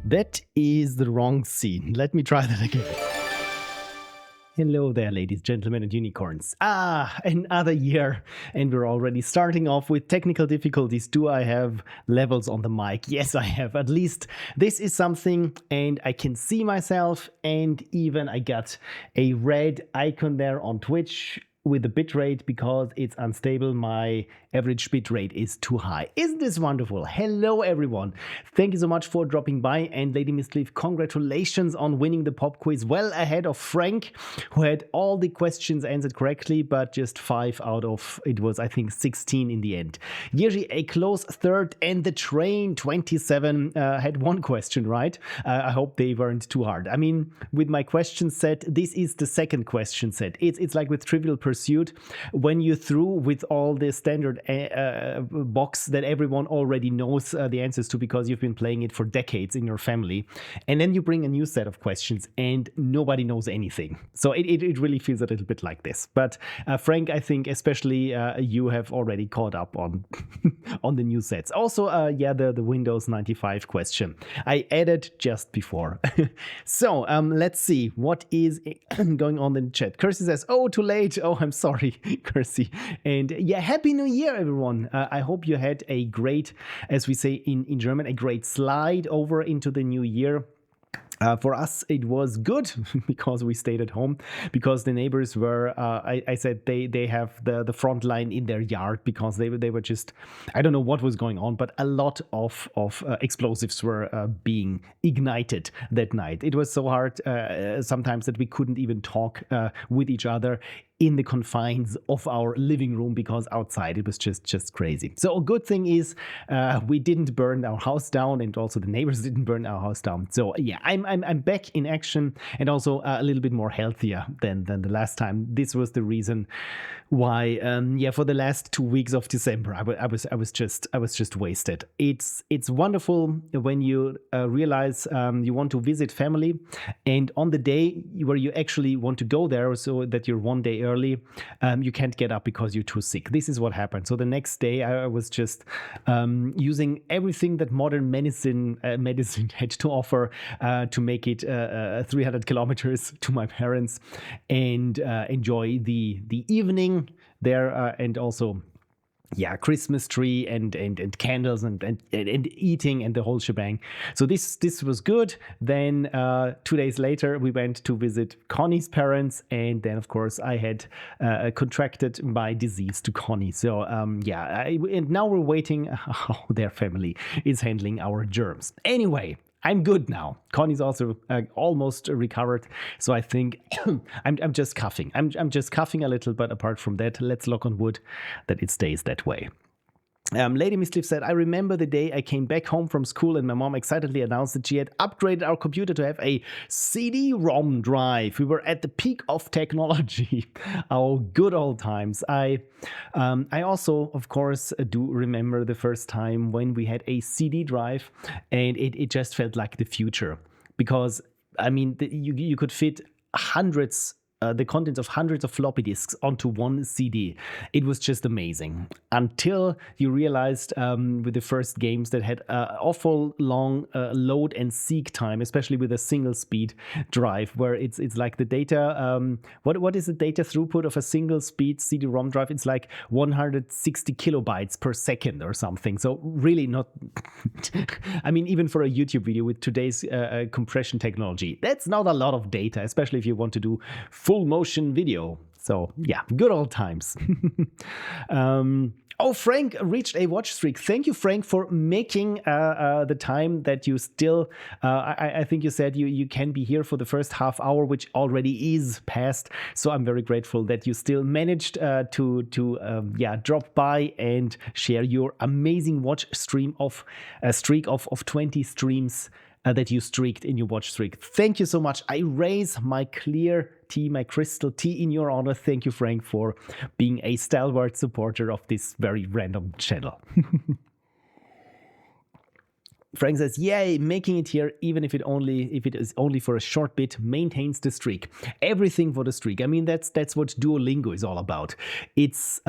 That is the wrong scene. Let me try that again. Hello there, ladies, gentlemen, and unicorns. Another year, and we're already starting off with technical difficulties. Do I have levels on the mic? Yes, I have. At least this is something, and I can see myself, and even I got a red icon there on Twitch with the bitrate because it's unstable. My average bitrate is too high. Isn't this wonderful? Hello, everyone. Thank you so much for dropping by. And Lady Mistleaf, congratulations on winning the pop quiz, well ahead of Frank, who had all the questions answered correctly, but just 5 out of, it was, I think, 16 in the end. Yerzy, a close third, and the train 27 had one question right. I hope they weren't too hard. I mean, with my question set, this is the second question set. It's like with Trivial Pursuit, when you through with all the standard box that everyone already knows the answers to because you've been playing it for decades in your family, and then you bring a new set of questions and nobody knows anything. So it really feels a little bit like this. But Frank, I think especially you have already caught up on on the new sets. Also, the Windows 95 question I added just before. So let's see what is going on in the chat. Kersey says, "Oh, too late. Oh, I'm sorry, Kersey." And yeah, Happy New Year, everyone. I hope you had a great, as we say in German, a great slide over into the new year. For us, it was good because we stayed at home, because the neighbors were, I said they have the front line in their yard because they were just, I don't know what was going on, but a lot of explosives were being ignited that night. It was so hard sometimes that we couldn't even talk with each other in the confines of our living room because outside it was just crazy. So a good thing is we didn't burn our house down, and also the neighbors didn't burn our house down. So yeah, I'm back in action, and also a little bit more healthier than the last time. This was the reason why for the last 2 weeks of December I was just wasted. It's wonderful when you realize you want to visit family, and on the day where you actually want to go there, so that you're one day early, you can't get up because you're too sick. This is what happened. So the next day I was just using everything that modern medicine had to offer to make it 300 kilometers to my parents and enjoy the evening there, and also Christmas tree and candles and eating and the whole shebang. So this was good. Then 2 days later we went to visit Connie's parents, and then of course I had contracted my disease to Connie. So and now we're waiting how their family is handling our germs. Anyway, I'm good now. Connie's also almost recovered, so I think I'm just coughing. I'm just coughing a little, but apart from that, let's knock on wood that it stays that way. Lady Mistleaf said, "I remember the day I came back home from school and my mom excitedly announced that she had upgraded our computer to have a CD-ROM drive. We were at the peak of technology." Oh, good old times. I also, of course, do remember the first time when we had a CD drive, and it just felt like the future. Because, I mean, you could fit the contents of hundreds of floppy disks onto one CD. It was just amazing. Until you realized with the first games that had awful long load and seek time, especially with a single speed drive, where it's like the data, what is the data throughput of a single speed CD-ROM drive? It's like 160 kilobytes per second or something. So really not, I mean, even for a YouTube video with today's compression technology, that's not a lot of data, especially if you want to do full motion video. So yeah, good old times. Oh, Frank reached a watch streak. Thank you, Frank, for making the time that you still, I think you said you can be here for the first half hour, which already is past. So I'm very grateful that you still managed to drop by and share your amazing watch streak of 20 streams that you streaked in your watch streak. Thank you so much. I raise my clear tea, my crystal tea in your honor. Thank you, Frank, for being a stalwart supporter of this very random channel. Frank says, "Yay, making it here, even if it is only for a short bit, maintains the streak. Everything for the streak." I mean, that's what Duolingo is all about. It's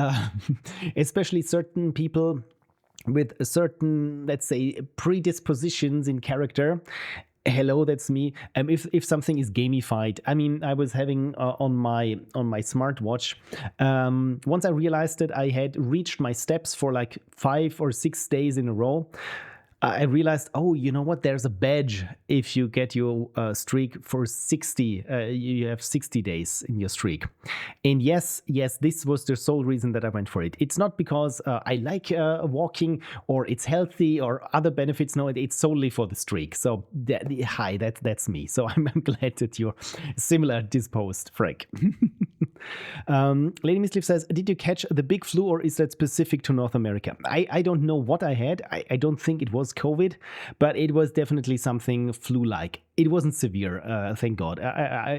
especially certain people with certain, let's say, predispositions in character, Hello, that's me. If something is gamified, I mean, I was having on my smartwatch. Once I realized that I had reached my steps for like 5 or 6 days in a row, I realized, oh, you know what? There's a badge if you get your streak for 60. You have 60 days in your streak. And yes, this was the sole reason that I went for it. It's not because I like walking or it's healthy or other benefits. No, it's solely for the streak. So hi, that's me. So I'm glad that you're similar disposed, Frank. Lady Misliff says, did you catch the big flu or is that specific to North America? I don't know what I had. I don't think it was COVID, but it was definitely something flu-like. It wasn't severe, thank God.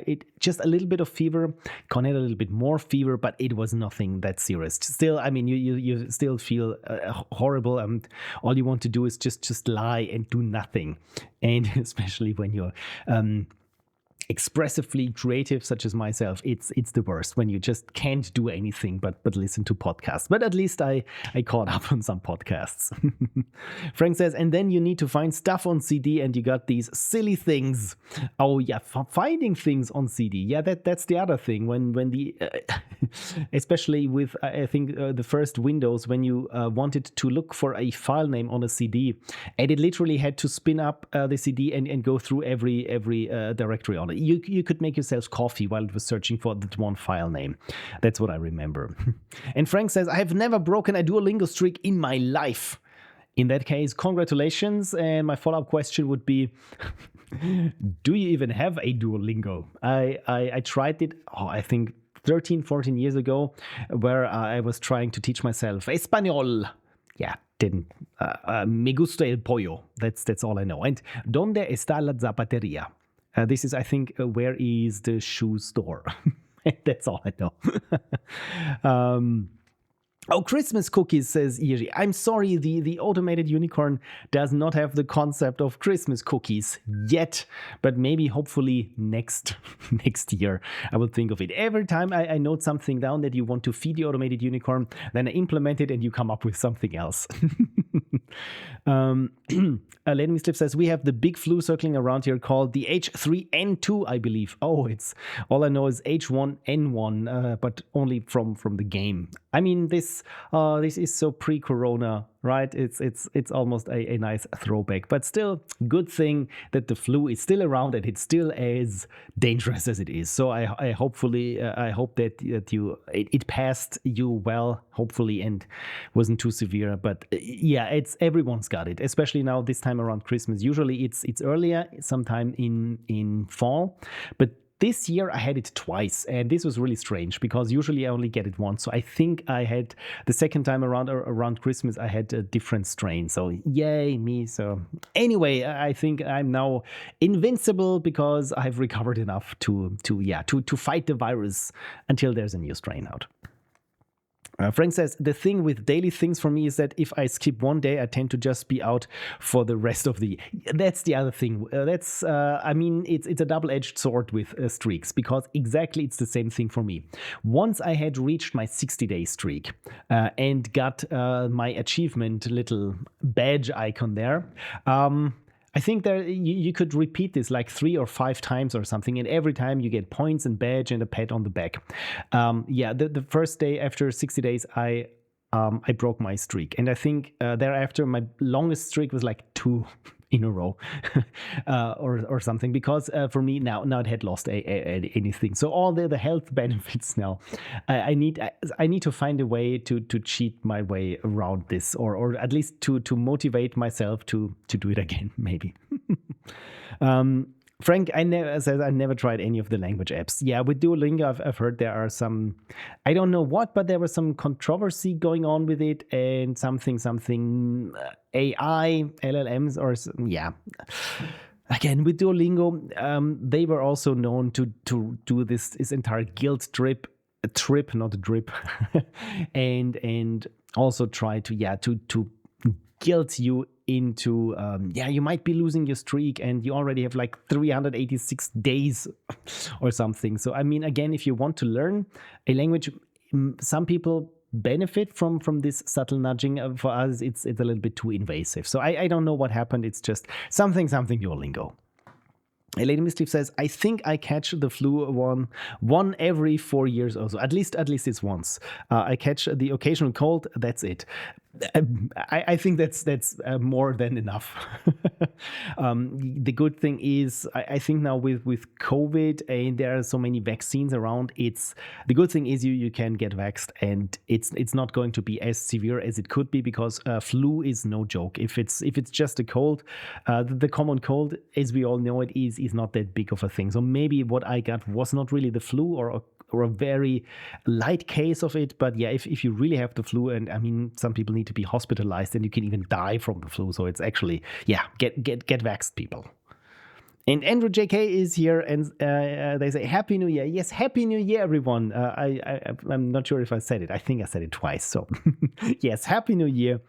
It just a little bit of fever. Con had a little bit more fever, but it was nothing that serious. Still, I mean, you still feel horrible, and all you want to do is just lie and do nothing. And especially when you're expressively creative such as myself, it's the worst when you just can't do anything but listen to podcasts. But at least I caught up on some podcasts. Frank says, and then you need to find stuff on CD and you got these silly things. Oh yeah, finding things on CD. Yeah, that's the other thing when the especially with I think the first Windows, when you wanted to look for a file name on a CD, and it literally had to spin up the CD and go through every directory on it. You could make yourself coffee while it was searching for that one file name. That's what I remember. And Frank says, I have never broken a Duolingo streak in my life. In that case, congratulations. And my follow-up question would be, do you even have a Duolingo? I tried it, I think 13, 14 years ago, where I was trying to teach myself Espanol. Yeah, didn't. Me gusta el pollo. That's all I know. And ¿Dónde está la zapatería? This is, I think, where is the shoe store? That's all I know. Oh, Christmas cookies, says Iri. I'm sorry, the automated unicorn does not have the concept of Christmas cookies yet, but maybe hopefully next year I will think of it. Every time I note something down that you want to feed the automated unicorn, then I implement it and you come up with something else. Lady Mislip says, we have the big flu circling around here called the H3N2, I believe. Oh, it's all I know is H1N1, but only from the game. I mean, this is so pre-corona, right? It's almost a nice throwback, but still, good thing that the flu is still around and it's still as dangerous as it is. So I hope that it passed you well, hopefully, and wasn't too severe. But yeah, everyone's got it, especially now this time around Christmas. Usually it's earlier, sometime in fall, but this year I had it twice, and this was really strange because usually I only get it once. So I think I had the second time around Christmas, I had a different strain. So yay me. So anyway, I think I'm now invincible because I've recovered enough to fight the virus until there's a new strain out. Frank says, the thing with daily things for me is that if I skip one day, I tend to just be out for the rest of the year. That's the other thing. It's a double-edged sword with streaks, because exactly it's the same thing for me. Once I had reached my 60-day streak and got my achievement little badge icon there, I think there you could repeat this like 3 or 5 times or something, and every time you get points and badge and a pat on the back. The first day after 60 days, I broke my streak, and I think thereafter my longest streak was like 2 in a row or something, because for me now it had lost anything. So all the health benefits now, I need to find a way to cheat my way around this, or at least to motivate myself to do it again, maybe. Frank, I never tried any of the language apps. Yeah, with Duolingo, I've heard there are some, I don't know what, but there was some controversy going on with it, and something AI, LLMs, or yeah. Again, with Duolingo, they were also known to do this entire guilt trip, not a drip, and also try to guilt you into you might be losing your streak and you already have like 386 days or something. So I mean, again, if you want to learn a language, some people benefit from this subtle nudging. For us, it's a little bit too invasive. So I don't know what happened. It's just something Duolingo. Lady Mischief says, I think I catch the flu one every 4 years or so. At least it's once. I catch the occasional cold. That's it. I think that's more than enough. The good thing is, I think now with COVID and there are so many vaccines around, the good thing is you can get vaxxed, and it's not going to be as severe as it could be, because flu is no joke. If it's just a cold, the common cold, as we all know it, is not that big of a thing. So maybe what I got was not really the flu or a very light case of it. But yeah, if you really have the flu, and I mean, some people need to be hospitalized and you can even die from the flu. So it's actually, yeah, get vaxxed, people. And Andrew JK is here, and they say, Happy New Year. Yes, Happy New Year, everyone. I'm not sure if I said it. I think I said it twice. So yes, Happy New Year.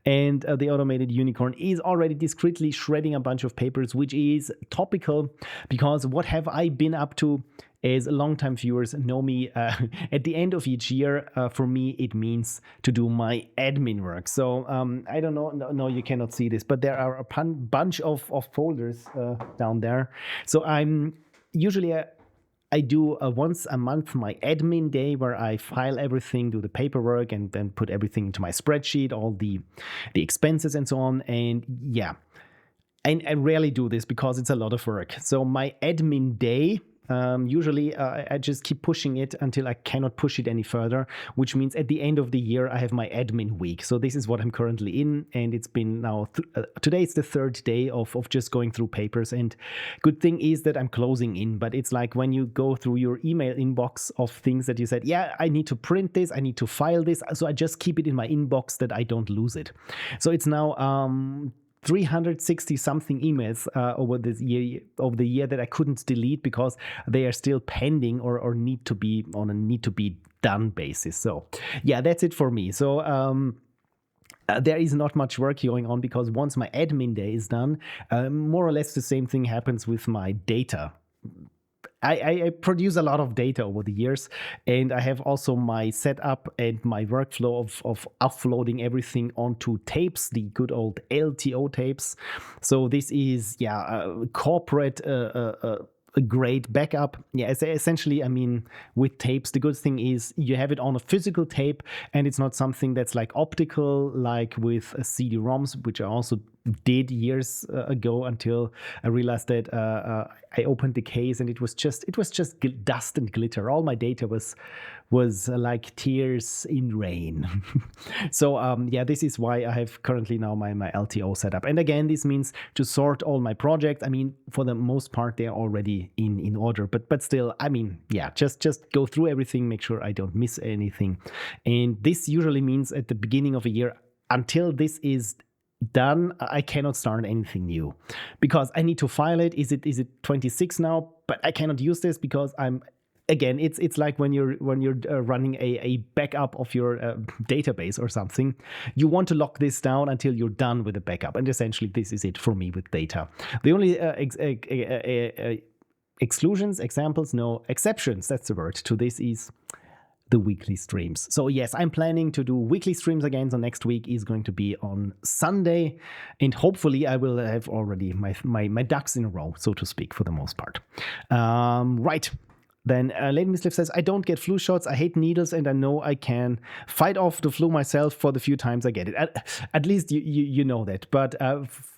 And the automated unicorn is already discreetly shredding a bunch of papers, which is topical, because what have I been up to? As longtime viewers know me, at the end of each year, for me, it means to do my admin work. So I don't know, no, you cannot see this, but there are a bunch of folders down there. So I'm usually, I do once a month my admin day, where I file everything, do the paperwork, and then put everything into my spreadsheet, all the expenses and so on. And yeah, I rarely do this because it's a lot of work. So my admin day, usually I just keep pushing it until I cannot push it any further, which means at the end of the year I have my admin week. So this is what I'm currently in, and it's been now today it's the third day of just going through papers. And good thing is that I'm closing in, but it's like when you go through your email inbox of things that you said, yeah, I need to print this, I need to file this, so I just keep it in my inbox that I don't lose it. So it's now 360 something emails over the year that I couldn't delete because they are still pending or need to be on a need to be done basis. So yeah, that's it for me. So there is not much work going on, because once my admin day is done, more or less the same thing happens with my data. I produce a lot of data over the years, and I have also my setup and my workflow of uploading everything onto tapes, the good old LTO tapes. So this is, corporate a great backup. Yeah, essentially, I mean, with tapes, the good thing is you have it on a physical tape, and it's not something that's like optical, like with CD-ROMs, which I also did years ago, until I realized that I opened the case and it was just dust and glitter. All my data was like tears in rain. So this is why I have currently now my LTO setup. And again, this means to sort all my projects. I mean, for the most part, they're already in order, but still, I mean, yeah, just go through everything, make sure I don't miss anything. And this usually means at the beginning of a year, until this is done, I cannot start anything new, because I need to file it. Is it 26 now? But I cannot use this because it's like when you're running a backup of your database or something. You want to lock this down until you're done with the backup, and essentially this is it for me with data. The only exceptions, that's the word, to this is the weekly streams. So yes, I'm planning to do weekly streams again. So next week is going to be on Sunday, and hopefully I will have already my ducks in a row, so to speak, for the most part. Right. Then Lady Misliff says, I don't get flu shots. I hate needles, and I know I can fight off the flu myself for the few times I get it. At least you know that. But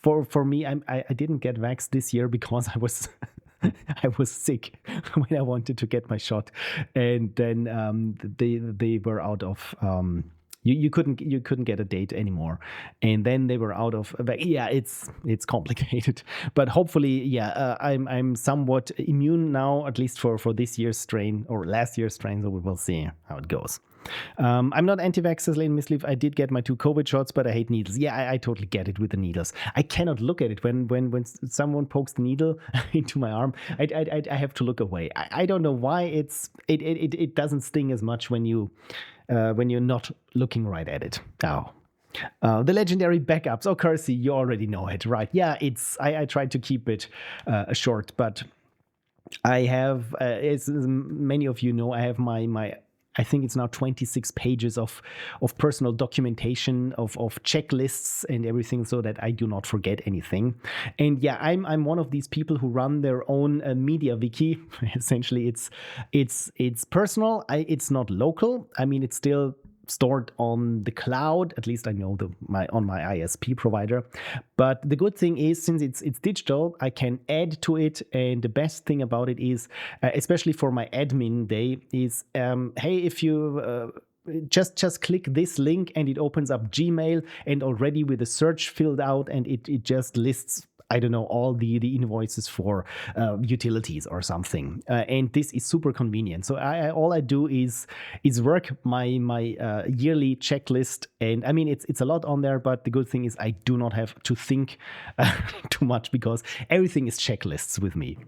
for me, I didn't get vaxxed this year because I was I was sick when I wanted to get my shot, and then they were out of. You couldn't get a date anymore, and then they were out of. Yeah, it's complicated, but hopefully, I'm somewhat immune now, at least for this year's strain or last year's strain. So we will see how it goes. I'm not anti-vaxxers, Lane Misleaf. I did get my 2 COVID shots, but I hate needles. Yeah, I totally get it with the needles. I cannot look at it when someone pokes the needle into my arm. I have to look away. I don't know why it doesn't sting as much when you're not looking right at it. Oh. The legendary backups. Oh, Kersey, you already know it, right? Yeah, I tried to keep it short, but I have, as many of you know, I have my I think it's now 26 pages of personal documentation of checklists and everything, so that I do not forget anything. And yeah, I'm one of these people who run their own media wiki. Essentially, it's personal. It's not local. I mean, it's still stored on the cloud. At least I know on my ISP provider. But the good thing is, since it's digital, I can add to it. And the best thing about it is, especially for my admin day, is hey, if you just click this link and it opens up Gmail, and already with the search filled out, and it just lists, I don't know, all the invoices for utilities or something, and this is super convenient. So all I do is work my yearly checklist, and I mean it's a lot on there, but the good thing is I do not have to think too much, because everything is checklists with me.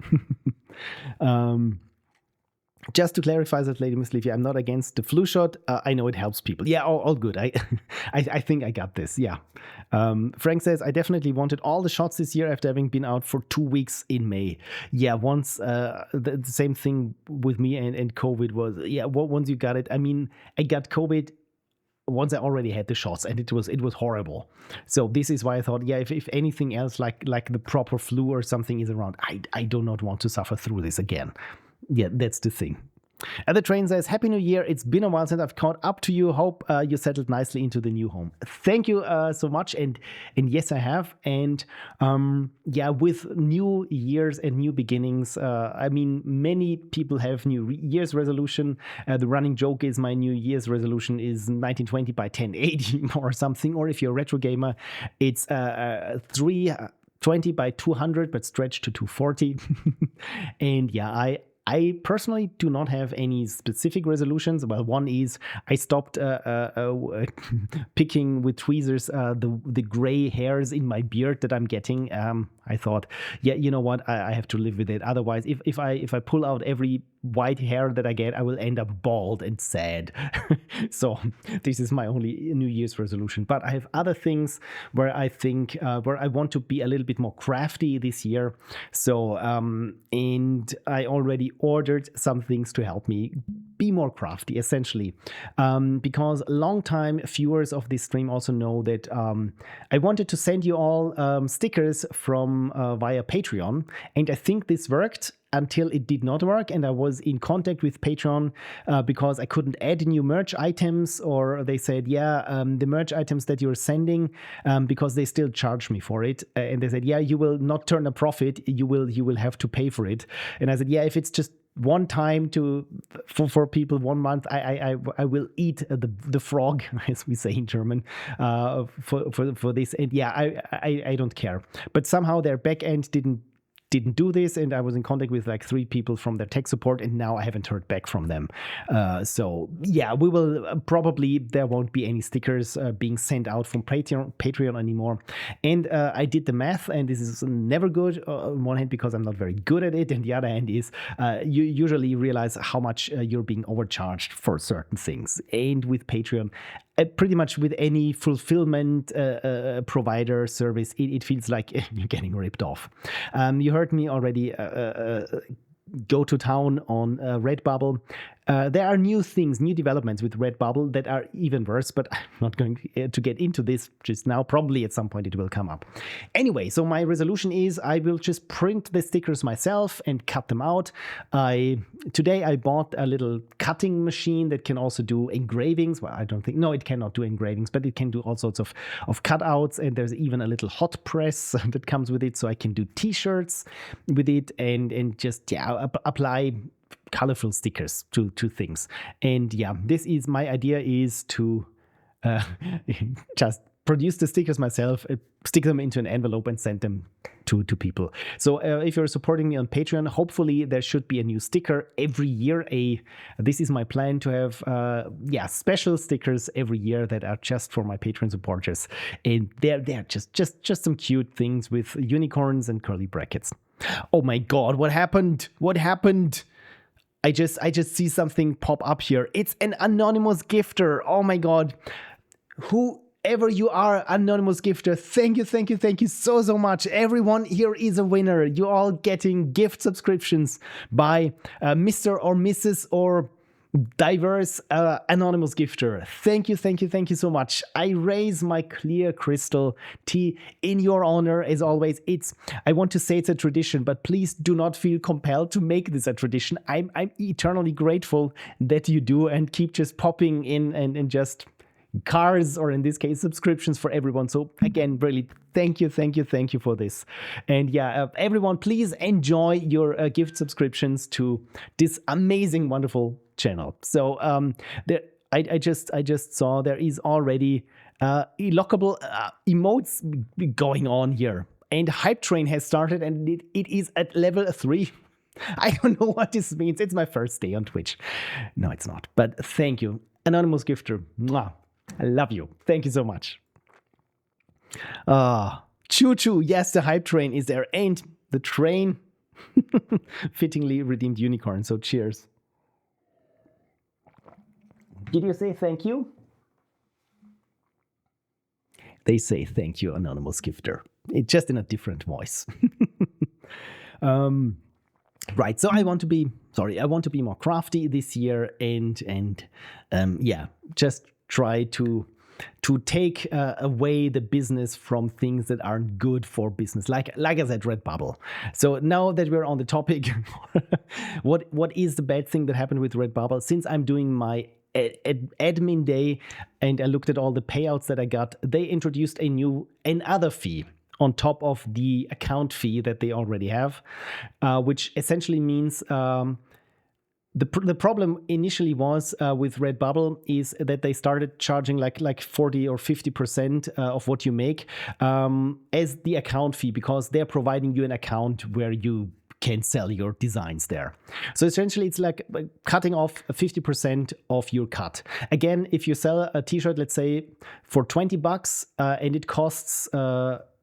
Just to clarify that, Lady Miss Leafy, I'm not against the flu shot. I know it helps people. Yeah, all good. I think I got this. Yeah. Frank says, I definitely wanted all the shots this year after having been out for 2 weeks in May. Yeah, once the same thing with me and COVID was, yeah, once you got it. I mean, I got COVID once I already had the shots, and it was horrible. So this is why I thought, yeah, if anything else like the proper flu or something is around, I do not want to suffer through this again. Yeah, that's the thing. And the train says, Happy New Year. It's been a while since I've caught up to you. Hope you settled nicely into the new home. Thank you so much. And yes, I have. And yeah, with new years and new beginnings, I mean, many people have New Year's resolution. The running joke is my New Year's resolution is 1920 by 1080 or something. Or if you're a retro gamer, it's 320 by 200, but stretched to 240. And yeah, I personally do not have any specific resolutions. Well, one is I stopped picking with tweezers the gray hairs in my beard that I'm getting. I thought, yeah, you know what? I have to live with it. Otherwise, if I pull out every white hair that I get, I will end up bald and sad. So this is my only New Year's resolution. But I have other things where I think where I want to be a little bit more crafty this year. So and I already ordered some things to help me be more crafty, essentially, because long-time viewers of this stream also know that I wanted to send you all stickers from via Patreon, and I think this worked until it did not work, and I was in contact with Patreon because I couldn't add new merch items, or they said, yeah, the merch items that you're sending, because they still charge me for it, and they said, yeah, you will not turn a profit, you will have to pay for it. And I said, yeah, if it's just one time for people 1 month, I will eat the frog, as we say in German, for this. And yeah, I don't care. But somehow their back end didn't do this, and I was in contact with like 3 people from their tech support, and now I haven't heard back from them. So yeah, we will probably, there won't be any stickers being sent out from Patreon anymore. And I did the math, and this is never good on one hand because I'm not very good at it, and the other hand is you usually realize how much you're being overcharged for certain things. And with Patreon, pretty much with any fulfillment provider service, it feels like you're getting ripped off. You heard me already go to town on Redbubble. There are new developments with Redbubble that are even worse, but I'm not going to get into this just now. Probably at some point it will come up. Anyway, so my resolution is I will just print the stickers myself and cut them out. Today I bought a little cutting machine that can also do engravings. Well, it cannot do engravings, but it can do all sorts of cutouts, and there's even a little hot press that comes with it, so I can do t-shirts with it and just, yeah, apply colorful stickers to things. And yeah, this is my idea, is to just produce the stickers myself, stick them into an envelope and send them to people. So if you're supporting me on Patreon, hopefully there should be a new sticker every year. This is my plan, to have special stickers every year that are just for my Patreon supporters, and they're just some cute things with unicorns and curly brackets. Oh my god, what happened? I just see something pop up here. It's an anonymous gifter. Oh my god. Whoever you are, anonymous gifter, thank you so much. Everyone here is a winner. You're all getting gift subscriptions by Mr. or Mrs. or diverse anonymous gifter. Thank you so much. I raise my clear crystal tea in your honor as always. I want to say it's a tradition, but please do not feel compelled to make this a tradition. I'm eternally grateful that you do and keep just popping in and just cars, or in this case subscriptions for everyone. So again, really thank you for this. And yeah, everyone, please enjoy your gift subscriptions to this amazing, wonderful channel. So I just saw there is already lockable emotes going on here, and Hype Train has started, and it is at level 3. I don't know what this means. It's my first day on Twitch. No, it's not, but thank you, anonymous gifter. Mwah. I love you. Thank you so much. Choo choo. Yes, the Hype Train is there. And the train fittingly redeemed unicorn. So cheers. Did you say thank you? They say thank you, anonymous gifter. It's just in a different voice. Right. So I want to be more crafty this year and yeah, just try to take away the business from things that aren't good for business, like I said, Redbubble. So now that we're on the topic, what is the bad thing that happened with Redbubble? Since I'm doing my admin day and I looked at all the payouts that I got, they introduced another fee on top of the account fee that they already have, which essentially means the problem initially was with Redbubble is that they started charging like 40 or 50% of what you make as the account fee, because they're providing you an account where you can sell your designs there. So essentially it's like cutting off 50% of your cut. Again, if you sell a t-shirt, let's say for $20 and it costs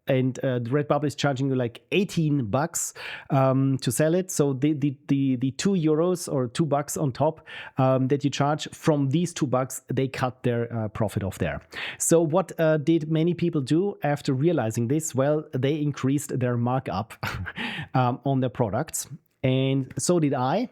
and Redbubble is charging you like $18 to sell it. So the €2 or $2 on top that you charge, from these $2, they cut their profit off there. So what did many people do after realizing this? Well, they increased their markup on their products. And so did I.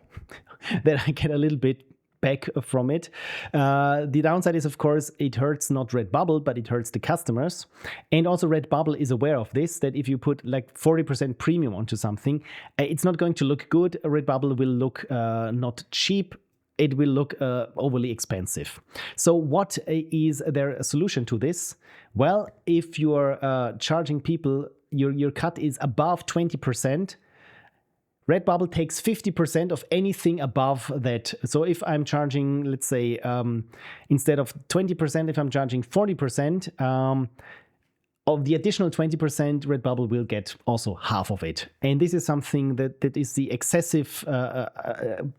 Then I get a little bit back from it. The downside is, of course, it hurts not Redbubble, but it hurts the customers. And also Redbubble is aware of this, that if you put like 40% premium onto something, it's not going to look good. Redbubble will look not cheap. It will look overly expensive. So what is their solution to this? Well, if you're charging people, your cut is above 20%, Redbubble takes 50% of anything above that. So if I'm charging, let's say, instead of 20%, if I'm charging 40%, of the additional 20%, Redbubble will get also half of it. And this is something that is the excessive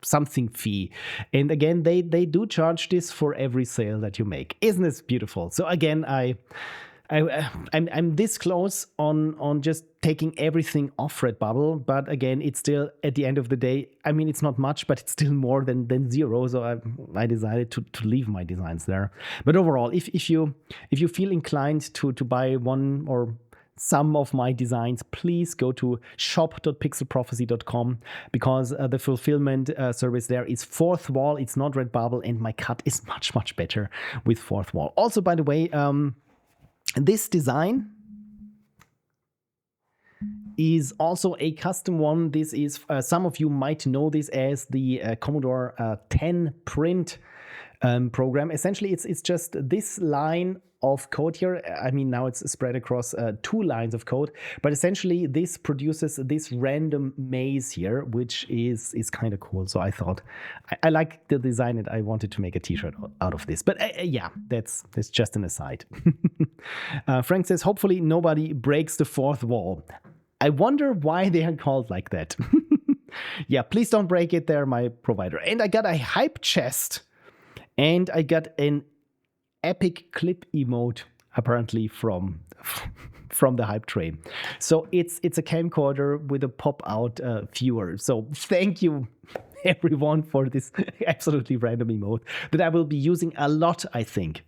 something fee. And again, they do charge this for every sale that you make. Isn't this beautiful? So again, I'm this close on just taking everything off Redbubble, but again, it's still, at the end of the day, I mean, it's not much, but it's still more than zero. So I decided to leave my designs there. But overall, if you feel inclined to buy one or some of my designs, please go to shop.pixelprophecy.com, because the fulfillment service there is Fourth Wall. It's not Redbubble, and my cut is much better with Fourth Wall. Also, by the way, this design is also a custom one. This is, some of you might know this as the Commodore 10 print program. Essentially, it's just this line of code here. I mean, now it's spread across 2 lines of code, but essentially this produces this random maze here, which is kind of cool. So I thought I like the design and I wanted to make a t-shirt out of this. But yeah, that's just an aside. Frank says, hopefully nobody breaks the fourth wall. I wonder why they are called like that. Yeah, please don't break it. They're my provider. And I got a hype chest, and I got an epic clip emote apparently from the hype train. So it's a camcorder with a pop-out viewer. So thank you everyone for this absolutely random emote that I will be using a lot, I think.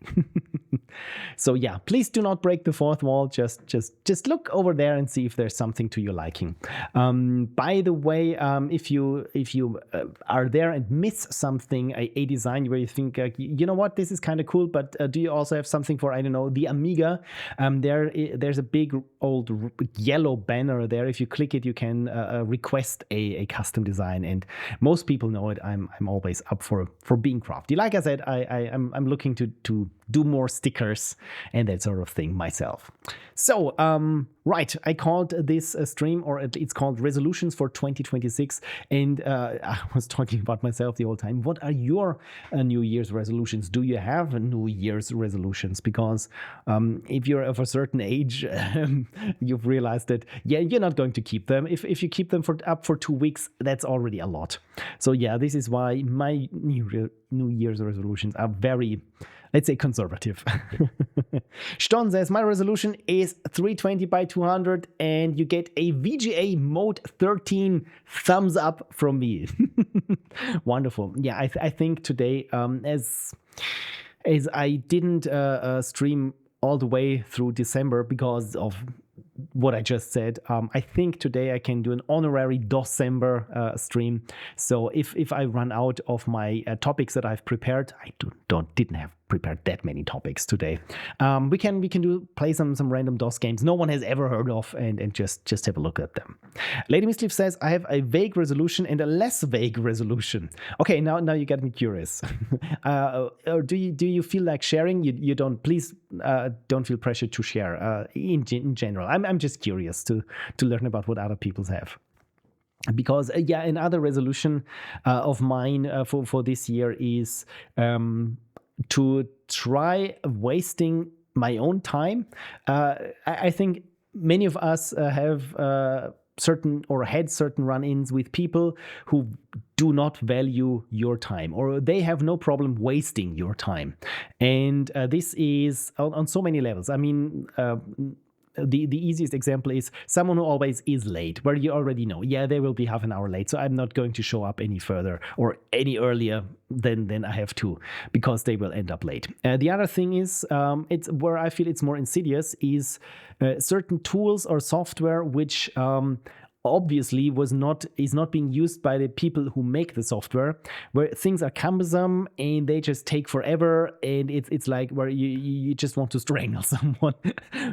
So yeah, please do not break the fourth wall. Just look over there and see if there's something to your liking. By the way, if you are there and miss something, a design where you think, you know what, this is kind of cool, but do you also have something for, I don't know, the Amiga? There's a big old yellow banner there. If you click it, you can request a custom design, and most people know it. I'm always up for being crafty. Like I said, I'm looking to do more stickers and that sort of thing myself. So right, I called this stream, or it's called Resolutions for 2026, and I was talking about myself the whole time. What are your New Year's resolutions? Do you have New Year's resolutions? Because if you're of a certain age, you've realized that you're not going to keep them. If you keep them up for 2 weeks, that's already a lot. So yeah, this is why my New Year's resolutions are very, let's say, conservative. Ston says, my resolution is 320 by 200, and you get a VGA Mode 13 thumbs up from me. Wonderful. Yeah, I think today, as I didn't stream all the way through December because of what I just said, I think today I can do an honorary December stream. So if I run out of my topics that I've prepared, I didn't have prepared that many topics today. We can play some random DOS games no one has ever heard of, and just have a look at them. Lady Mischief says, I have a vague resolution and a less vague resolution. Okay, now you get me curious. Or do you feel like sharing? You don't, please don't feel pressured to share in general. I'm just curious to learn about what other people have. Because another resolution of mine for this year is to try wasting my own time. I think many of us have certain run-ins with people who do not value your time, or they have no problem wasting your time. And this is on so many levels. I mean, the easiest example is someone who always is late, where you already know, they will be half an hour late, so I'm not going to show up any further or any earlier than I have to, because they will end up late. The other thing is, it's where I feel it's more insidious, is certain tools or software which obviously is not being used by the people who make the software, where things are cumbersome and they just take forever, and it's like where you just want to strangle someone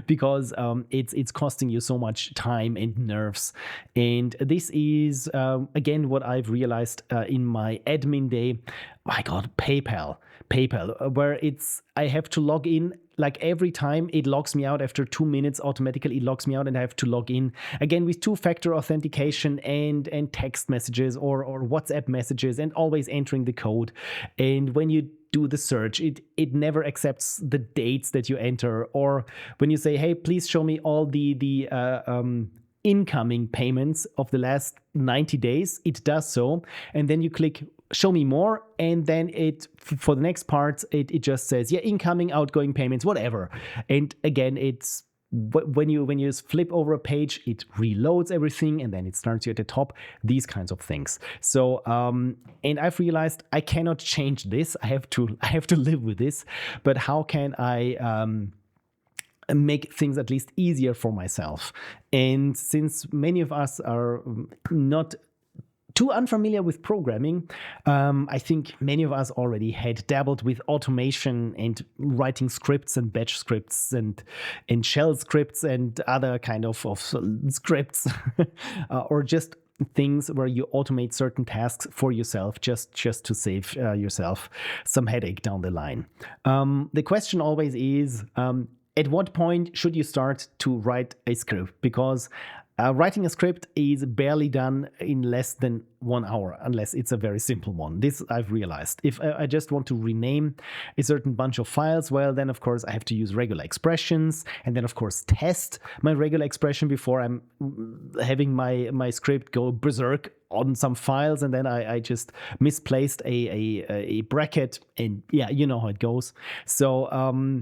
because it's costing you so much time and nerves. And this is again what I've realized in my admin day. My God, PayPal, where I have to log in. Like every time it logs me out after 2 minutes, automatically it logs me out, and I have to log in again with two-factor authentication and text messages or WhatsApp messages, and always entering the code. And when you do the search, it never accepts the dates that you enter. Or when you say, hey, please show me all the incoming payments of the last 90 days, it does so. And then you click show me more, and then for the next part it just says incoming, outgoing payments, whatever. And again, it's when you flip over a page, it reloads everything, and then it starts you at the top, these kinds of things. So and I've realized I cannot change this. I have to live with this. But how can I make things at least easier for myself? And since many of us are not too unfamiliar with programming, I think many of us already had dabbled with automation and writing scripts and batch scripts and shell scripts and other kind of scripts, or just things where you automate certain tasks for yourself just to save yourself some headache down the line. The question always is, at what point should you start to write a script? Because writing a script is barely done in less than 1 hour, unless it's a very simple one. This I've realized. If I just want to rename a certain bunch of files, well, then of course I have to use regular expressions, and then of course test my regular expression before I'm having my script go berserk on some files, and then I just misplaced a bracket, and you know how it goes. So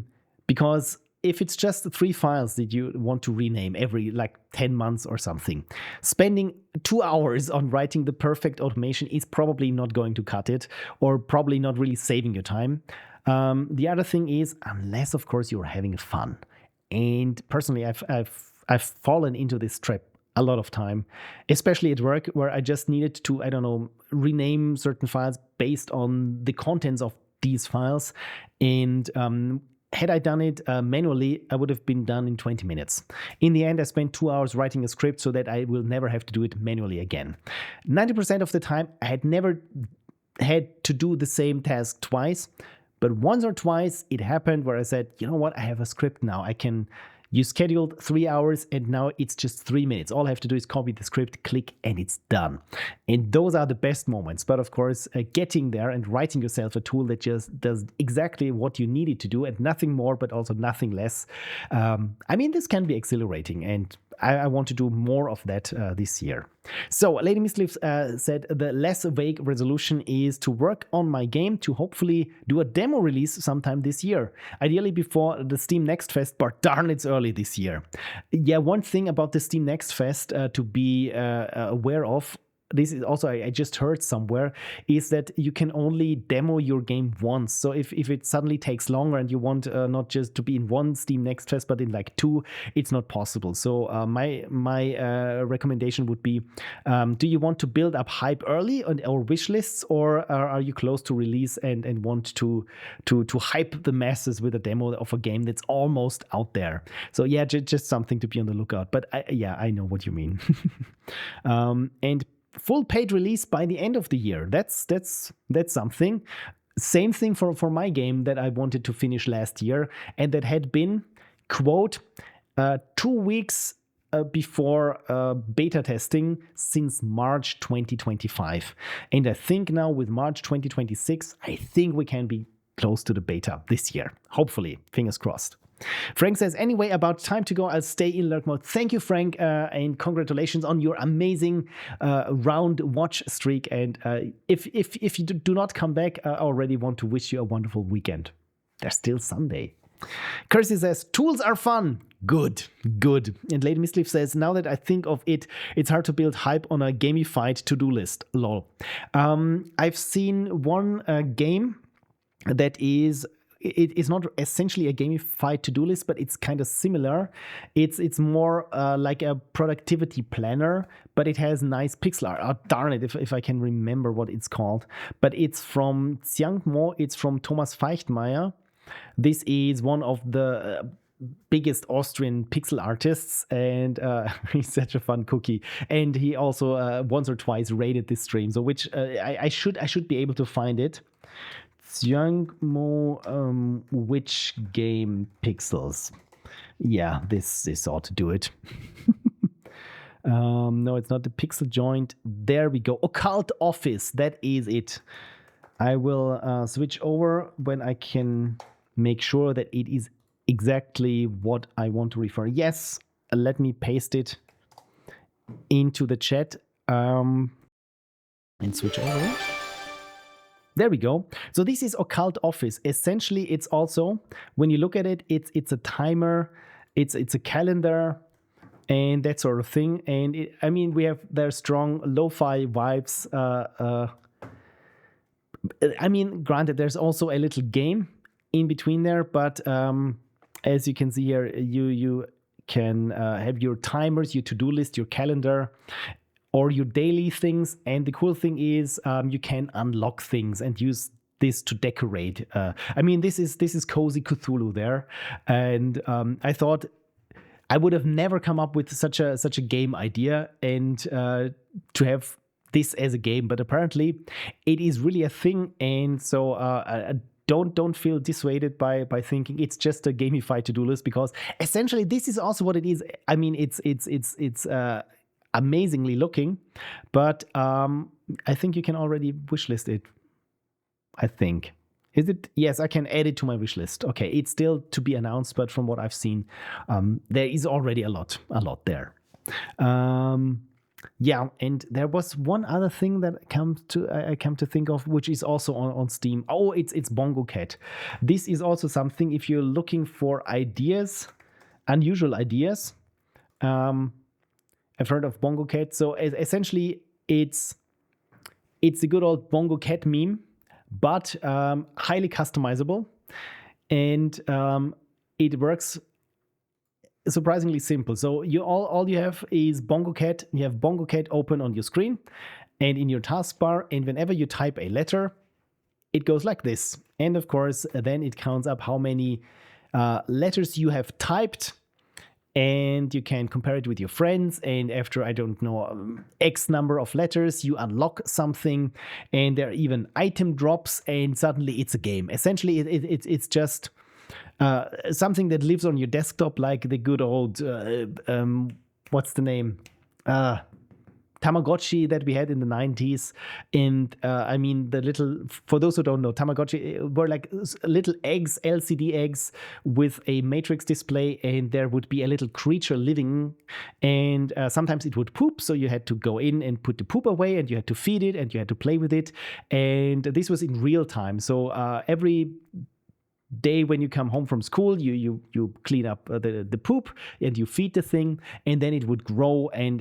because if it's just 3 files that you want to rename every 10 months or something, spending 2 hours on writing the perfect automation is probably not going to cut it, or probably not really saving your time. The other thing is, unless of course you're having fun. And personally, I've fallen into this trap a lot of time, especially at work, where I just needed to, I don't know, rename certain files based on the contents of these files. And had I done it manually, I would have been done in 20 minutes. In the end, I spent 2 hours writing a script so that I will never have to do it manually again. 90% of the time, I had never had to do the same task twice, but once or twice it happened where I said, you know what, I have a script now. You scheduled 3 hours and now it's just 3 minutes. All I have to do is copy the script, click, and it's done. And those are the best moments. But of course, getting there and writing yourself a tool that just does exactly what you need it to do and nothing more, but also nothing less. This can be exhilarating, and I want to do more of that this year. So Lady Misleaf said the less vague resolution is to work on my game to hopefully do a demo release sometime this year. Ideally before the Steam Next Fest, but darn, it's early this year. Yeah, one thing about the Steam Next Fest to be aware of, this is also, I just heard somewhere, is that you can only demo your game once. So if it suddenly takes longer and you want not just to be in one Steam Next Fest, but in like 2, it's not possible. So my recommendation would be, do you want to build up hype early or wish lists, or are you close to release and want to hype the masses with a demo of a game that's almost out there? So yeah, just something to be on the lookout. But I know what you mean. And full paid release by the end of the year. That's something. Same thing for my game that I wanted to finish last year, and that had been, quote, 2 weeks before beta testing since March 2025. And I think now with March 2026, I think we can be close to the beta this year. Hopefully, fingers crossed. Frank says, anyway, about time to go. I'll stay in lurk mode. Thank you, Frank, and congratulations on your amazing round watch streak. And if you do not come back, I already want to wish you a wonderful weekend. There's still Sunday. Kersey says, tools are fun. Good. And Lady Misleaf says, now that I think of it, it's hard to build hype on a gamified to-do list. Lol. I've seen one game that is... It is not essentially a gamified to-do list, but it's kind of similar. It's more like a productivity planner, but it has nice pixel art. Oh, darn it, if I can remember what it's called. But it's from Xiangmo. It's from Thomas Feichtmeier. This is one of the biggest Austrian pixel artists, and he's such a fun cookie. And he also once or twice rated this stream, so which I should be able to find it. Xiangmo, which game pixels? Yeah, this ought to do it. No, it's not the pixel joint. There we go. Occult Office, that is it. I will switch over when I can make sure that it is exactly what I want to refer. Yes, let me paste it into the chat and switch over. There we go. So this is Occult Office. Essentially, it's also, when you look at it, it's a timer, it's a calendar, and that sort of thing. And we have their strong lo-fi vibes. Granted, there's also a little game in between there, but as you can see here, you can have your timers, your to-do list, your calendar, or your daily things. And the cool thing is you can unlock things and use this to decorate. This is Cozy Cthulhu there. And I thought I would have never come up with such a game idea and to have this as a game. But apparently it is really a thing. And so don't feel dissuaded by thinking it's just a gamified to-do list, because essentially this is also what it is. It's amazingly looking, but I think you can already wishlist it. I think. Is it? Yes, I can add it to my wishlist. Okay, it's still to be announced, but from what I've seen, there is already a lot there. Yeah, and there was one other thing that I come to think of, which is also on Steam. Oh, it's Bongo Cat. This is also something, if you're looking for ideas, unusual ideas. I've heard of Bongo Cat. So essentially, it's the good old Bongo Cat meme, but highly customizable, and it works surprisingly simple. So all you have is Bongo Cat. You have Bongo Cat open on your screen and in your taskbar, and whenever you type a letter, it goes like this. And of course, then it counts up how many letters you have typed, and you can compare it with your friends. And after, I don't know, X number of letters, you unlock something, and there are even item drops, and suddenly it's a game. Essentially, it's just something that lives on your desktop, like the good old, what's the name? Tamagotchi that we had in the 90s. And I mean, for those who don't know, Tamagotchi were like little eggs, LCD eggs with a matrix display, and there would be a little creature living, and sometimes it would poop, so you had to go in and put the poop away, and you had to feed it, and you had to play with it. And this was in real time. So every day when you come home from school, you clean up the poop and you feed the thing, and then it would grow and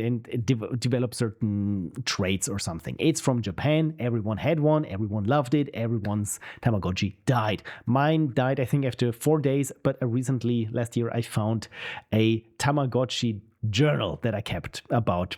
develop certain traits or something. It's from Japan. Everyone had one. Everyone loved it. Everyone's Tamagotchi died. Mine died, I think, after 4 days. But recently, last year, I found a Tamagotchi journal that I kept about,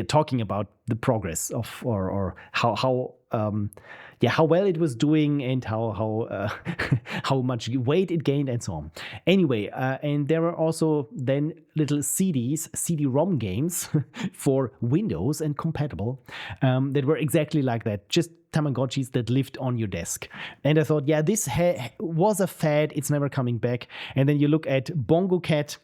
talking about the progress of or how well it was doing, and how much weight it gained, and so on. Anyway, and there were also then little CD-ROM games for Windows and compatible that were exactly like that, just Tamagotchis that lived on your desk. And I thought, this was a fad. It's never coming back. And then you look at Bongo Cat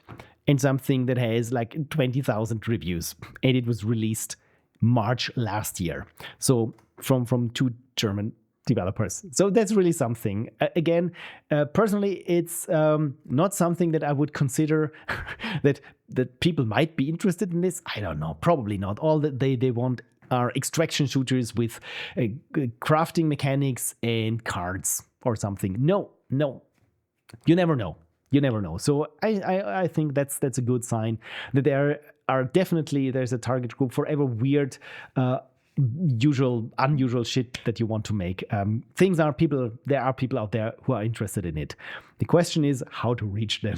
and something that has like 20,000 reviews, and it was released March last year. So from 2 German developers. So that's really something. Again, personally, it's not something that I would consider that people might be interested in this. I don't know. Probably not. All that they want are extraction shooters with crafting mechanics and cards or something. No. You never know. So I think that's a good sign that there's a target group for every weird, unusual shit that you want to make. There are people out there who are interested in it. The question is how to reach them.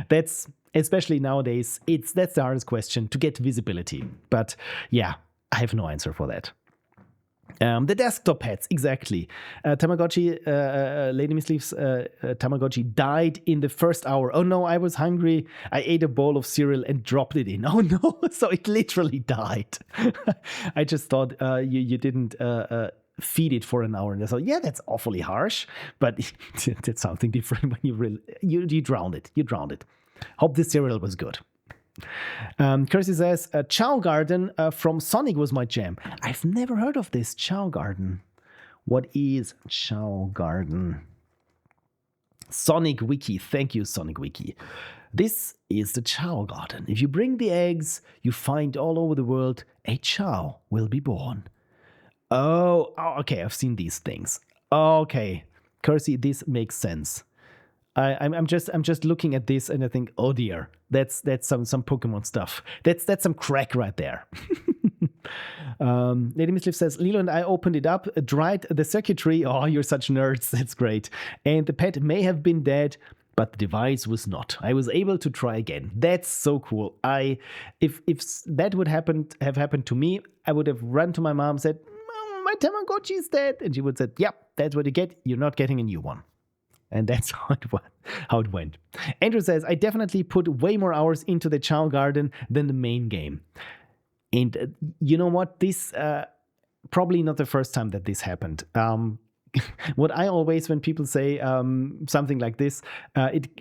That's, especially nowadays, that's the hardest question, to get visibility. But I have no answer for that. The desktop pets, exactly. Tamagotchi, Lady Miss Leaf's Tamagotchi died in the first hour. Oh no, I was hungry. I ate a bowl of cereal and dropped it in. Oh no, so it literally died. I just thought you didn't feed it for an hour, and I thought, that's awfully harsh, but that's something different when you drowned it. Hope the cereal was good. Kirsty says, Chow Garden from Sonic was my jam. I've never heard of this Chow Garden. What is Chow Garden? Sonic Wiki. Thank you, Sonic Wiki. This is the Chow Garden. If you bring the eggs you find all over the world, a chow will be born. Oh, okay. I've seen these things. Okay, Kirsty, this makes sense. I'm just looking at this and I think, oh dear, that's some Pokemon stuff. That's some crack right there. Lady Miss Leaf says, Lilo and I opened it up, dried the circuitry. Oh, you're such nerds. That's great. And the pet may have been dead, but the device was not. I was able to try again. That's so cool. If that would have happened to me, I would have run to my mom and said, Mom, my Tamagotchi is dead. And she would have said, yep, that's what you get. You're not getting a new one. And that's how it went. Andrew says, I definitely put way more hours into the Chow Garden than the main game. And you know what? This probably not the first time that this happened. What I always, when people say something like this,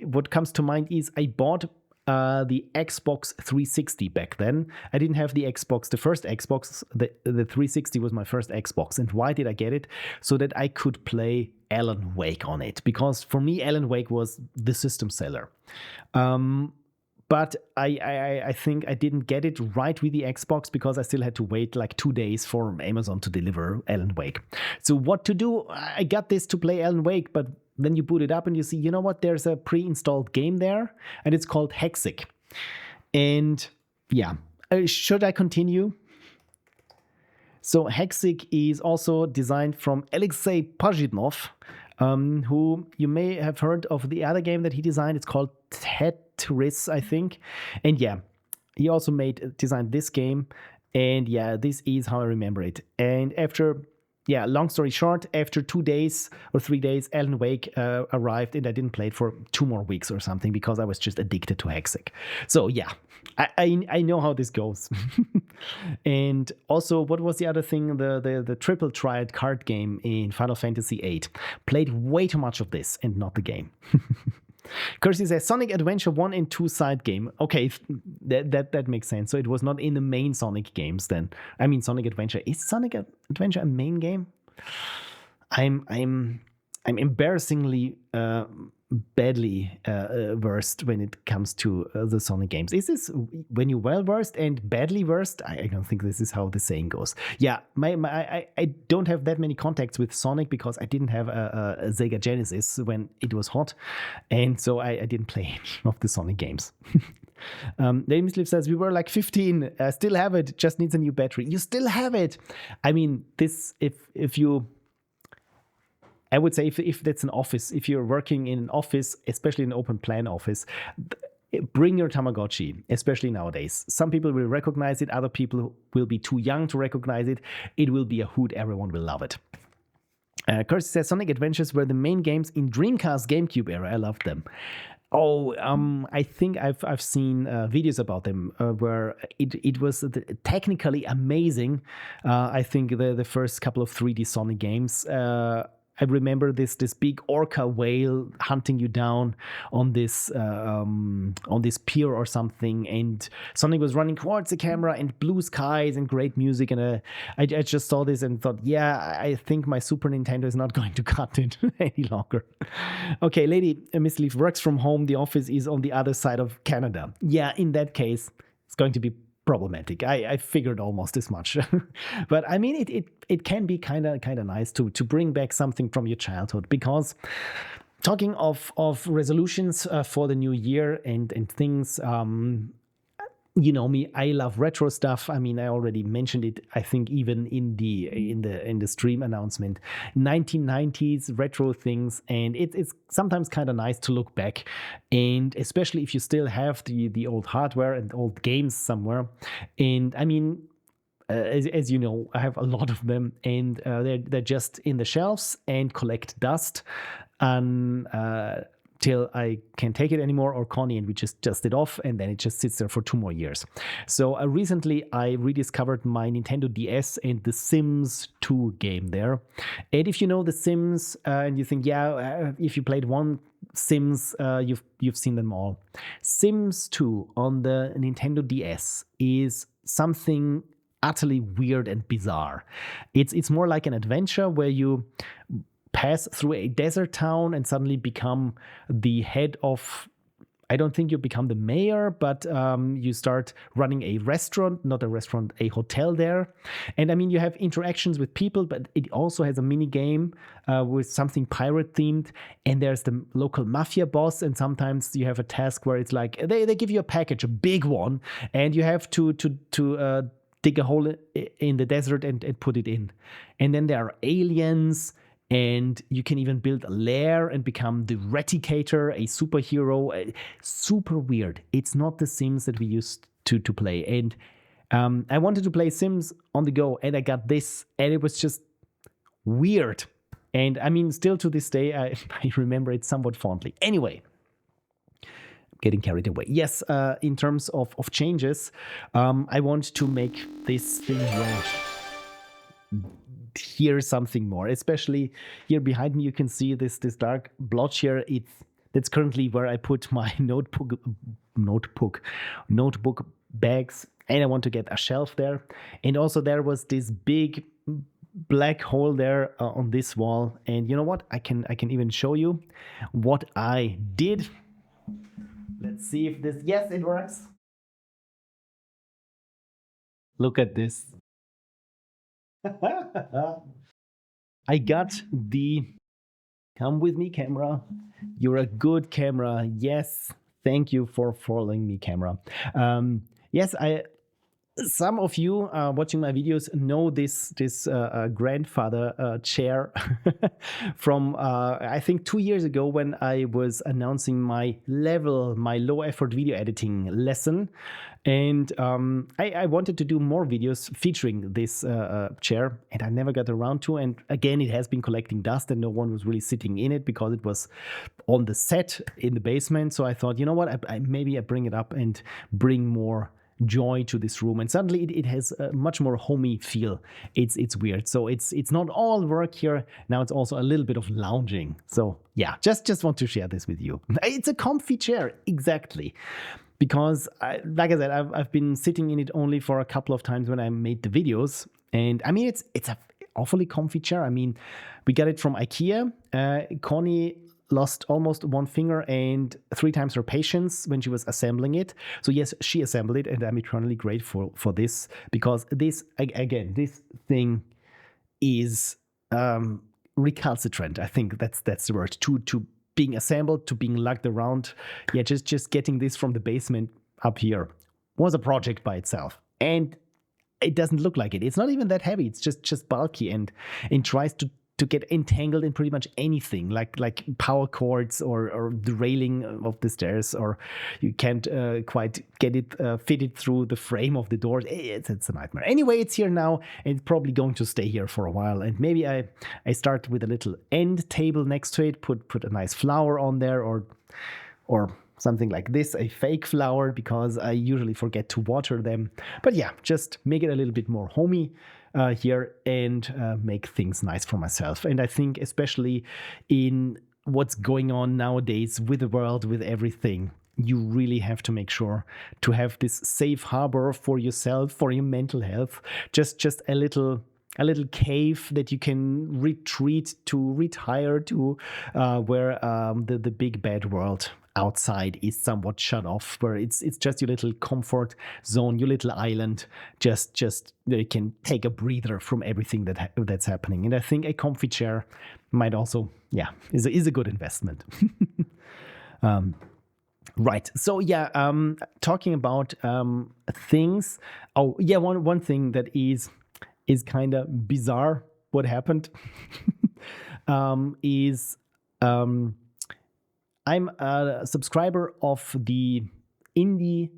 what comes to mind is I bought the Xbox 360 back then. I didn't have the Xbox, the first Xbox. The 360 was my first Xbox. And why did I get it? So that I could play Alan Wake on it. Because for me, Alan Wake was the system seller. But I think I didn't get it right with the Xbox because I still had to wait like 2 days for Amazon to deliver Alan Wake. So what to do? I got this to play Alan Wake, but then you boot it up and you see, you know what? There's a pre-installed game there, and it's called Hexic. And should I continue? So Hexic is also designed from Alexei Pajitnov, who you may have heard of the other game that he designed. It's called Tetris, I think. And yeah, he also designed this game. And yeah, this is how I remember it. And long story short, after 2 days or 3 days, Alan Wake arrived, and I didn't play it for 2 more weeks or something because I was just addicted to Hexic. So yeah, I know how this goes. And also, what was the other thing? The triple triad card game in Final Fantasy VIII. Played way too much of this and not the game. Kirsty says Sonic Adventure 1 and 2 side game. Okay, that makes sense. So it was not in the main Sonic games then. I mean, Sonic Adventure. Is Sonic Adventure a main game? I'm embarrassingly badly versed when it comes to the Sonic games. Is this when you're well versed and badly versed? I don't think this is how the saying goes. Yeah, I don't have that many contacts with Sonic because I didn't have a Sega Genesis when it was hot, and so I didn't play any of the Sonic games. Lady Sleep says we were like 15. Still have it. Just needs a new battery. You still have it. I mean, this if you. I would say if that's an office, if you're working in an office, especially an open plan office, bring your Tamagotchi, especially nowadays. Some people will recognize it. Other people will be too young to recognize it. It will be a hoot. Everyone will love it. Kirsty says Sonic Adventures were the main games in Dreamcast GameCube era. I loved them. Oh, I think I've seen videos about them where it was technically amazing. I think the first couple of 3D Sonic games. I remember this big orca whale hunting you down on this pier or something, and Sonic was running towards the camera and blue skies and great music, and I just saw this and thought, yeah, I think my Super Nintendo is not going to cut it any longer. Okay, Lady Miss Leaf works from home. The office is on the other side of Canada. Yeah, in that case, it's going to be problematic. I figured almost as much. But I mean, it can be kind of nice to bring back something from your childhood, because talking of resolutions for the new year and things, you know me, I love retro stuff. I mean, I already mentioned it, I think, even in the stream announcement. 1990s retro things, and it's sometimes kind of nice to look back, and especially if you still have the old hardware and old games somewhere. And I mean, as you know, I have a lot of them, and they're just in the shelves and collect dust till I can't take it anymore, or Connie and we just dust it off, and then it just sits there for 2 more years. So recently I rediscovered my Nintendo DS and the Sims 2 game there. And if you know the Sims and you think, if you played one Sims, you've seen them all. Sims 2 on the Nintendo DS is something utterly weird and bizarre. It's more like an adventure where you pass through a desert town and suddenly become the head of, I don't think you become the mayor, but you start running a restaurant, not a restaurant, a hotel there. And I mean, you have interactions with people, but it also has a mini game with something pirate themed. And there's the local mafia boss. And sometimes you have a task where it's like, they give you a package, a big one, and you have to dig a hole in the desert and put it in. And then there are aliens, and you can even build a lair and become the Reticator, a superhero. Super weird. It's not the Sims that we used to play. And I wanted to play Sims on the go, and I got this, and it was just weird. And I mean, still to this day, I remember it somewhat fondly. Anyway, getting carried away. Yes, in terms of changes, I want to make this thing work. Hear something more, especially here behind me. You can see this dark blotch here. That's currently where I put my notebook bags, and I want to get a shelf there. And also there was this big black hole there on this wall. And you know what? I can even show you what I did. Let's see if this. Yes, it works. Look at this. I got the come with me camera. You're a good camera. Yes, thank you for following me, camera. Yes, Some of you watching my videos know this grandfather chair from I think 2 years ago when I was announcing my low effort video editing lesson, and I wanted to do more videos featuring this chair, and I never got around to. And again, it has been collecting dust, and no one was really sitting in it because it was on the set in the basement. So I thought, you know what, maybe I bring it up and bring more joy to this room, and suddenly it has a much more homey feel. It's weird. So it's not all work here. Now it's also a little bit of lounging. So yeah, just want to share this with you. It's a comfy chair, exactly, because like I said, I've been sitting in it only for a couple of times when I made the videos, and I mean it's a awfully comfy chair. I mean, we got it from IKEA. Connie lost almost one finger and 3 times her patience when she was assembling it. So yes, she assembled it, and I'm eternally grateful for this, because this, again, this thing is recalcitrant. I think that's the word. To being assembled, to being lugged around. Yeah, just getting this from the basement up here was a project by itself. And it doesn't look like it. It's not even that heavy. It's just bulky and tries to get entangled in pretty much anything, like power cords or the railing of the stairs, or you can't quite get it fitted through the frame of the door. It's a nightmare. Anyway, it's here now, and it's probably going to stay here for a while. And maybe I start with a little end table next to it, put a nice flower on there, or something like this, a fake flower, because I usually forget to water them. But yeah, just make it a little bit more homey here, and make things nice for myself. And I think especially in what's going on nowadays with the world, with everything, you really have to make sure to have this safe harbor for yourself, for your mental health. Just a little cave that you can retire to, where the big bad world outside is somewhat shut off, where it's just your little comfort zone, your little island, just you can take a breather from everything that's happening. And I think a comfy chair might also, is a good investment. Right. So yeah, talking about things. Oh yeah, one thing that is kind of bizarre what happened is I'm a subscriber of the indie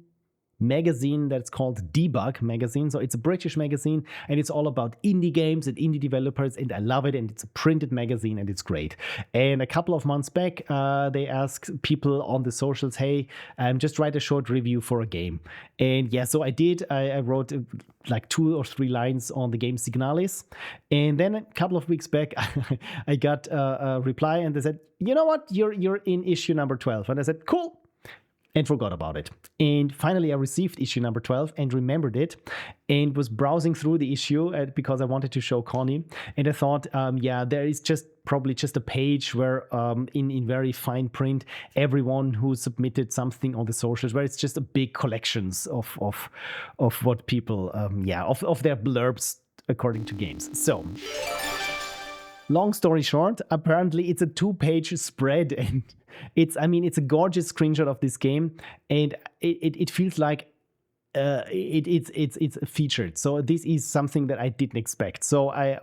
magazine that's called DEBUG Magazine. So it's a British magazine, and it's all about indie games and indie developers, and I love it. And it's a printed magazine, and it's great. And a couple of months back, they asked people on the socials, hey, just write a short review for a game. And yeah, so I did. I wrote like 2 or 3 lines on the game Signalis. And then a couple of weeks back, I got a reply, and they said, you know what, you're in issue number 12. And I said, cool. And forgot about it. And finally, I received issue number 12 and remembered it, and was browsing through the issue because I wanted to show Connie. And I thought, there is probably just a page where in very fine print, everyone who submitted something on the socials, where it's just a big collections of what people, of their blurbs according to games. So, long story short, apparently it's a 2-page spread, and it's a gorgeous screenshot of this game, and it feels like it's featured. So this is something that I didn't expect. So I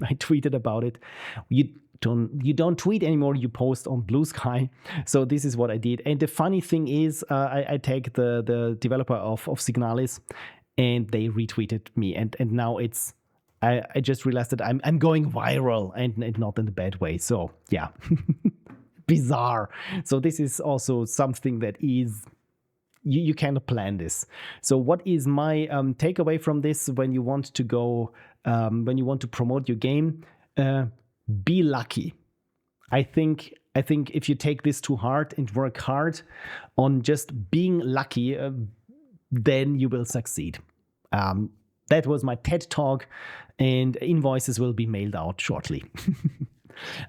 tweeted about it. You don't tweet anymore, you post on Blue Sky. So this is what I did. And the funny thing is, I tagged the developer of Signalis, and they retweeted me, and now it's. I just realized that I'm going viral, and not in the bad way. So yeah, bizarre. So this is also something that is you cannot plan this. So what is my takeaway from this when you want to go when you want to promote your game? Be lucky. I think if you take this to heart and work hard on just being lucky, then you will succeed. That was my TED Talk, and invoices will be mailed out shortly.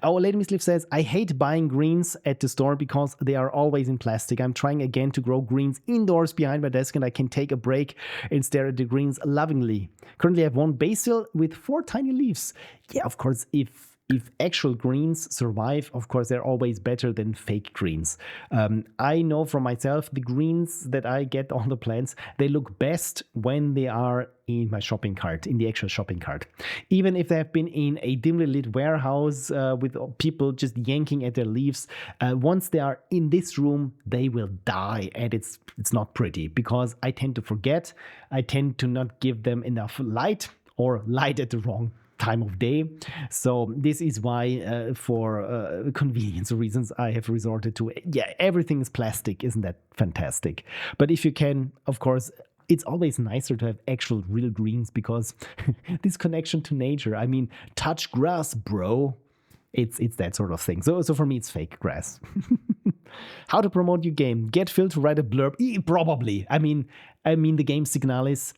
Our Lady Miss Liv says, I hate buying greens at the store because they are always in plastic. I'm trying again to grow greens indoors behind my desk, and I can take a break and stare at the greens lovingly. Currently I have 1 basil with 4 tiny leaves. Yeah, of course, if if actual greens survive, of course, they're always better than fake greens. I know from myself, the greens that I get on the plants, they look best when they are in my shopping cart, in the actual shopping cart. Even if they have been in a dimly lit warehouse with people just yanking at their leaves, once they are in this room, they will die, and it's not pretty because I tend to forget. I tend to not give them enough light or light at the wrong time of day. So this is why for convenience reasons I have resorted to everything is plastic. Isn't that fantastic? But if you can, of course, it's always nicer to have actual real greens because this connection to nature, I mean, touch grass, bro. It's that sort of thing. So for me, it's fake grass. How to promote your game? Get Phil to write a blurb? Probably. I mean, the game Signalis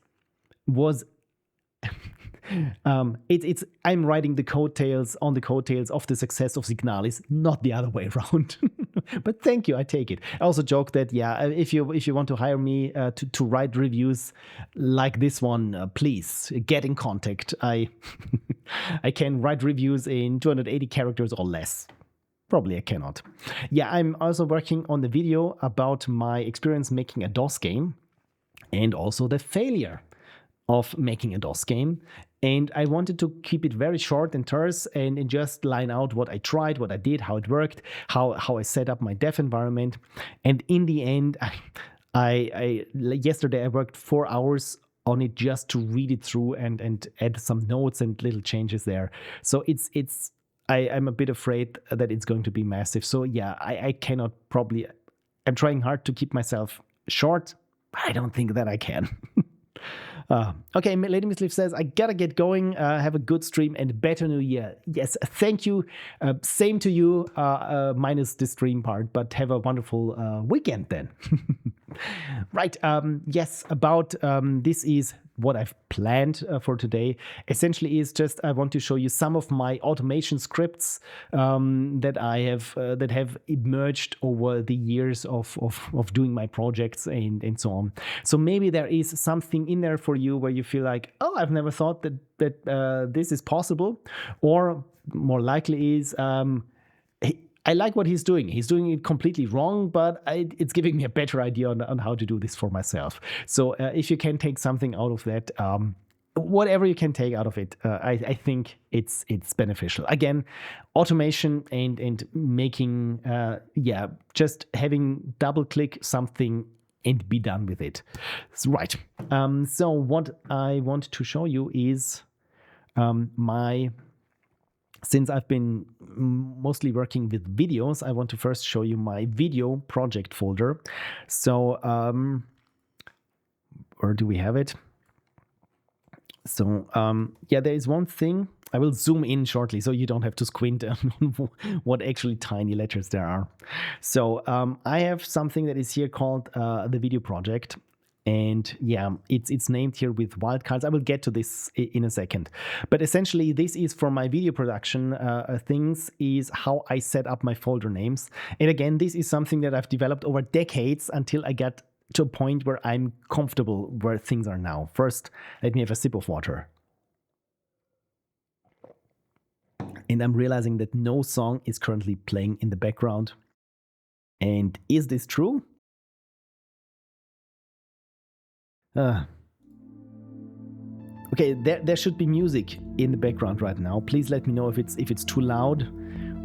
was. I'm riding the coattails of the success of Signalis, not the other way around. But thank you, I take it. I also joke that if you want to hire me to write reviews like this one, please get in contact. I can write reviews in 280 characters or less. Probably I cannot. I'm also working on the video about my experience making a DOS game and also the failure of making a DOS game. And I wanted to keep it very short and terse and just line out what I tried, what I did, how it worked, how I set up my dev environment. And in the end, yesterday I worked 4 hours on it just to read it through and add some notes and little changes there. So I'm a bit afraid that it's going to be massive. So I cannot probably, I'm trying hard to keep myself short. I don't think that I can. Okay, Lady Miss Leaf says, I gotta get going. Have a good stream and better new year. Yes, thank you. Same to you, minus the stream part, but have a wonderful weekend then. Right, yes, about this is what I've planned for today. Essentially is just I want to show you some of my automation scripts that have emerged over the years of doing my projects and so on. So maybe there is something in there for you where you feel like, oh, I've never thought that this is possible, or more likely is I like what he's doing. He's doing it completely wrong, but it's giving me a better idea on how to do this for myself. So if you can take something out of that, whatever you can take out of it, I think it's beneficial. Again, automation and making, just having double click something and be done with it. Right. So what I want to show you is since I've been mostly working with videos, I want to first show you my video project folder. So where do we have it? So there is one thing. I will zoom in shortly so you don't have to squint on what actually tiny letters there are. So I have something that is here called the video project. And it's named here with wildcards. I will get to this in a second. But essentially, this is for my video production things, is how I set up my folder names. And again, this is something that I've developed over decades until I got to a point where I'm comfortable where things are now. First, let me have a sip of water. And I'm realizing that no song is currently playing in the background. And is this true? Okay, there should be music in the background right now. Please let me know if it's too loud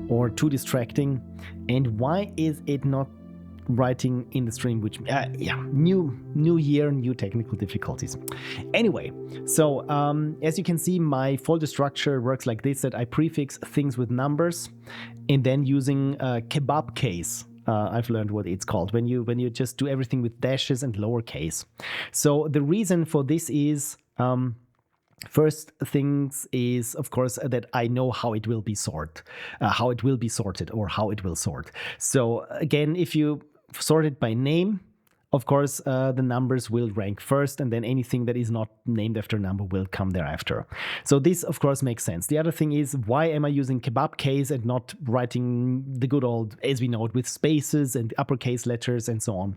or too distracting. And why is it not writing in the stream? Which new year, new technical difficulties. Anyway, so as you can see, my folder structure works like this: that I prefix things with numbers, and then using a kebab case. I've learned what it's called when you just do everything with dashes and lowercase. So the reason for this is first things is, of course, that I know how it will be sorted, or how it will sort. So again, if you sort it by name, of course, the numbers will rank first, and then anything that is not named after a number will come thereafter. So this, of course, makes sense. The other thing is, why am I using kebab case and not writing the good old, as we know it, with spaces and uppercase letters and so on?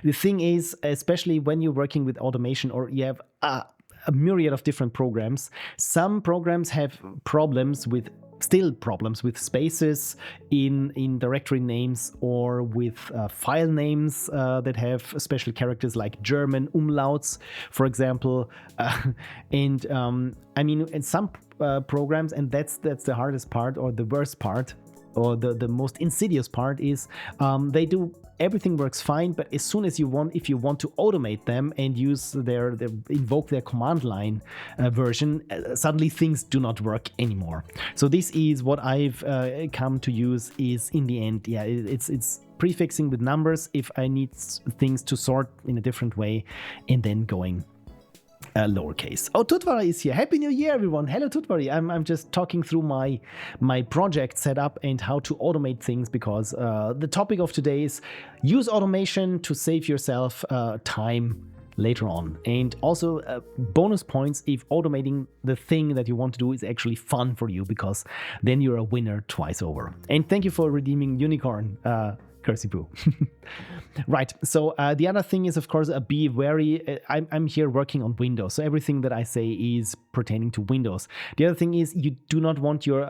The thing is, especially when you're working with automation or you have a myriad of different programs, some programs have problems with still problems with spaces in directory names or with file names that have special characters like German umlauts, for example. And I mean, in some programs, and that's the hardest part or the worst part or the most insidious part is they do everything works fine, but as soon as if you want to automate them and use invoke their command line version, suddenly things do not work anymore. So this is what I've come to use is in the end, yeah, it's prefixing with numbers if I need things to sort in a different way, and then going lowercase. Oh, Tutvari is here. Happy New Year, everyone. Hello, Tutvari. I'm just talking through my project setup and how to automate things, because the topic of today is use automation to save yourself time later on, and also bonus points if automating the thing that you want to do is actually fun for you, because then you're a winner twice over. And thank you for redeeming Unicorn, Cursey Poo. Right, so the other thing is, of course, be wary. I'm here working on Windows, so everything that I say is pertaining to Windows. The other thing is you do not want your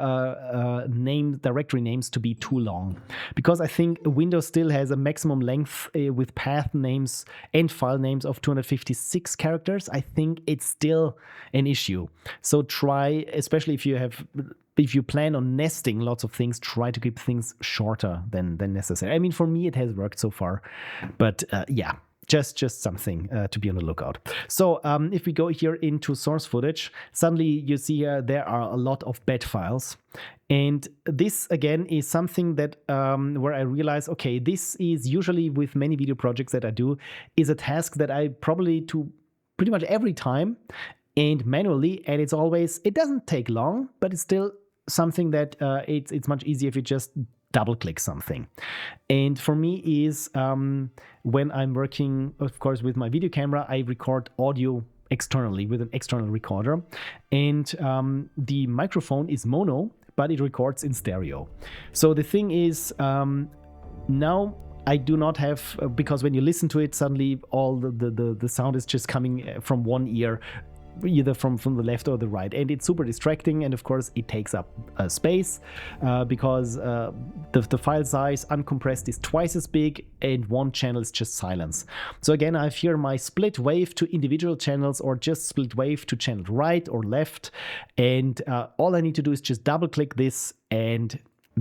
directory names to be too long, because I think Windows still has a maximum length with path names and file names of 256 characters. I think it's still an issue. So try, especially if you plan on nesting lots of things, try to keep things shorter than necessary. I mean, for me, it has worked so far, but yeah, just something to be on the lookout. So if we go here into source footage, suddenly you see here there are a lot of bat files. And this, again, is something that where I realize, okay, this is usually with many video projects that I do, is a task that I probably do pretty much every time and manually, and it doesn't take long, but it's still something that it's much easier if you just double click something. And for me is when I'm working, of course, with my video camera, I record audio externally with an external recorder, and the microphone is mono, but it records in stereo. So the thing is, now I do not have, because when you listen to it, suddenly all the sound is just coming from one ear, either from the left or the right, and it's super distracting, and of course it takes up space because the file size uncompressed is twice as big, and one channel is just silence. So again, I have here my split wave to individual channels, or just split wave to channel right or left, and all I need to do is just double click this and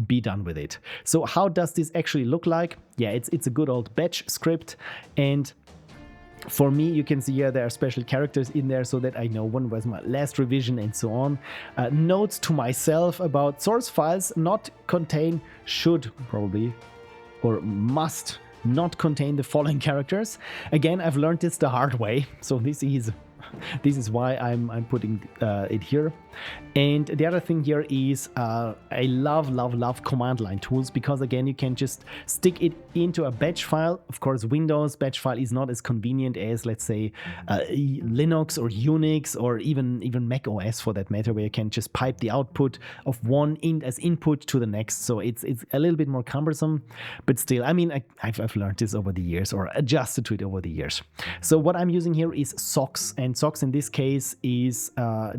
be done with it. So how does this actually look like? Yeah, it's a good old batch script, and for me, you can see here there are special characters in there so that I know when was my last revision and so on. Notes to myself about source files should probably or must not contain the following characters. Again, I've learned this the hard way, so this is why I'm putting it here. And the other thing here is I love command line tools, because again, you can just stick it into a batch file. Of course, Windows batch file is not as convenient as, let's say, Linux or Unix or even Mac OS for that matter, where you can just pipe the output of one as input to the next. So it's a little bit more cumbersome, but still, I mean, I've learned this over the years, or adjusted to it over the years. So what I'm using here is SOX, and SOX in this case is a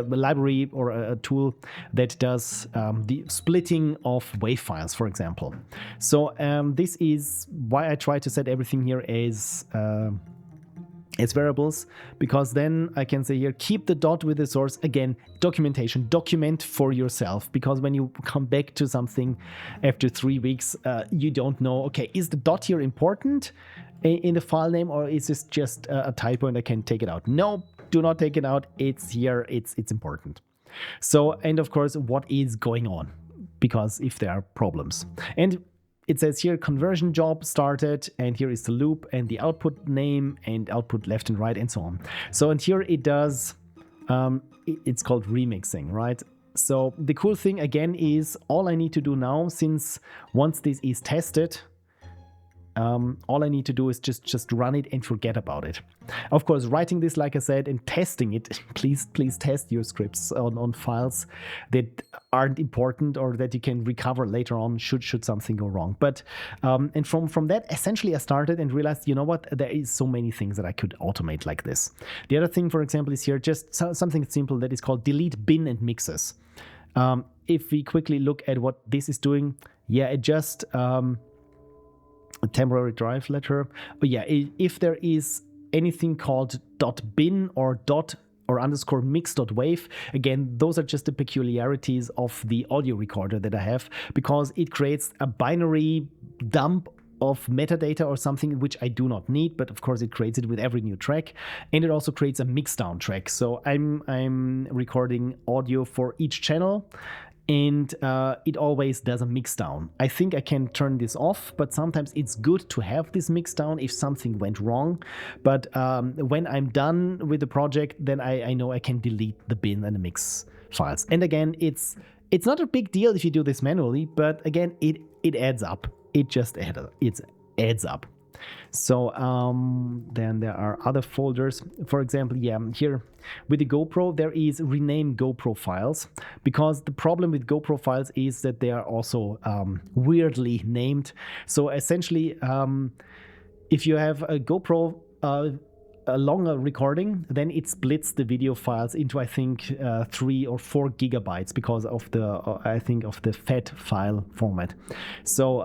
library or a tool that does the splitting of WAV files, for example. So this is why I try to set everything here as variables, because then I can say here, keep the dot with the source. Again, documentation, document for yourself, because when you come back to something after 3 weeks, you don't know, okay, is the dot here important in the file name, or is this just a typo and I can take it out? No, do not take it out. It's here. It's important. So, and of course, what is going on? Because if there are problems, and it says here conversion job started, and here is the loop and the output name and output left and right and so on. So, and here it does, it's called remixing, right? So the cool thing again is all I need to do now, since once this is tested, all I need to do is just run it and forget about it. Of course, writing this, like I said, and testing it, please test your scripts on files that aren't important or that you can recover later on should something go wrong. But and from that, essentially I started and realized, you know what, there is so many things that I could automate like this. The other thing, for example, is here just something simple that is called delete bin and mixes. If we quickly look at what this is doing, yeah, it just a temporary drive letter. But yeah, if there is anything called .bin or underscore mix.wave, again, those are just the peculiarities of the audio recorder that I have, because it creates a binary dump of metadata or something which I do not need, but of course it creates it with every new track, and it also creates a mixdown track. So I'm recording audio for each channel, and it always does a mixdown. I think I can turn this off, but sometimes it's good to have this mixdown if something went wrong. But when I'm done with the project, then I know I can delete the bin and the mix files. And again, it's not a big deal if you do this manually, but again, it adds up. It just adds up. So then there are other folders. For example, yeah, here with the GoPro, there is rename GoPro files, because the problem with GoPro files is that they are also weirdly named. So essentially, if you have a GoPro a longer recording, then it splits the video files into, I think, 3 or 4 gigabytes because of the FAT file format. So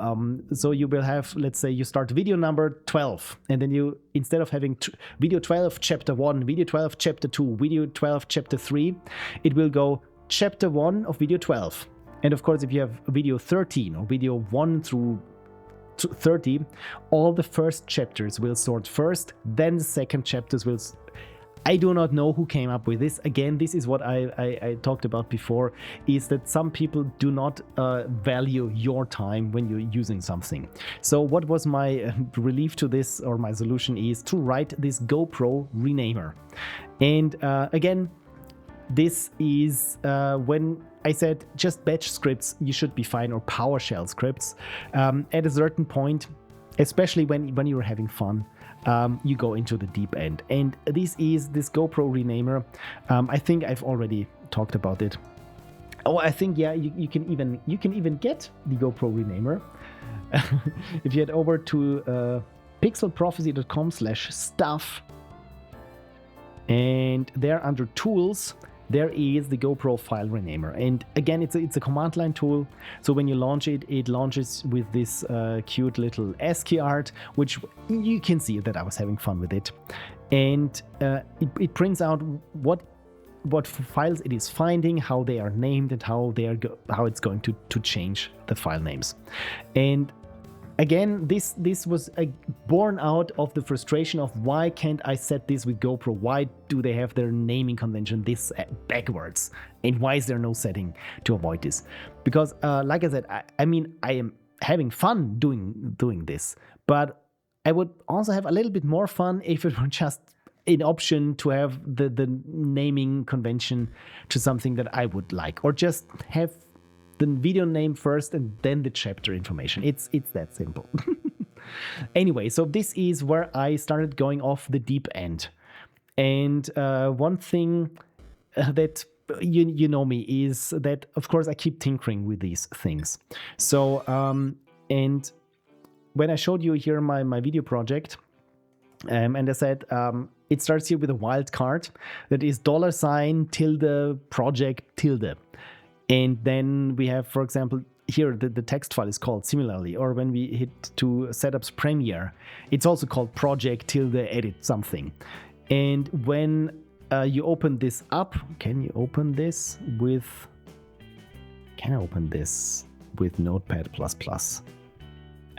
so you will have, let's say you start video number 12, and then you, instead of having video 12 chapter 1, video 12 chapter 2, video 12 chapter 3, it will go chapter 1 of video 12. And of course, if you have video 13 or video 1 through 30, all the first chapters will sort first, then the second chapters will... I do not know who came up with this. Again, this is what I talked about before, is that some people do not value your time when you're using something. So what was my relief to this, or my solution, is to write this GoPro renamer. And again, this is when I said just batch scripts, you should be fine, or PowerShell scripts. At a certain point, especially when you're having fun, you go into the deep end. And this is this GoPro renamer. I think I've already talked about it. Oh, I think, yeah, you can even get the GoPro renamer. If you head over to pixelprophecy.com/stuff, and there under tools, there is the GoPro file renamer. And again, it's a command line tool. So when you launch it, it launches with this cute little ASCII art, which you can see that I was having fun with it. And it brings out what files it is finding, how they are named, and how it's going to change the file names. And again, this was born out of the frustration of, why can't I set this with GoPro? Why do they have their naming convention this backwards? And why is there no setting to avoid this? Because like I said, I mean, I am having fun doing this, but I would also have a little bit more fun if it were just an option to have the naming convention to something that I would like, or just have the video name first and then the chapter information. It's that simple. Anyway, so this is where I started going off the deep end. And one thing that you know me is that, of course, I keep tinkering with these things. So and when I showed you here my video project, and I said it starts here with a wild card that is $_project . And then we have, for example, here the text file is called similarly. Or when we hit to setups Premiere, it's also called project_edit something. And when you open this up, can I open this with Notepad++?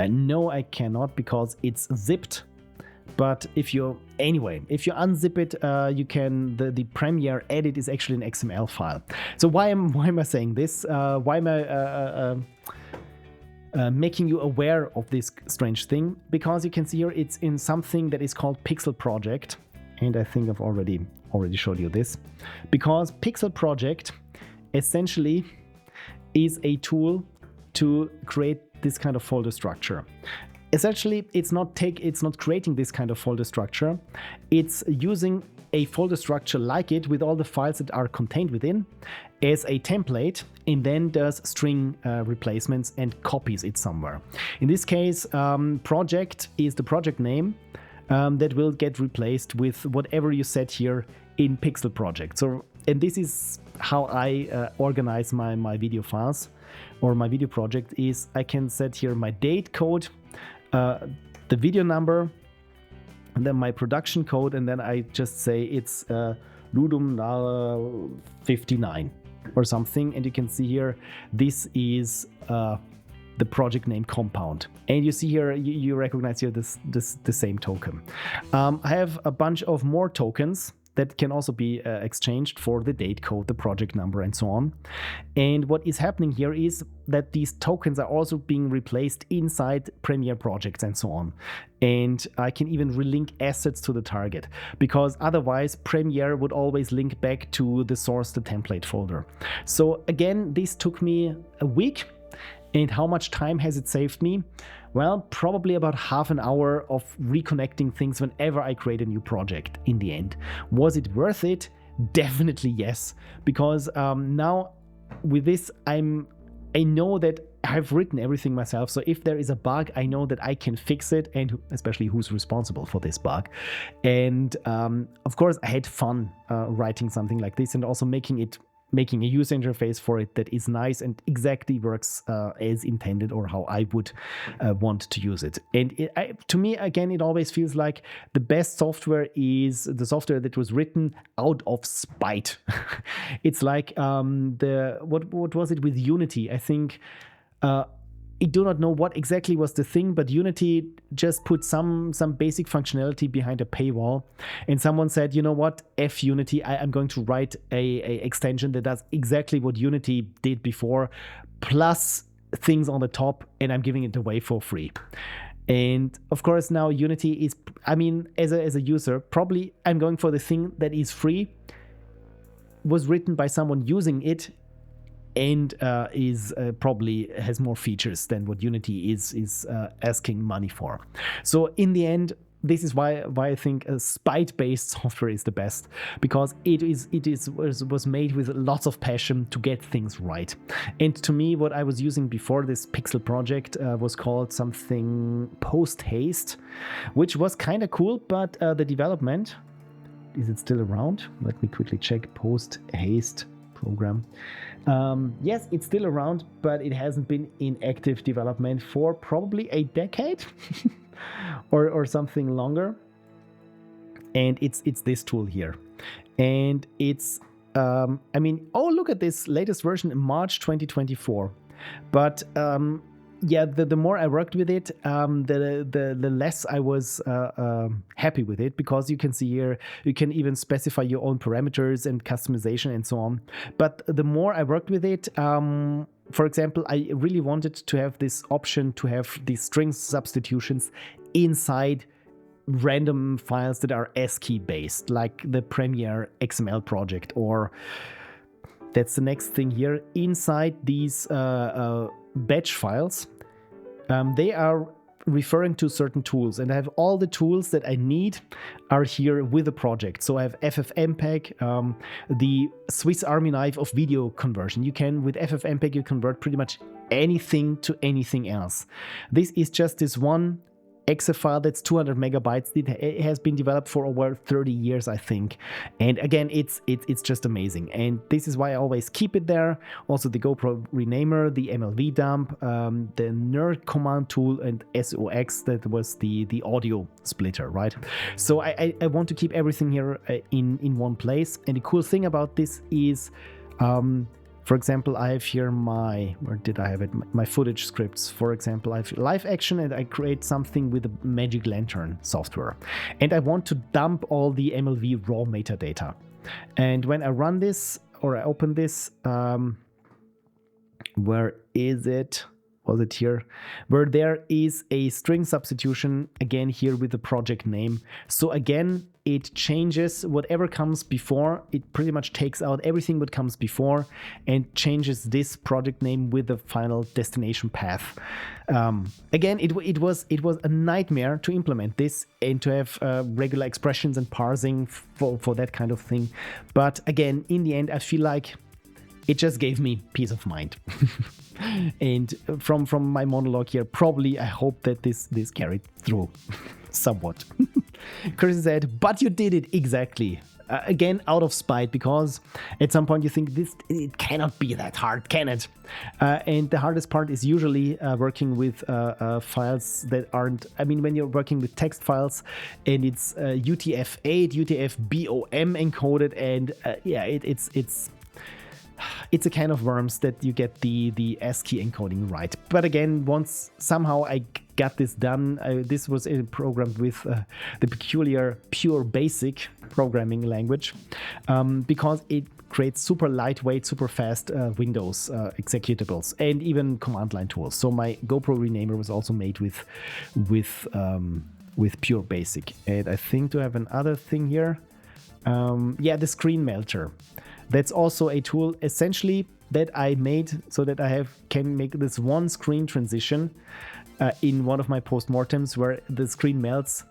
No, I cannot, because it's zipped. But if you unzip it, you can, the Premiere edit is actually an XML file. So why am I saying this? Why am I making you aware of this strange thing? Because you can see here it's in something that is called Pixel Project, and I think I've already showed you this. Because Pixel Project essentially is a tool to create this kind of folder structure. Essentially, it's not creating this kind of folder structure. It's using a folder structure like it, with all the files that are contained within, as a template, and then does string replacements and copies it somewhere. In this case, project is the project name that will get replaced with whatever you set here in Pixel Project. So and this is how I organize my video files or my video project, is I can set here my date code, the video number, and then my production code, and then I just say it's Ludum 59 or something, and you can see here this is the project name compound, and you see here you recognize here the same token. I have a bunch of more tokens that can also be exchanged for the date code, the project number, and so on. And what is happening here is that these tokens are also being replaced inside Premiere projects and so on. And I can even relink assets to the target, because otherwise Premiere would always link back to the source, the template folder. So again, this took me a week. And how much time has it saved me? Well, probably about half an hour of reconnecting things whenever I create a new project in the end. Was it worth it? Definitely yes. Because now with this, I know that I've written everything myself. So if there is a bug, I know that I can fix it, and especially who's responsible for this bug. And of course, I had fun writing something like this, and also making a user interface for it that is nice and exactly works as intended, or how I would want to use it. And to me, again, it always feels like the best software is the software that was written out of spite. It's like what was it with Unity? I think I do not know what exactly was the thing, but Unity just put some basic functionality behind a paywall, and someone said, you know what, F Unity, I'm going to write a extension that does exactly what Unity did before, plus things on the top, and I'm giving it away for free. And of course now Unity is, I mean, as a user, probably I'm going for the thing that is free, was written by someone using it, and is probably has more features than what Unity is asking money for. So in the end, this is why I think a spite-based software is the best, because it was made with lots of passion to get things right. And to me, what I was using before this Pixel project was called something Post Haste, which was kind of cool, but the development, is it still around? Let me quickly check. Post Haste program. Yes, it's still around, but it hasn't been in active development for probably a decade or something longer. And it's this tool here, and it's I mean, oh, look at this latest version in March 2024. But yeah, the more I worked with it, the less I was happy with it, because you can see here, you can even specify your own parameters and customization and so on. But the more I worked with it, for example, I really wanted to have this option to have these string substitutions inside random files that are ASCII based, like the Premiere XML project, or that's the next thing here, inside these batch files. They are referring to certain tools, and I have all the tools that I need are here with the project. So I have FFmpeg, the Swiss Army knife of video conversion. You can, with FFmpeg, you convert pretty much anything to anything else. This is just this one exe file that's 200 megabytes. It has been developed for over 30 years, I think. And again, it's just amazing. And this is why I always keep it there. Also the GoPro renamer, the MLV dump, the nerd command tool, and SOX, that was the audio splitter, right? So I want to keep everything here in one place. And the cool thing about this is, for example, I have here where did I have it? My footage scripts. For example, I have live action, and I create something with the Magic Lantern software. And I want to dump all the MLV raw metadata. And when I run this, or I open this, where is it? Was it here? Where there is a string substitution, again here with the project name. So again, it changes whatever comes before. It pretty much takes out everything that comes before and changes this project name with the final destination path. Again, it was a nightmare to implement this and to have regular expressions and parsing for that kind of thing. But again, in the end, I feel like it just gave me peace of mind. And from my monologue here, probably I hope that this carried through somewhat. Chris said, but you did it exactly. again, out of spite, because at some point you think it cannot be that hard, can it? And the hardest part is usually working with files that aren't, I mean, when you're working with text files and it's UTF-8, UTF-BOM encoded, and yeah, it's a kind of worms that you get the ASCII encoding right. But again, once somehow I got this done, this was programmed with the peculiar pure basic programming language, because it creates super lightweight, super fast Windows executables and even command line tools. So my GoPro renamer was also made with pure basic. And I think to have another thing here, yeah, the screen melter. That's also a tool essentially that I made so that I can make this one screen transition in one of my postmortems where the screen melts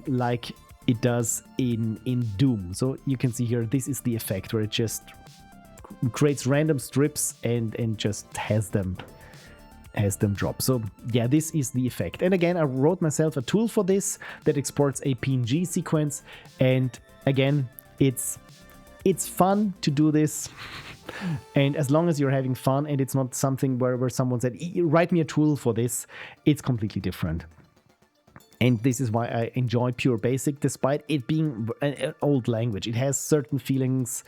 like it does in Doom. So you can see here, this is the effect where it just creates random strips and just has them drop. So yeah, this is the effect. And again, I wrote myself a tool for this that exports a PNG sequence. And again, it's fun to do this. And as long as you're having fun and it's not something where someone said, write me a tool for this, it's completely different. And this is why I enjoy Pure Basic, despite it being an old language. It has certain feelings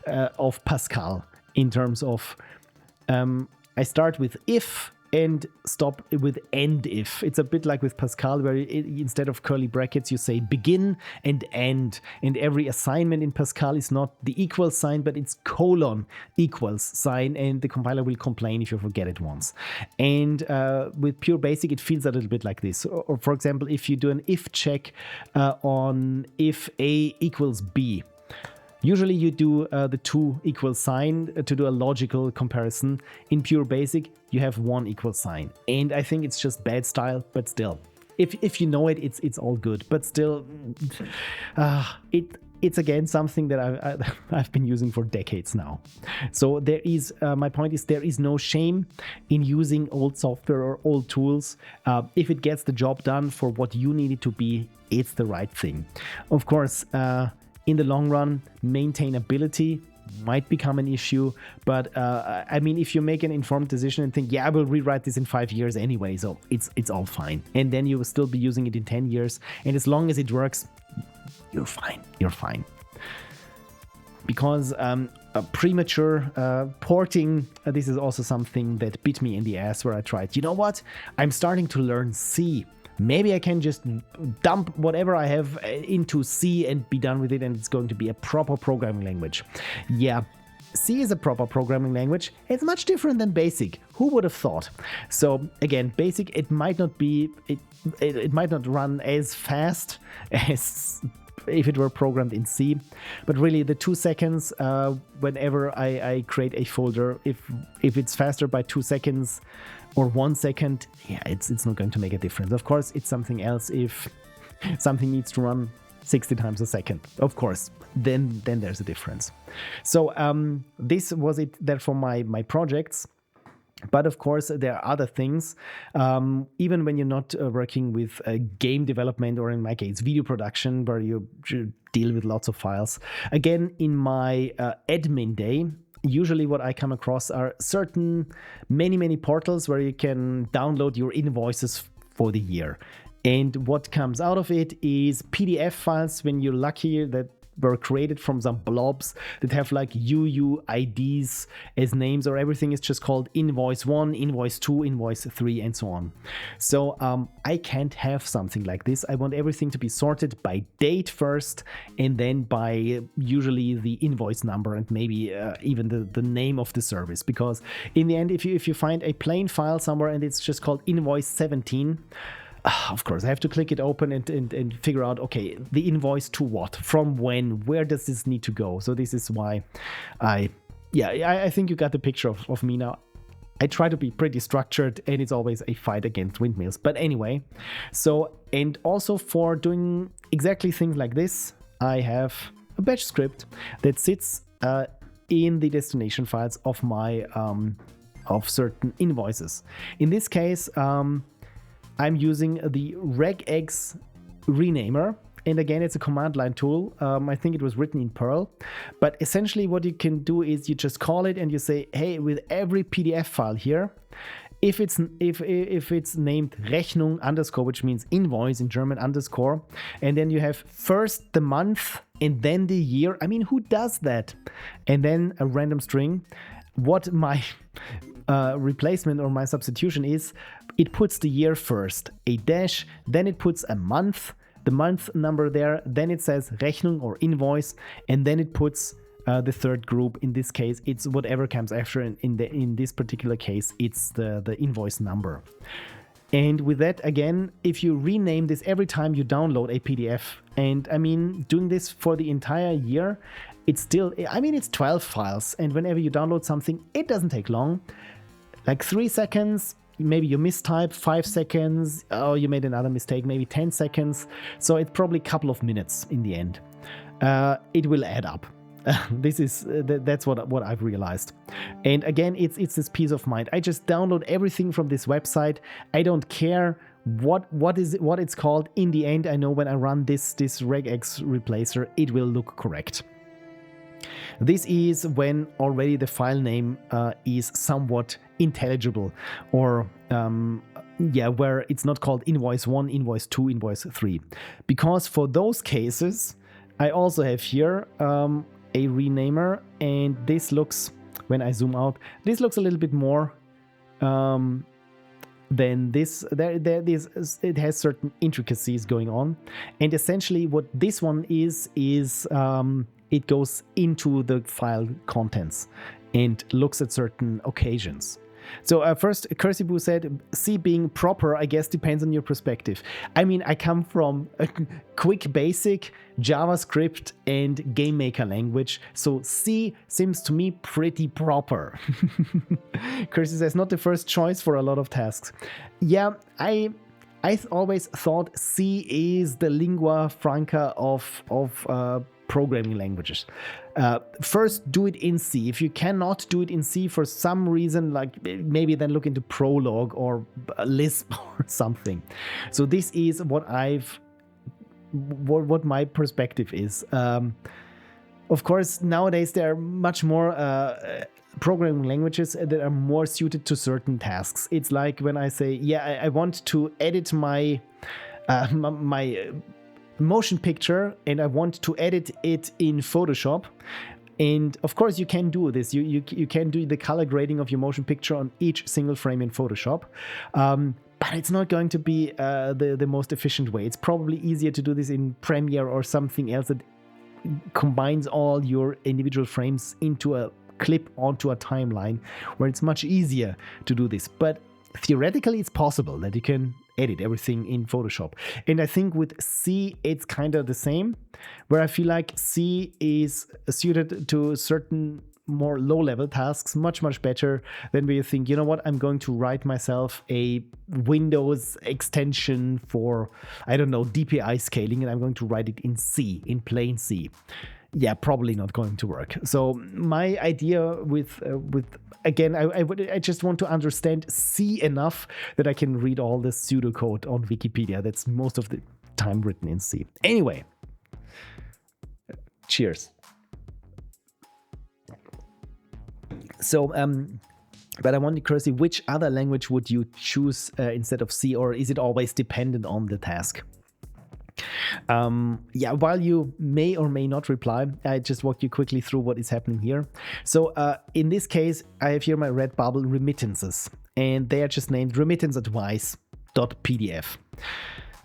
of Pascal in terms of I start with if and stop with end if. It's a bit like with Pascal, where instead of curly brackets, you say begin and end. And every assignment in Pascal is not the equal sign, but it's colon equals sign. And the compiler will complain if you forget it once. And with Pure Basic, it feels a little bit like this. Or for example, if you do an if check on if A equals B, usually you do the 2 equal sign to do a logical comparison. In Pure Basic, you have 1 equal sign. And I think it's just bad style, but still. If you know it, it's all good. But still, it's again something that I've been using for decades now. So there is, my point is, there is no shame in using old software or old tools. If it gets the job done for what you need it to be, it's the right thing. Of course, in the long run, maintainability might become an issue, but I mean, if you make an informed decision and think, yeah, I will rewrite this in 5 years anyway, so it's all fine. And then you will still be using it in 10 years. And as long as it works, you're fine. Because premature porting, this is also something that bit me in the ass, where I tried, you know what? I'm starting to learn C. Maybe I can just dump whatever I have into C and be done with it, and it's going to be a proper programming language. Yeah, C is a proper programming language. It's much different than BASIC. Who would have thought? So again, BASIC, it might not be, it might not run as fast as if it were programmed in C, but really the 2 seconds whenever I create a folder, if it's faster by 2 seconds or 1 second, yeah, it's not going to make a difference. Of course, it's something else if something needs to run 60 times a second. Of course, then there's a difference. So this was it there for my projects. But of course, there are other things. Even when you're not working with game development, or in my case, video production, where you deal with lots of files. Again, in my admin day, usually what I come across are certain many portals where you can download your invoices for the year. And what comes out of it is PDF files, when you're lucky, that were created from some blobs that have like UUIDs as names, or everything is just called invoice 1, invoice 2, invoice 3, and so on. So I can't have something like this. I want everything to be sorted by date first, and then by usually the invoice number, and maybe even the name of the service. Because in the end, if you find a plain file somewhere and it's just called invoice 17, of course, I have to click it open and figure out, okay, the invoice to what, from when, where does this need to go? So this is why I think you got the picture of me now. I try to be pretty structured, and it's always a fight against windmills. But anyway, so, and also for doing exactly things like this, I have a batch script that sits in the destination files of my of certain invoices. In this case, I'm using the regex renamer, and again, it's a command line tool. I think it was written in Perl, but essentially what you can do is you just call it and you say, hey, with every PDF file here, if it's named Rechnung underscore, which means invoice in German underscore, and then you have first the month and then the year. I mean, who does that? And then a random string. What my replacement or my substitution is, it puts the year first, a dash, then it puts a month, the month number there, then it says Rechnung or invoice, and then it puts the third group. In this case, it's whatever comes after. In this particular case, it's the invoice number. And with that, again, if you rename this every time you download a PDF, and I mean, doing this for the entire year, it's still, I mean, it's 12 files. And whenever you download something, it doesn't take long, like 3 seconds. Maybe you mistype 5 seconds. Oh, you made another mistake, maybe 10 seconds. So it's probably a couple of minutes in the end. It will add up. That's what I've realized. And again, it's this peace of mind. I just download everything from this website. I don't care what it's called. In the end, I know when I run this regex replacer, it will look correct. This is when already the file name is somewhat intelligible, or where it's not called invoice 1, invoice 2, invoice 3. Because for those cases, I also have here a renamer, and this looks, when I zoom out, this looks a little bit more than this. It has certain intricacies going on, and essentially what this one is it goes into the file contents and looks at certain occasions. So first, Cursibu said, C being proper, I guess, depends on your perspective. I mean, I come from a quick basic JavaScript and game maker language, so C seems to me pretty proper. Cursibu says, not the first choice for a lot of tasks. Yeah, I always thought C is the lingua franca of programming languages. First, do it in C. If you cannot do it in C for some reason, like maybe then look into Prolog or Lisp or something. So this is what my perspective is. Of course, nowadays there are much more programming languages that are more suited to certain tasks. It's like when I say, yeah, I want to edit my my motion picture and I want to edit it in Photoshop. And of course you can do this. You can do the color grading of your motion picture on each single frame in Photoshop. But it's not going to be the most efficient way. It's probably easier to do this in Premiere or something else that combines all your individual frames into a clip onto a timeline, where it's much easier to do this. But theoretically, it's possible that you can edit everything in Photoshop. And I think with C, it's kind of the same, where I feel like C is suited to certain more low-level tasks much better than where you think, you know what, I'm going to write myself a Windows extension for, I don't know, DPI scaling, and I'm going to write it in C, in plain C. Yeah, probably not going to work. So my idea with again, I just want to understand C enough that I can read all the pseudocode on Wikipedia. That's most of the time written in C. Anyway, cheers. So, but I want to curiosity, which other language would you choose instead of C, or is it always dependent on the task? Yeah, while you may or may not reply, I just walk you quickly through what is happening here. So in this case, I have here my Redbubble remittances, and they are just named remittanceadvice.pdf.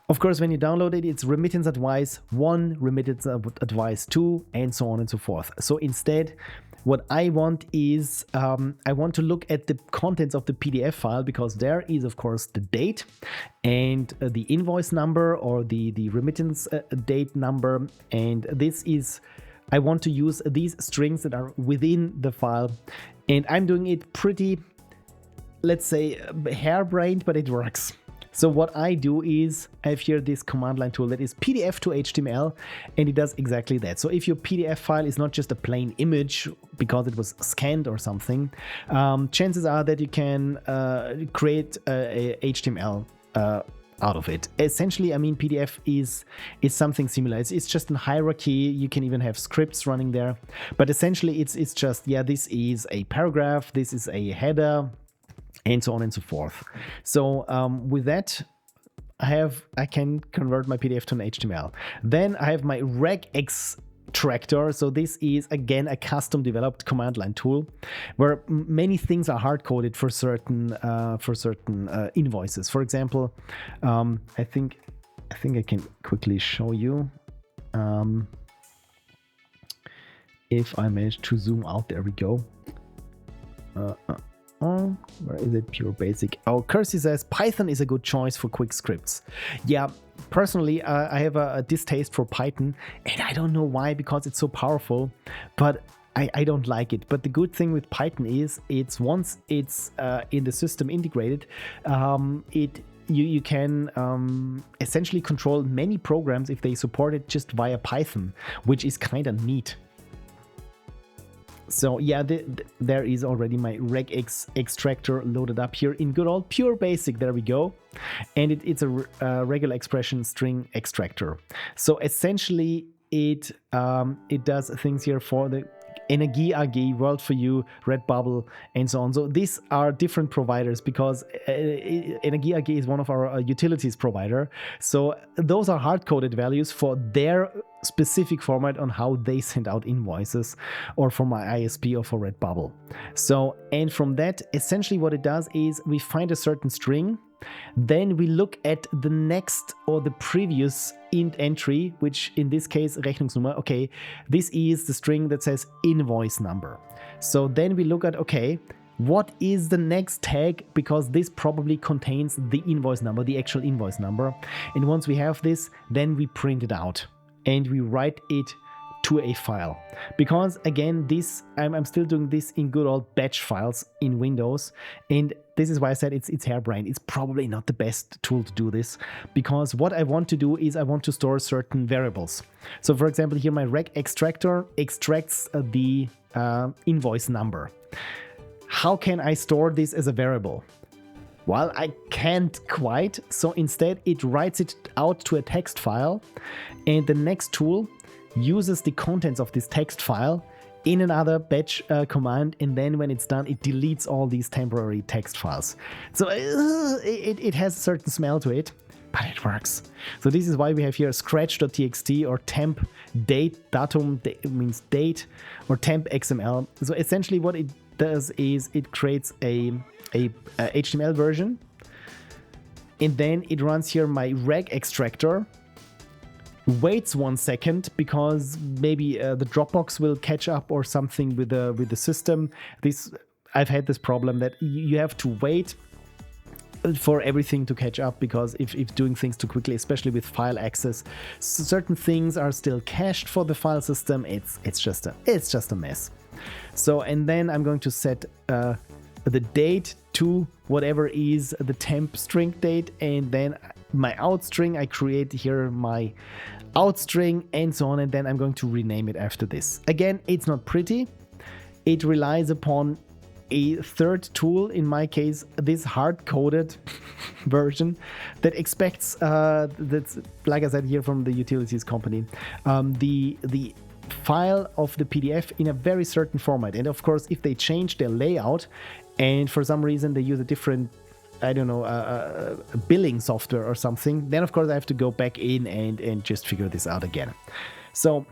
Of course, when you download it, it's remittance advice 1, remittance advice 2, and so on and so forth. So instead, what I want is, I want to look at the contents of the PDF file, because there is, of course, the date and the invoice number, or the remittance date number. And this is, I want to use these strings that are within the file. And I'm doing it pretty, let's say, harebrained, but it works. So what I do is, I have here this command line tool that is PDF to HTML, and it does exactly that. So if your PDF file is not just a plain image because it was scanned or something, chances are that you can create a HTML out of it. Essentially, I mean, PDF is something similar. It's just a hierarchy. You can even have scripts running there, but essentially it's just, yeah, this is a paragraph, this is a header, and so on and so forth. So with that, I can convert my PDF to an HTML. Then I have my RegExTractor. So this is again a custom developed command line tool where many things are hard coded for certain invoices. For example, I think I can quickly show you. If I manage to zoom out, there we go. Where is it? Pure Basic. Oh, Kersey says Python is a good choice for quick scripts. Yeah, personally, I have a distaste for Python, and I don't know why, because it's so powerful, but I don't like it. But the good thing with Python is once it's in the system integrated, you can essentially control many programs if they support it just via Python, which is kind of neat. So yeah, there is already my RegExTractor loaded up here in good old Pure Basic. There we go. And it's a regular expression string extractor. So essentially it does things here for the Energie AG, World for You, Redbubble, and so on. So these are different providers because Energie AG is one of our utilities provider. So those are hard-coded values for their specific format on how they send out invoices, or for my ISP or for Redbubble. So, and from that, essentially what it does is we find a certain string, then we look at the next or the previous int entry, which in this case Rechnungsnummer. Okay, this is the string that says invoice number. So then we look at, okay, what is the next tag, because this probably contains the invoice number, the actual invoice number. And once we have this, then we print it out and we write it to a file. Because again, this I'm still doing this in good old batch files in Windows, and this is why I said it's harebrained. It's probably not the best tool to do this, because what I want to do is I want to store certain variables. So for example, here my RegExTractor extracts the invoice number. How can I store this as a variable? Well, I can't quite, so instead it writes it out to a text file, and the next tool uses the contents of this text file in another batch command, and then when it's done, it deletes all these temporary text files. So it has a certain smell to it, but it works. So this is why we have here scratch.txt or temp date, datum means date, or temp XML. So essentially what it does is it creates a HTML version, and then it runs here my RegExTractor, waits 1 second because maybe the Dropbox will catch up or something with the system. I've had this problem that you have to wait for everything to catch up, because if doing things too quickly, especially with file access, certain things are still cached for the file system. It's just a mess. So, and then I'm going to set the date to whatever is the temp string date, and then my out string, I create here my out string, and so on, and then I'm going to rename it after this. Again, it's not pretty. It relies upon a third tool, in my case this hard-coded version that expects that's, like I said here from the utilities company, the file of the PDF in a very certain format. And of course, if they change their layout and for some reason they use a different, I don't know, billing software or something, then of course I have to go back in and just figure this out again. So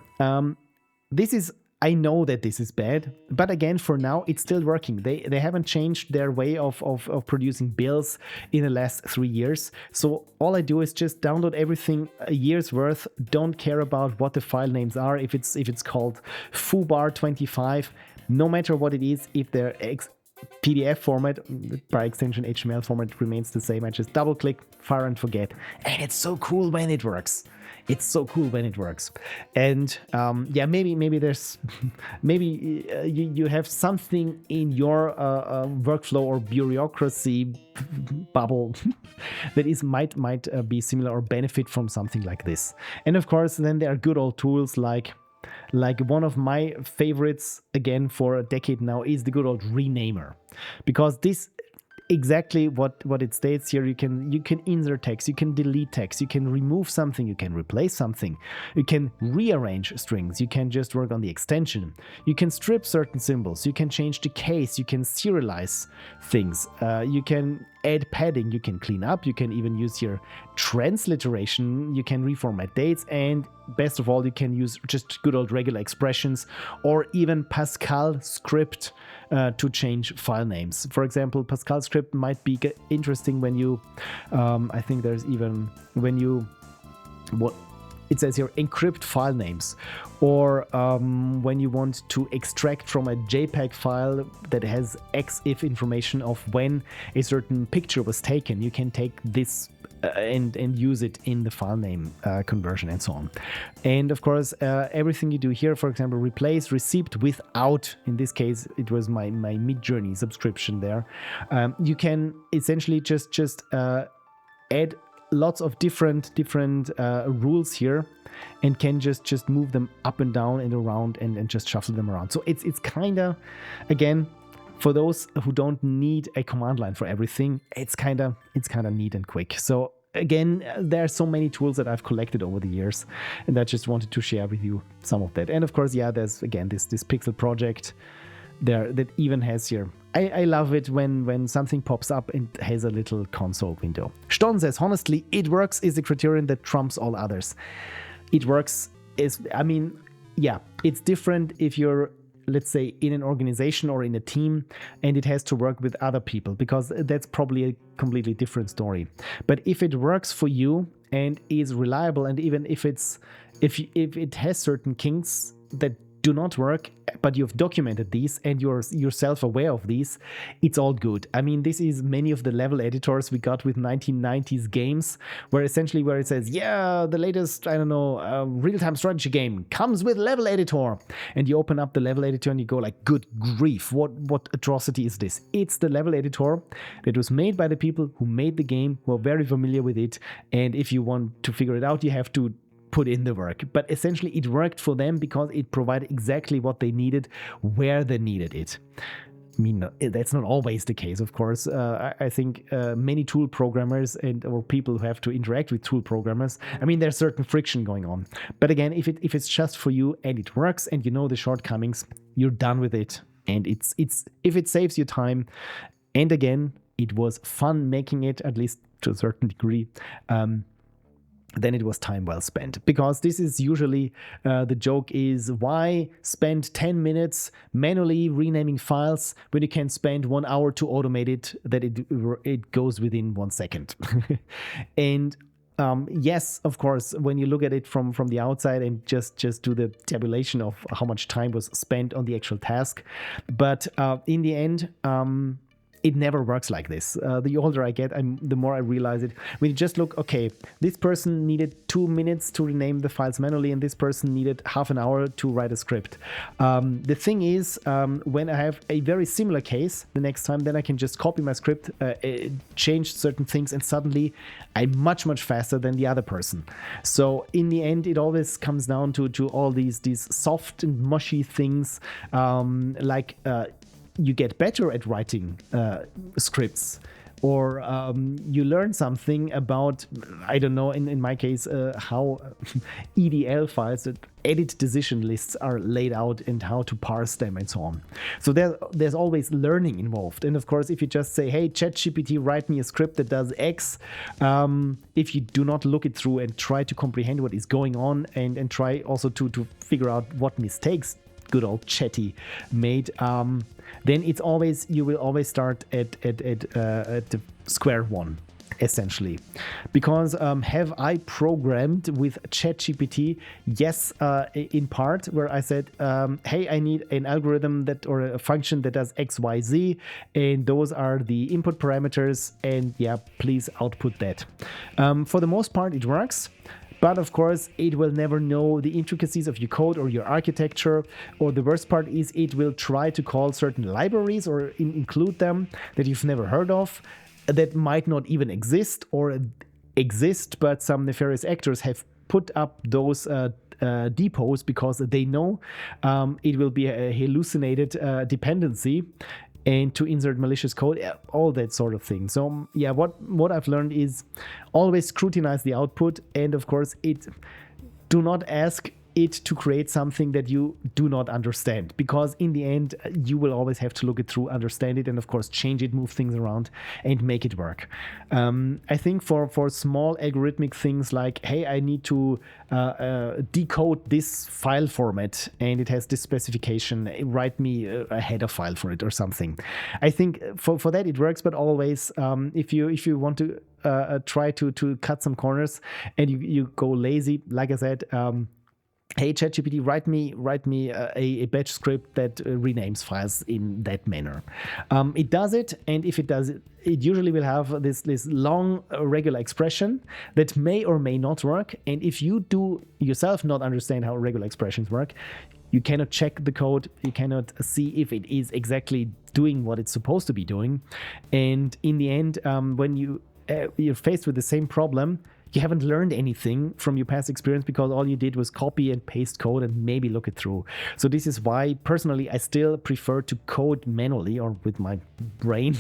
this is, I know that this is bad, but again, for now, it's still working. They haven't changed their way of producing bills in the last 3 years. So all I do is just download everything a year's worth. Don't care about what the file names are. If it's called foobar25, no matter what it is, if they're PDF format, by extension HTML format remains the same. I just double click, fire and forget. And it's so cool when it works. It's so cool when it works. And yeah, maybe there's, maybe you have something in your workflow or bureaucracy bubble that is might be similar or benefit from something like this. And of course, then there are good old tools like one of my favorites, again, for a decade now, is the good old Renamer. Because this, exactly what it states here. You can insert text, you can delete text, you can remove something, you can replace something, you can rearrange strings, you can just work on the extension, you can strip certain symbols, you can change the case, you can serialize things, you can add padding, you can clean up, you can even use your transliteration, you can reformat dates, and best of all, you can use just good old regular expressions or even Pascal script to change file names. For example, Pascal script might be interesting when you, I think there's even when you, what it says here, encrypt file names, or when you want to extract from a JPEG file that has EXIF information of when a certain picture was taken, you can take this and use it in the file name conversion and so on. And of course, everything you do here, for example, replace receipt without, in this case, it was my Midjourney subscription there. You can essentially just add lots of different rules here and can just move them up and down and around and just shuffle them around. So it's kind of, again, for those who don't need a command line for everything, it's kind of neat and quick. So again, there are so many tools that I've collected over the years, and I just wanted to share with you some of that. And of course, yeah, there's again this pixel project there that even has here. I love it when something pops up and has a little console window. Ston says, honestly, it works is a criterion that trumps all others. It works is, I mean, yeah, it's different if you're, let's say, in an organization or in a team and it has to work with other people, because that's probably a completely different story. But if it works for you and is reliable, and even if it has certain kinks that do not work, but you've documented these and you're self-aware of these, it's all good. I mean, this is many of the level editors we got with 1990s games, where essentially where it says, yeah, the latest, I don't know, real-time strategy game comes with level editor. And you open up the level editor and you go like, good grief, what atrocity is this? It's the level editor that was made by the people who made the game, who are very familiar with it. And if you want to figure it out, you have to put in the work. But essentially it worked for them because it provided exactly what they needed, where they needed it. I mean, that's not always the case, of course. I think many tool programmers or people who have to interact with tool programmers, I mean, there's certain friction going on. But again, if it's just for you and it works and you know the shortcomings, you're done with it. And it's if it saves you time, and again, it was fun making it, at least to a certain degree, then it was time well spent. Because this is usually the joke is, why spend 10 minutes manually renaming files when you can spend 1 hour to automate it, that it goes within 1 second. And yes, of course, when you look at it from the outside and just do the tabulation of how much time was spent on the actual task. But in the end, it never works like this. The older I get, the more I realize it. When you just look, okay, this person needed 2 minutes to rename the files manually, and this person needed half an hour to write a script. The thing is, when I have a very similar case, the next time, then I can just copy my script, change certain things, and suddenly I'm much faster than the other person. So in the end, it always comes down to all these soft and mushy things, like you get better at writing scripts, or you learn something about, I don't know, in my case, how EDL files, that edit decision lists, are laid out and how to parse them and so on. So there's always learning involved. And of course, if you just say, hey, ChatGPT, write me a script that does X, if you do not look it through and try to comprehend what is going on and try also to figure out what mistakes good old Chatty made, then you will always start at the square one, essentially. Because have I programmed with ChatGPT? Yes, in part, where I said, hey, I need an algorithm or a function that does X, Y, Z, and those are the input parameters, and yeah, please output that. For the most part, it works. But of course, it will never know the intricacies of your code or your architecture. Or the worst part is, it will try to call certain libraries or include them that you've never heard of, that might not even exist or exist, but some nefarious actors have put up those depots because they know it will be a hallucinated dependency. and to insert malicious code, all that sort of thing. So yeah, what I've learned is always scrutinize the output, and of course do not ask it to create something that you do not understand, because in the end you will always have to look it through, understand it, and of course change it, move things around, and make it work. I think for small algorithmic things like, hey, I need to decode this file format and it has this specification, write me a header file for it or something. I think for that it works, but always if you want to try to cut some corners and you go lazy, like I said, hey ChatGPT, write me a batch script that renames files in that manner. It does it, and if it does it, it usually will have this long regular expression that may or may not work. And if you do yourself not understand how regular expressions work, you cannot check the code, you cannot see if it is exactly doing what it's supposed to be doing. And in the end, when you're faced with the same problem, you haven't learned anything from your past experience, because all you did was copy and paste code and maybe look it through. So this is why personally I still prefer to code manually or with my brain,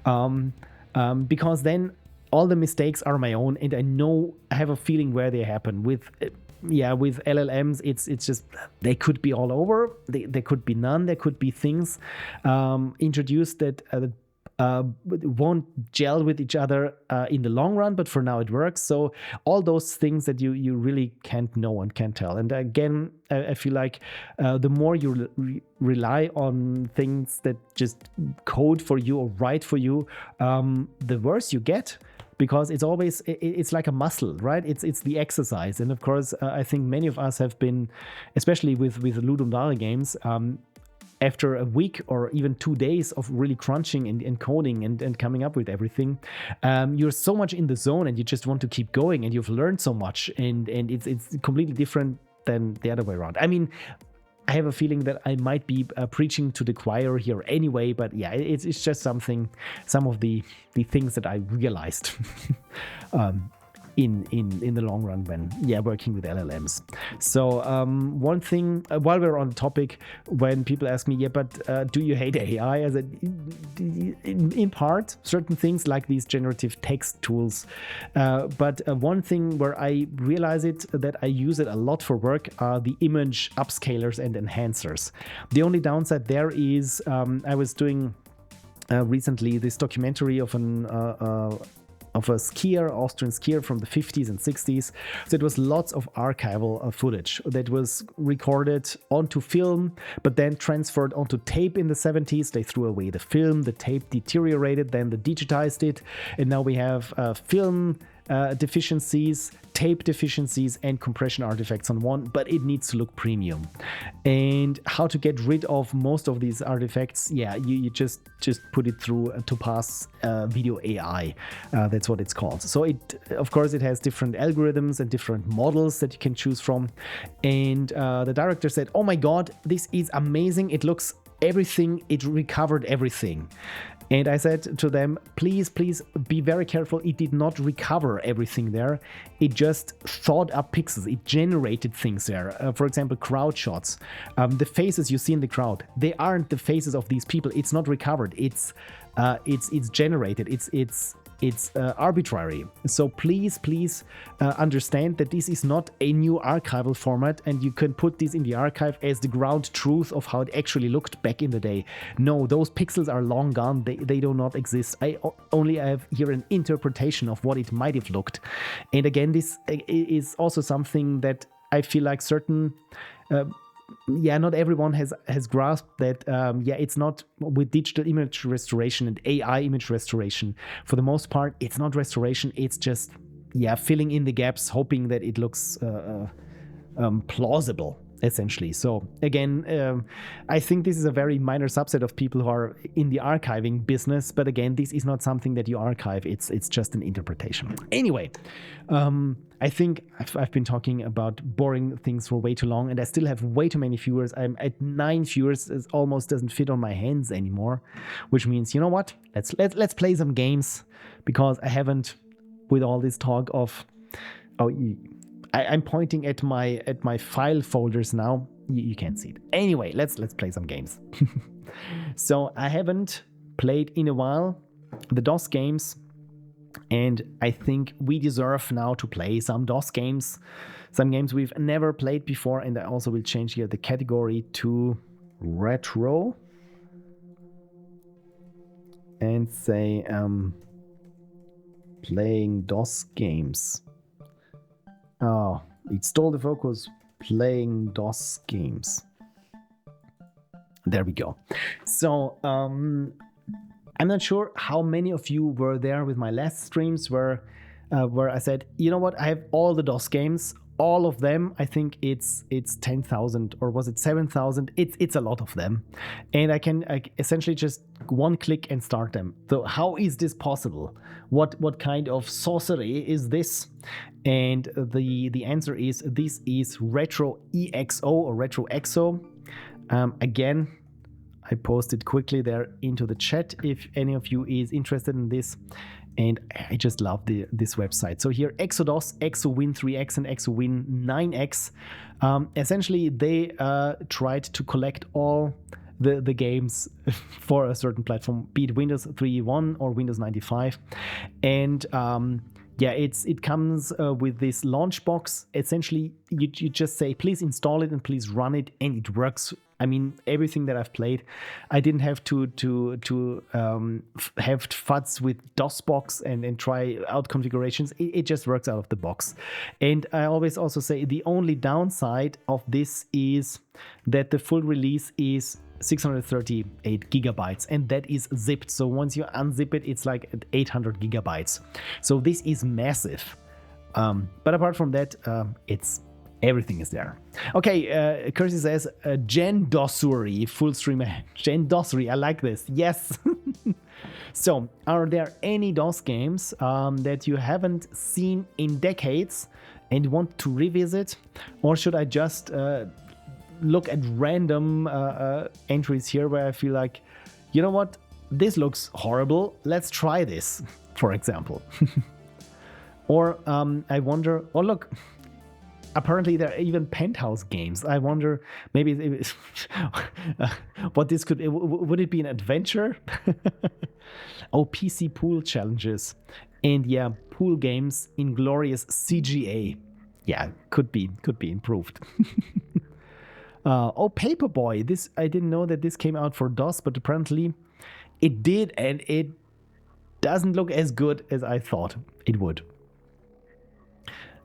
because then all the mistakes are my own and I have a feeling where they happen. With LLMs, it's just, they could be all over, there could be none, there could be things introduced that won't gel with each other in the long run, but for now it works. So all those things that you really can't know and can't tell. And again, I feel like the more you rely on things that just code for you or write for you, the worse you get. Because it's like a muscle, right? It's the exercise. And of course, I think many of us have been, especially with Ludum Dare games, after a week or even 2 days of really crunching and coding and coming up with everything, you're so much in the zone and you just want to keep going, and you've learned so much, and it's completely different than the other way around. I mean, I have a feeling that I might be preaching to the choir here anyway, but yeah, it's just some of the things that I realized in the long run when working with LLMs. So one thing, while we're on the topic, when people ask me, but do you hate AI? As in part, certain things like these generative text tools, but one thing where I realize it, that I use it a lot for work, are the image upscalers and enhancers. The only downside there is I was doing recently this documentary of a skier, Austrian skier from the 50s and 60s. So it was lots of archival footage that was recorded onto film, but then transferred onto tape in the 70s. They threw away the film, the tape deteriorated, then they digitized it, and now we have film deficiencies, tape deficiencies, and compression artifacts on one, but it needs to look premium. And how to get rid of most of these artifacts? You just put it through Topaz Video AI. That's what it's called. So of course it has different algorithms and different models that you can choose from. And the director said, "Oh my God, this is amazing! It looks everything. It recovered everything." And I said to them, please be very careful. It did not recover everything there. It just thought up pixels. It generated things there. For example, crowd shots. The faces you see in the crowd, they aren't the faces of these people. It's not recovered. It's generated. It's arbitrary. So please understand that this is not a new archival format, and you can put this in the archive as the ground truth of how it actually looked back in the day. No, those pixels are long gone. They do not exist. I only have here an interpretation of what it might have looked. And again, this is also something that I feel like certain not everyone has grasped that it's not with digital image restoration and AI image restoration. For the most part, it's not restoration, it's just filling in the gaps, hoping that it looks plausible, essentially. So again, I think this is a very minor subset of people who are in the archiving business, but again, this is not something that you archive, it's just an interpretation. Anyway, I think I've been talking about boring things for way too long, and I still have way too many viewers. I'm at 9 viewers. It almost doesn't fit on my hands anymore, which means, you know what? Let's play some games, because I haven't, with all this talk of I'm pointing at my file folders now. You can't see it. Anyway, let's play some games. So I haven't played in a while the DOS games, and I think we deserve now to play some DOS games, some games we've never played before. And I also will change here the category to retro and say playing DOS games. Oh, it stole the focus. Playing DOS games. There we go. So I'm not sure how many of you were there with my last streams where I said, you know what, I have all the DOS games, all of them. I think it's 10,000, or was it 7,000? It's a lot of them, and I can essentially just one click and start them. So how is this possible? What kind of sorcery is this? And the answer is, this is Retro EXO or Retro EXO. Again, I posted quickly there into the chat if any of you is interested in this. And I just love this website. So here, eXoDOS, EXOWin 3X, and EXOWin 9X. Essentially, they tried to collect all the games for a certain platform, be it Windows 3.1 or Windows 95. And yeah, it comes with this launch box. Essentially, you just say, please install it and please run it, and it works. I mean, everything that I've played, I didn't have to have fuds with DOSBox and try out configurations. It just works out of the box. And I always also say the only downside of this is that the full release is 638 gigabytes, and that is zipped. So once you unzip it, it's like 800 gigabytes. So this is massive. But apart from that, everything is there. Okay, Kersey says, Jen Dossery, full stream. Jen Dossery, I like this. Yes. So, are there any DOS games that you haven't seen in decades and want to revisit? Or should I just look at random entries here where I feel like, you know what, this looks horrible, let's try this, for example. Or I wonder, oh look, apparently there are even Penthouse games. I wonder, maybe what this could, would it be an adventure? Oh, PC pool challenges. And yeah, pool games in glorious CGA. Yeah, could be improved. Oh, Paperboy. This, I didn't know that this came out for DOS, but apparently it did, and it doesn't look as good as I thought it would.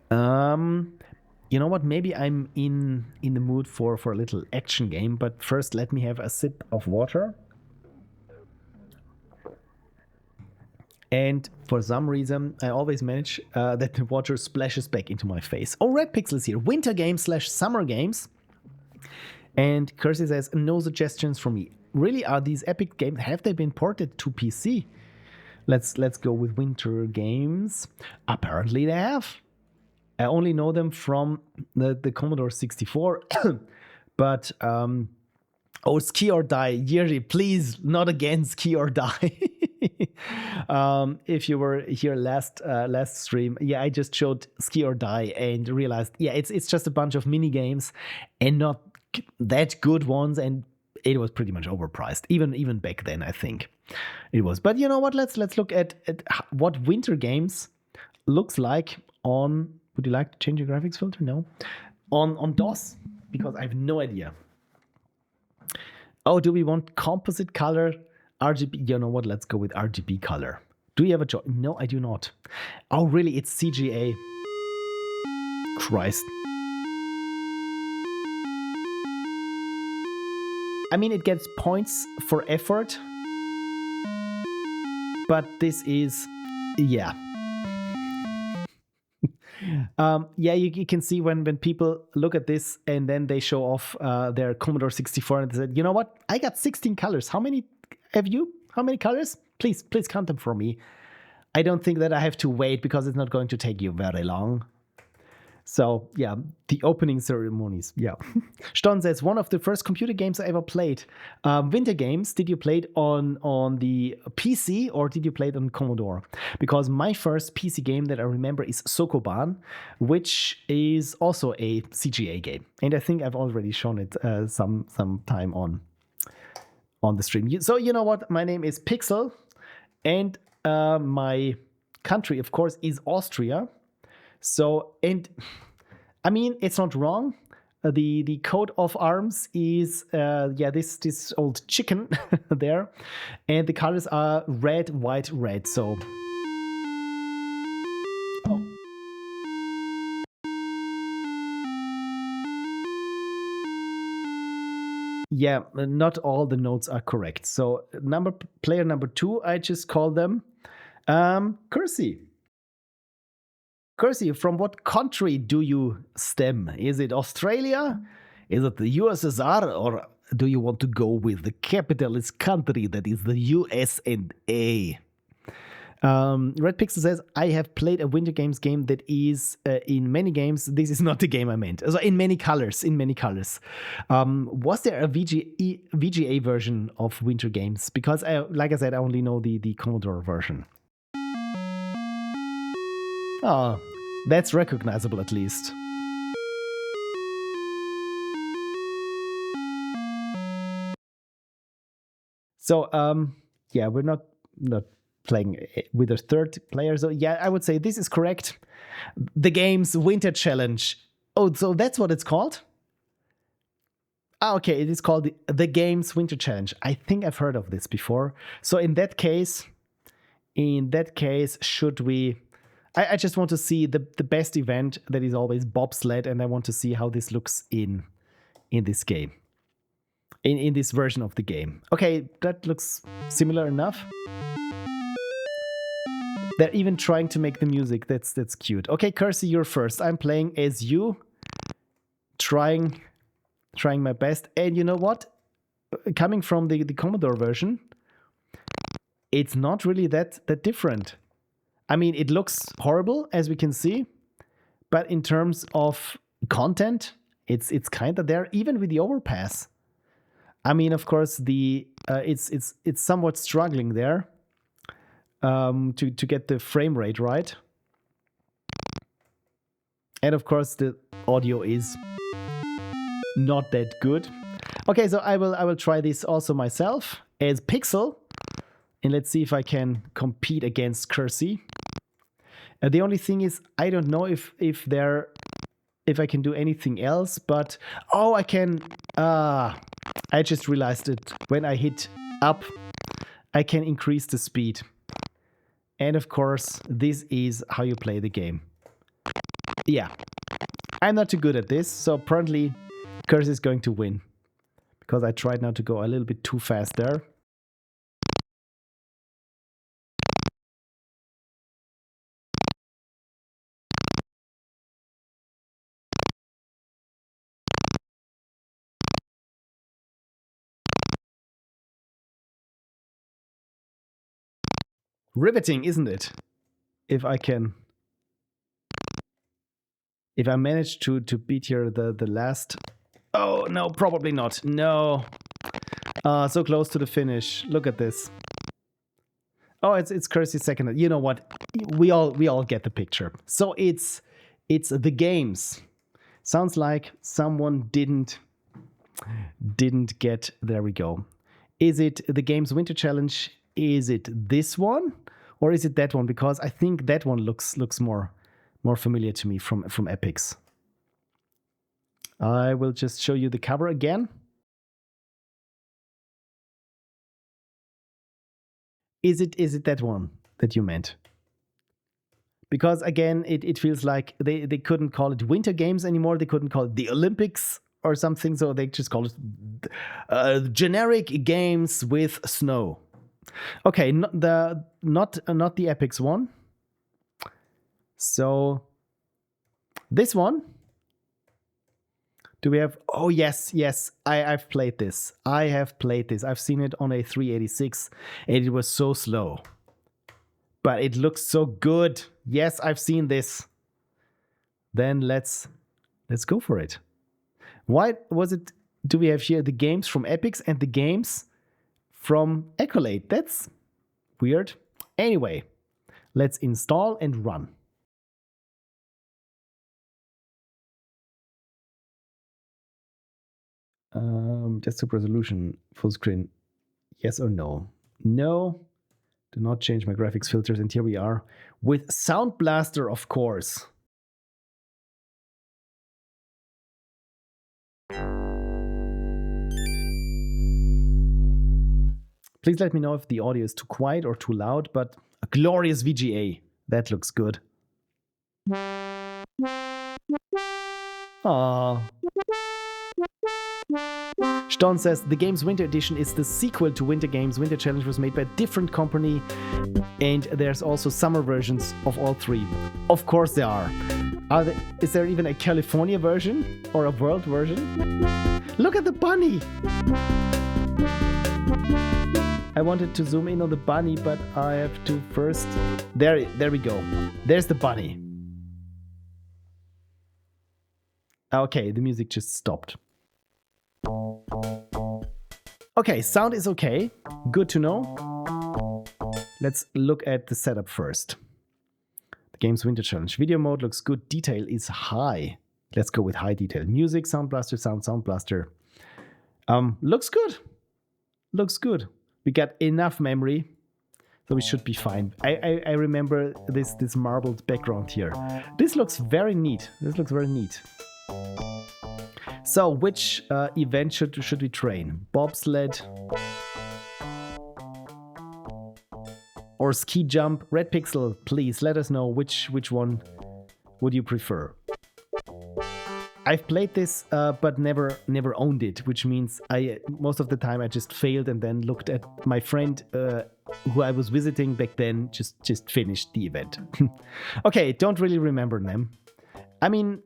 You know what? Maybe I'm in the mood for a little action game, but first let me have a sip of water. And for some reason, I always manage that the water splashes back into my face. Oh, Red Pixel is here. Winter games / summer games. And Kersey says, no suggestions for me. Really, are these epic games, have they been ported to PC? Let's go with winter games. Apparently they have. I only know them from the Commodore 64. But, oh, Ski or Die. Yuri, please, not again Ski or Die. If you were here last stream, yeah, I just showed Ski or Die and realized, yeah, it's just a bunch of mini games and not that good ones, and it was pretty much overpriced. Even back then, I think it was. But you know what? Let's look at what winter games looks like on. Would you like to change your graphics filter? No, on DOS, because I have no idea. Oh, do we want composite color? RGB, you know what? Let's go with RGB color. Do you have a choice? No, I do not. Oh, really? It's CGA. Christ. I mean, it gets points for effort, but this is, yeah. Yeah, you can see when people look at this and then they show off their Commodore 64 and they said, you know what? I got 16 colors. How many have you? How many colors? Please count them for me. I don't think that I have to wait because it's not going to take you very long. So yeah, the opening ceremonies. Yeah. Ston says, one of the first computer games I ever played. Winter games, did you play it on the PC or did you play it on Commodore? Because my first PC game that I remember is Sokoban, which is also a CGA game. And I think I've already shown it some time on on the stream. So you know what? My name is Pixel, and my country, of course, is Austria. So, and I mean, it's not wrong. The coat of arms is this old chicken there, and the colors are red, white, red. So, yeah, not all the notes are correct. So player number 2, I just call them Kersey. Kersey, from what country do you stem? Is it Australia? Is it the USSR? Or do you want to go with the capitalist country that is the USA? Red Pixel says, I have played a Winter Games game that is in many games. This is not the game I meant. So in many colors. Was there a VGA version of Winter Games? Because, like I said, I only know the Commodore version. Oh, that's recognizable at least. So, yeah, we're not playing with a third player. So, yeah, I would say this is correct. The game's Winter Challenge. Oh, so that's what it's called? Ah, okay, it is called the game's Winter Challenge. I think I've heard of this before. So in that case, should we... I just want to see the best event that is always bobsled, and I want to see how this looks in this game. In this version of the game. Okay, that looks similar enough. They're even trying to make the music. That's cute. Okay, Kersey, you're first. I'm playing as you. Trying my best. And you know what? Coming from the Commodore version, it's not really that different. I mean, it looks horrible, as we can see, but in terms of content, it's kind of there, even with the overpass. I mean, of course, it's somewhat struggling there to get the frame rate right, and of course, the audio is not that good. Okay, so I will try this also myself as Pixel, and let's see if I can compete against Kersey. The only thing is, I don't know if I can do anything else, but oh, I can. I just realized it. When I hit up, I can increase the speed. And of course, this is how you play the game. Yeah, I'm not too good at this, so apparently Kersey is going to win. Because I tried now to go a little bit too fast there. Riveting, isn't it? If I manage to beat here the last... Oh, no, probably not. No. So close to the finish. Look at this. Oh, it's Kersey's second. You know what? We all get the picture. So it's the games. Sounds like someone didn't get... There we go. Is it the game's Winter Challenge? Is it this one? Or is it that one? Because I think that one looks more familiar to me from Epix. I will just show you the cover again. Is it that one that you meant? Because again, it feels like they couldn't call it Winter Games anymore. They couldn't call it the Olympics or something. So they just call it generic games with snow. Okay, not the Epix one. So this one. Do we have... Oh, yes. I've played this. I've seen it on a 386, and it was so slow. But it looks so good. Yes, I've seen this. Then let's go for it. Why was it... Do we have here the games from Epix and the games from Accolade? That's weird. Anyway, let's install and run. Desktop resolution, full screen. Yes or no? No. Do not change my graphics filters. And here we are with Sound Blaster, of course. Please let me know if the audio is too quiet or too loud, but a glorious VGA. That looks good. Aww. Ston says, the game's Winter Edition is the sequel to Winter Games. Winter Challenge was made by a different company, and there's also summer versions of all three. Of course there are. Is there even a California version or a world version? Look at the bunny! I wanted to zoom in on the bunny, but I have to first... There we go. There's the bunny. Okay, the music just stopped. Okay, sound is okay. Good to know. Let's look at the setup first. The game's Winter Challenge. Video mode looks good. Detail is high. Let's go with high detail. Music, Sound Blaster, Sound Blaster. Looks good. Looks good. We got enough memory, so we should be fine. I remember this marbled background here. This looks very neat. This looks very neat. So, which event should we train? Bobsled or ski jump? Red Pixel, please let us know which one would you prefer. I've played this, but never owned it, which means most of the time I just failed and then looked at my friend who I was visiting back then, just finished the event. Okay, don't really remember them. I mean,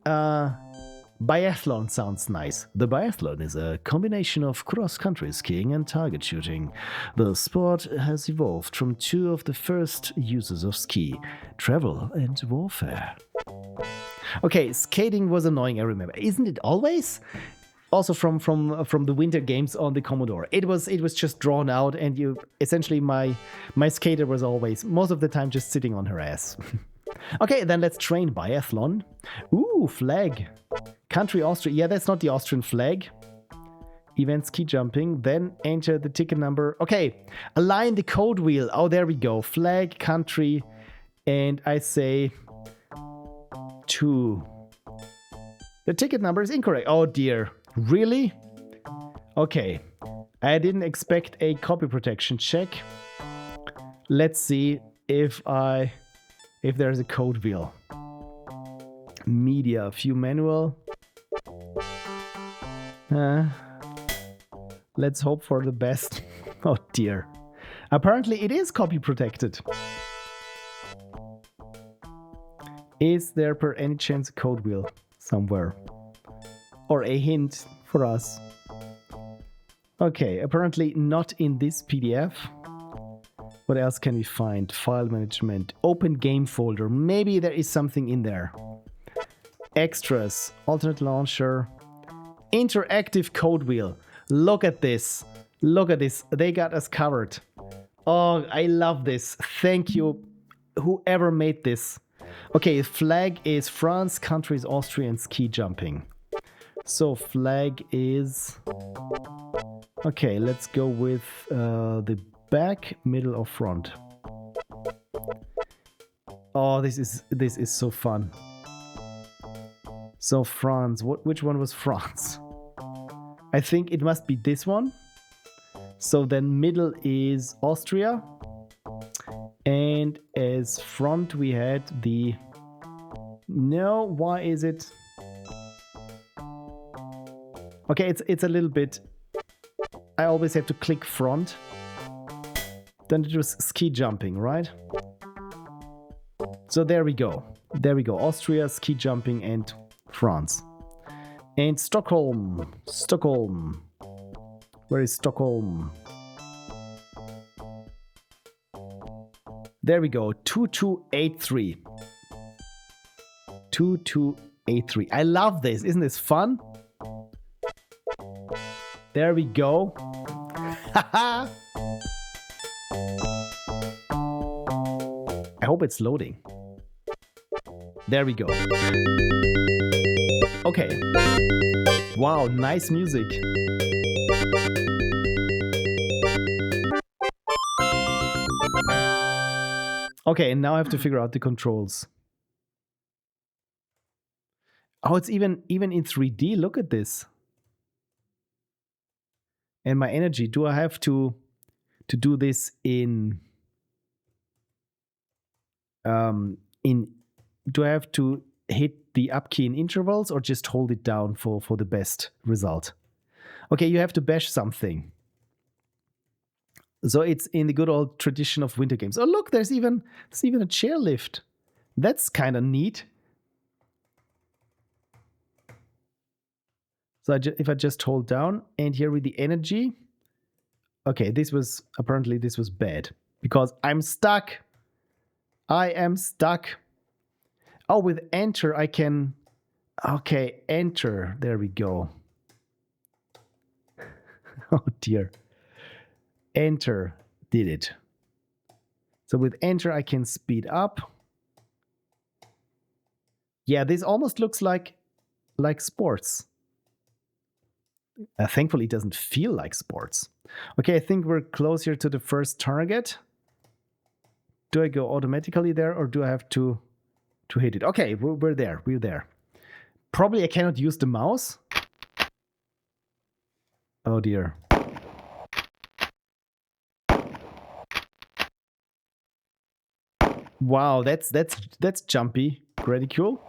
biathlon sounds nice. The biathlon is a combination of cross-country skiing and target shooting. The sport has evolved from two of the first uses of ski, travel and warfare. Okay, skating was annoying, I remember. Isn't it always? Also from the Winter Games on the Commodore. It was just drawn out, and essentially my skater was always, most of the time, just sitting on her ass. Okay, then let's train biathlon. Ooh, flag. Country Austria. Yeah, that's not the Austrian flag. Event ski jumping. Then enter the ticket number. Okay, align the code wheel. Oh, there we go. Flag, country, and I say 2. The ticket number is incorrect. Oh dear. Really? Okay. I didn't expect a copy protection check. Let's see if there's a code wheel. Media, view manual. Let's hope for the best. Oh dear. Apparently it is copy protected. Is there per any chance a code wheel somewhere? Or a hint for us? Okay, apparently not in this PDF. What else can we find? File management, open game folder. Maybe there is something in there. Extras, alternate launcher, interactive code wheel. Look at this. Look at this. They got us covered. Oh, I love this. Thank you, whoever made this. Okay, flag is France, country is Austria, and ski jumping. So flag is... Okay, let's go with the back, middle, or front. Oh, this is so fun. So France, which one was France? I think it must be this one. So then middle is Austria. And as front we had the... No, why is it? Okay, it's a little bit... I always have to click front. Then it was ski jumping, right? So there we go. There we go. Austria, ski jumping, and France. And Stockholm. Stockholm. Where is Stockholm? There we go. 2283. 2283. I love this. Isn't this fun? There we go. Haha. I hope it's loading. There we go. Okay. Wow, nice music. Okay, and now I have to figure out the controls. Oh, it's even in 3D. Look at this. And my energy. Do I have to do this in do I have to hit the up key in intervals or just hold it down for the best result? Okay, you have to bash something. So it's in the good old tradition of winter games. Oh, look, there's even a chairlift. That's kind of neat. So if I just hold down and here with the energy. Okay, apparently this was bad because I'm stuck. I am stuck. Oh, with enter I can. Okay, enter. There we go. Oh dear. Enter did it. So with enter I can speed up. Yeah, this almost looks like sports. Thankfully, it doesn't feel like sports. Okay, I think we're closer to the first target. Do I go automatically there or do I have to hit it? Okay, we're there. We're there. Probably I cannot use the mouse. Oh dear. Wow, that's jumpy. Pretty cool.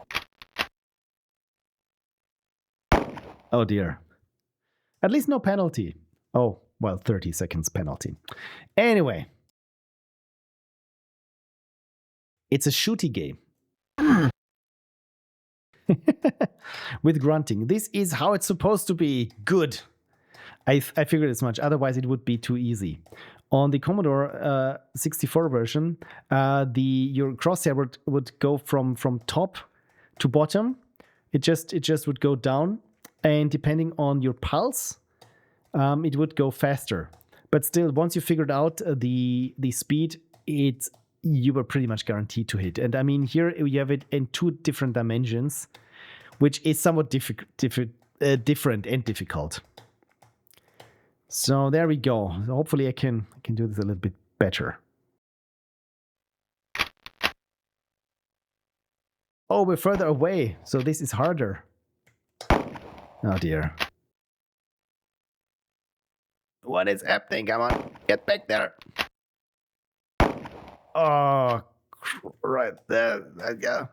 Oh dear. At least no penalty. Oh, well, 30 seconds penalty. Anyway. It's a shooty game. With grunting. This is how it's supposed to be. Good. I figured as much. Otherwise, it would be too easy. On the Commodore 64 version, your crosshair would go from top to bottom. It just would go down, and depending on your pulse, it would go faster. But still, once you figured out the speed, you were pretty much guaranteed to hit. And I mean, here you have it in 2 different dimensions, which is somewhat different and difficult. So there we go. Hopefully I can do this a little bit better. Oh, we're further away, so this is harder. Oh dear. What is happening? Come on, get back there. Oh, right there. Yeah.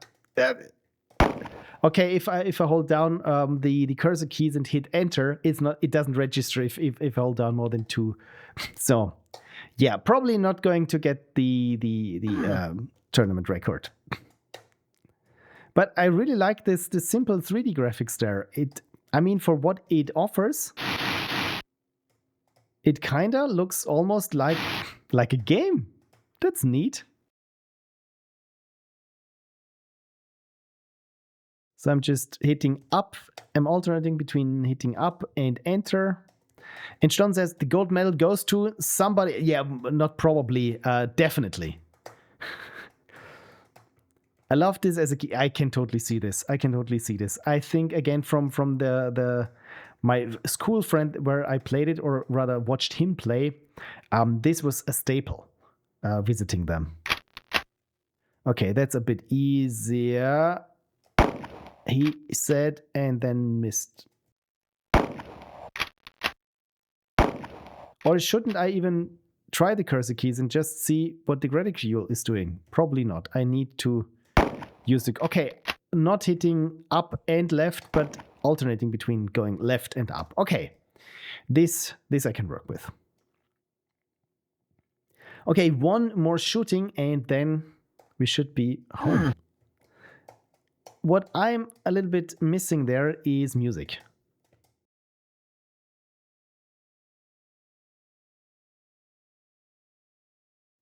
Okay, if I hold down the cursor keys and hit enter, it doesn't register if I hold down more than 2. So, yeah, probably not going to get the tournament record. But I really like this simple 3D graphics there. I mean, for what it offers, it kinda looks almost like a game. That's neat. So I'm just hitting up. I'm alternating between hitting up and enter. And Ston says the gold medal goes to somebody. Yeah, not probably, definitely. I love this as I can totally see this. I think again from my school friend where I played it, or rather watched him play. This was a staple. Visiting them. Okay, that's a bit easier. He said and then missed. Or shouldn't I even try the cursor keys and just see what the reticule is doing? Probably not. I need to use the... Okay, not hitting up and left, but alternating between going left and up. Okay, this I can work with. Okay, one more shooting and then we should be home. What I'm a little bit missing there is music.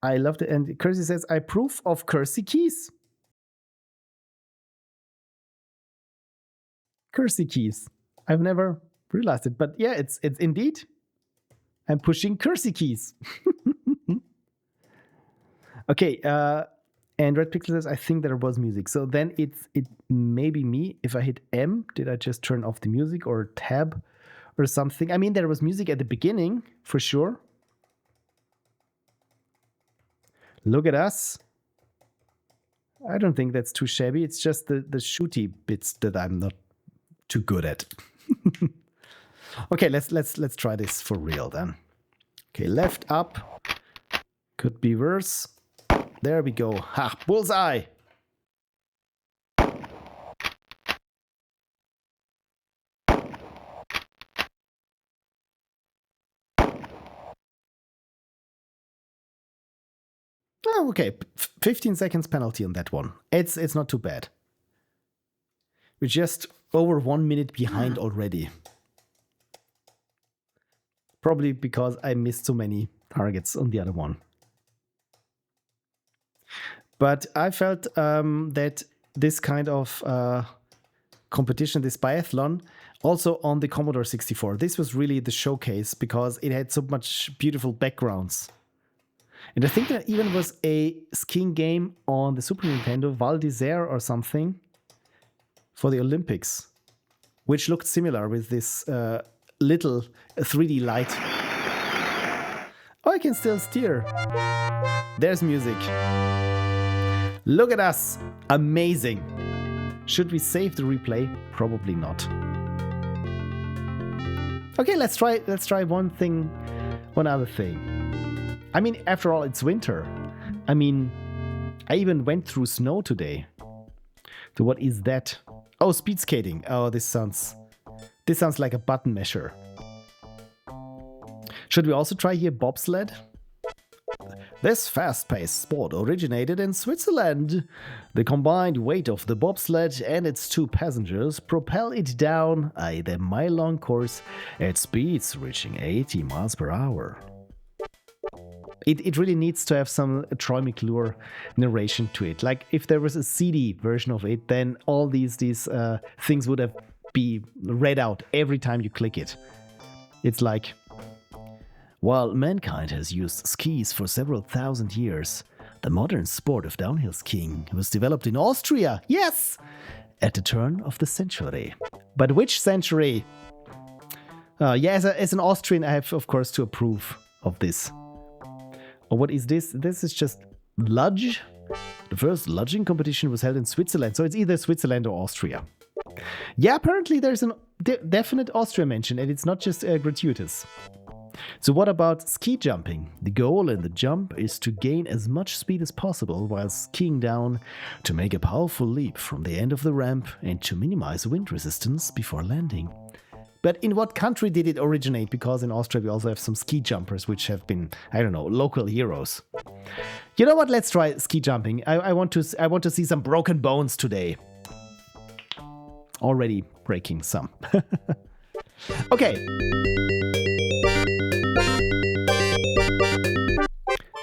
I loved it. And Kersey says, I approve of Kersey keys. Kersey keys. I've never realized it, but yeah, it's indeed. I'm pushing Kersey keys. Okay, and Red Pixel says, I think there was music. So then it may be me. If I hit M, did I just turn off the music or tab or something? I mean, there was music at the beginning, for sure. Look at us. I don't think that's too shabby. It's just the shooty bits that I'm not too good at. Okay, let's try this for real then. Okay, left up. Could be worse. There we go. Ha! Bullseye! Oh, okay, 15 seconds penalty on that one. It's not too bad. We're just over 1 minute behind already. Probably because I missed so many targets on the other one. But I felt that this kind of competition, this biathlon, also on the Commodore 64, this was really the showcase because it had so much beautiful backgrounds. And I think there even was a skiing game on the Super Nintendo, Val d'Isère or something, for the Olympics, which looked similar with this little 3D light. Oh, I can still steer. There's music. Look at us. Amazing. Should we save the replay? Probably not. Okay, let's try one other thing. I mean, after all, it's winter. I mean, I even went through snow today. So what is that? Oh, speed skating. Oh, this sounds like a button masher. Should we also try here bobsled? This fast-paced sport originated in Switzerland. The combined weight of the bobsled and its two passengers propel it down the mile-long course at speeds reaching 80 miles per hour. It really needs to have some Troy McClure narration to it. Like if there was a CD version of it, then all these things would have be read out every time you click it. It's like, while mankind has used skis for several thousand years, the modern sport of downhill skiing was developed in Austria. Yes! At the turn of the century. But which century? Yeah, as an Austrian, I have, of course, to approve of this. Oh, what is this? This is just luge. The first luging competition was held in Switzerland, so it's either Switzerland or Austria. Yeah, apparently there's a definite Austria mention, and it's not just gratuitous. So what about ski jumping? The goal in the jump is to gain as much speed as possible while skiing down to make a powerful leap from the end of the ramp and to minimize wind resistance before landing. But in what country did it originate? Because in Austria we also have some ski jumpers which have been, I don't know, local heroes. You know what? Let's try ski jumping. I want to see some broken bones today. Already breaking some. Okay.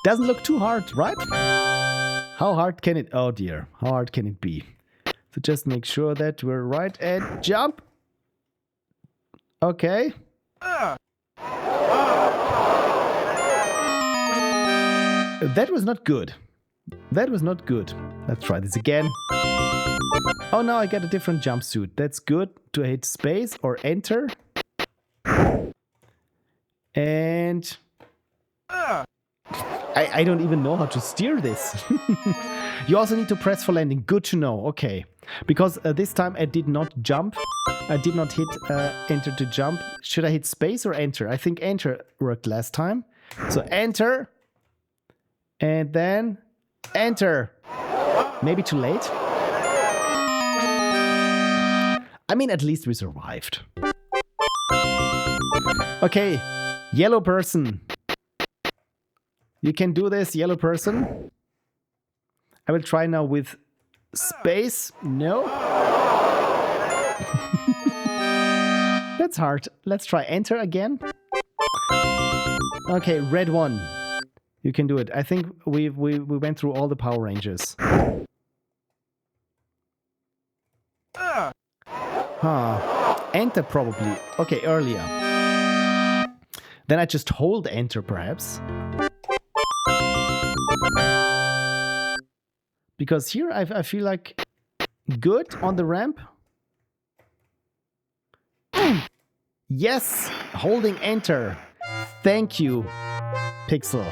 Doesn't look too hard, right? How hard can it? Oh dear, how hard can it be? So just make sure that we're right and jump. Okay. That was not good. That was not good. Let's try this again. Oh, now I got a different jumpsuit. That's good to hit space or enter. And I don't even know how to steer this. You also need to press for landing. Good to know. Okay. Because this time I did not jump. I did not hit enter to jump. Should I hit space or enter? I think enter worked last time. So enter. And then enter. Maybe too late? I mean, at least we survived. Okay. Yellow person. You can do this, yellow person. I will try now with space. No. That's hard. Let's try enter again. Okay, red one. You can do it. I think we went through all the power ranges. Huh. Enter probably. Okay, earlier. Then I just hold enter perhaps. Because here I feel like good on the ramp. Yes! Holding enter. Thank you, Pixel.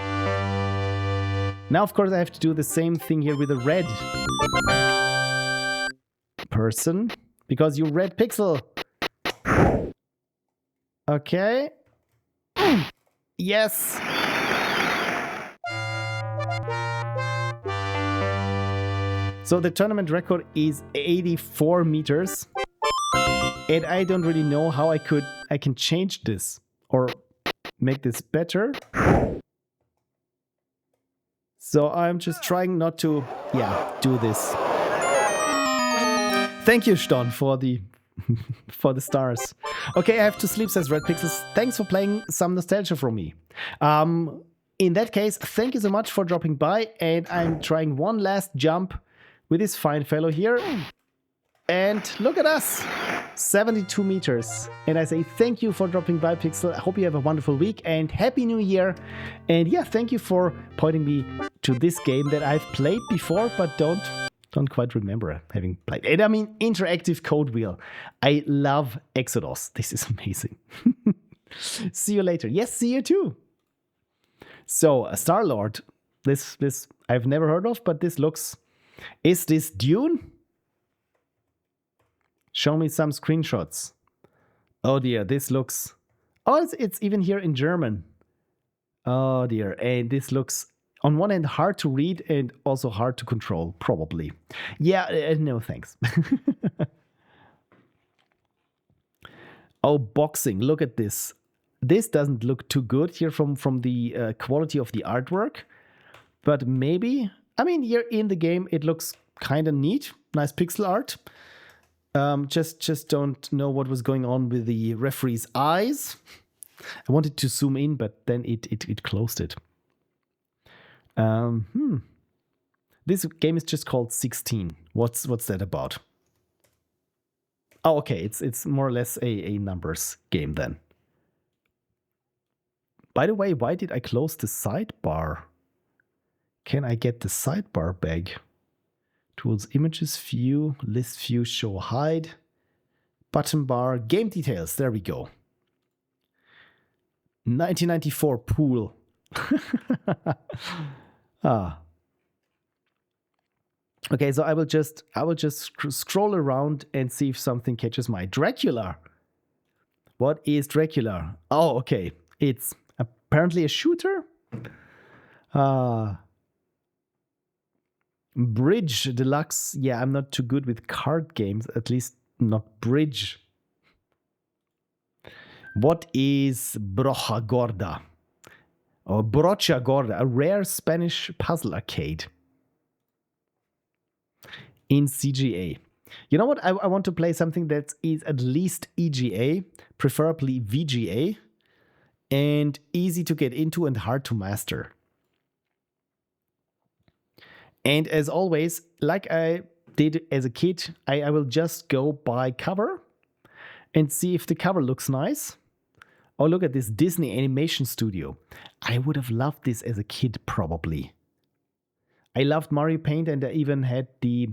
Now, of course, I have to do the same thing here with a red person, because you red pixel. Okay. Yes. So the tournament record is 84 meters. And I don't really know how I can change this or make this better. So I'm just trying not to, do this. Thank you, Ston, for the for the stars. Okay, I have to sleep, says Red Pixels. Thanks for playing some nostalgia from me. In that case, thank you so much for dropping by, and I'm trying one last jump with this fine fellow here. And look at us, 72 meters. And I say thank you for dropping by, Pixel. I hope you have a wonderful week and Happy New Year. And yeah, thank you for pointing me to this game that I've played before, but don't quite remember having played. And I mean, interactive code wheel. I love eXoDOS. This is amazing. See you later. Yes, see you too. So, Star-Lord. This I've never heard of, but this looks... Is this Dune? Show me some screenshots. Oh dear, this looks... Oh, it's even here in German. Oh dear, and this looks, on one hand, hard to read and also hard to control, probably. Yeah, no thanks. Oh, boxing, look at this. This doesn't look too good here from the quality of the artwork. But maybe, I mean, here in the game, it looks kind of neat. Nice pixel art. Just don't know what was going on with the referee's eyes. I wanted to zoom in, but then it closed it. This game is just called 16. What's that about? Oh, okay, it's more or less a numbers game then. By the way, why did I close the sidebar? Can I get the sidebar back? Tools, images, view, list view, show, hide, button bar, game details. There we go. 1994 pool. Okay, so I will just scroll around and see if something catches my Dracula. What is Dracula? Oh, okay. It's apparently a shooter. Bridge Deluxe. Yeah, I'm not too good with card games, at least not bridge. What is Brocha Gorda? Or Brocha Gorda, a rare Spanish puzzle arcade in CGA. You know what? I want to play something that is at least EGA, preferably VGA, and easy to get into and hard to master. And as always, like I did as a kid, I will just go by cover and see if the cover looks nice. Oh, look at this Disney Animation Studio. I would have loved this as a kid, probably. I loved Mario Paint, and I even had the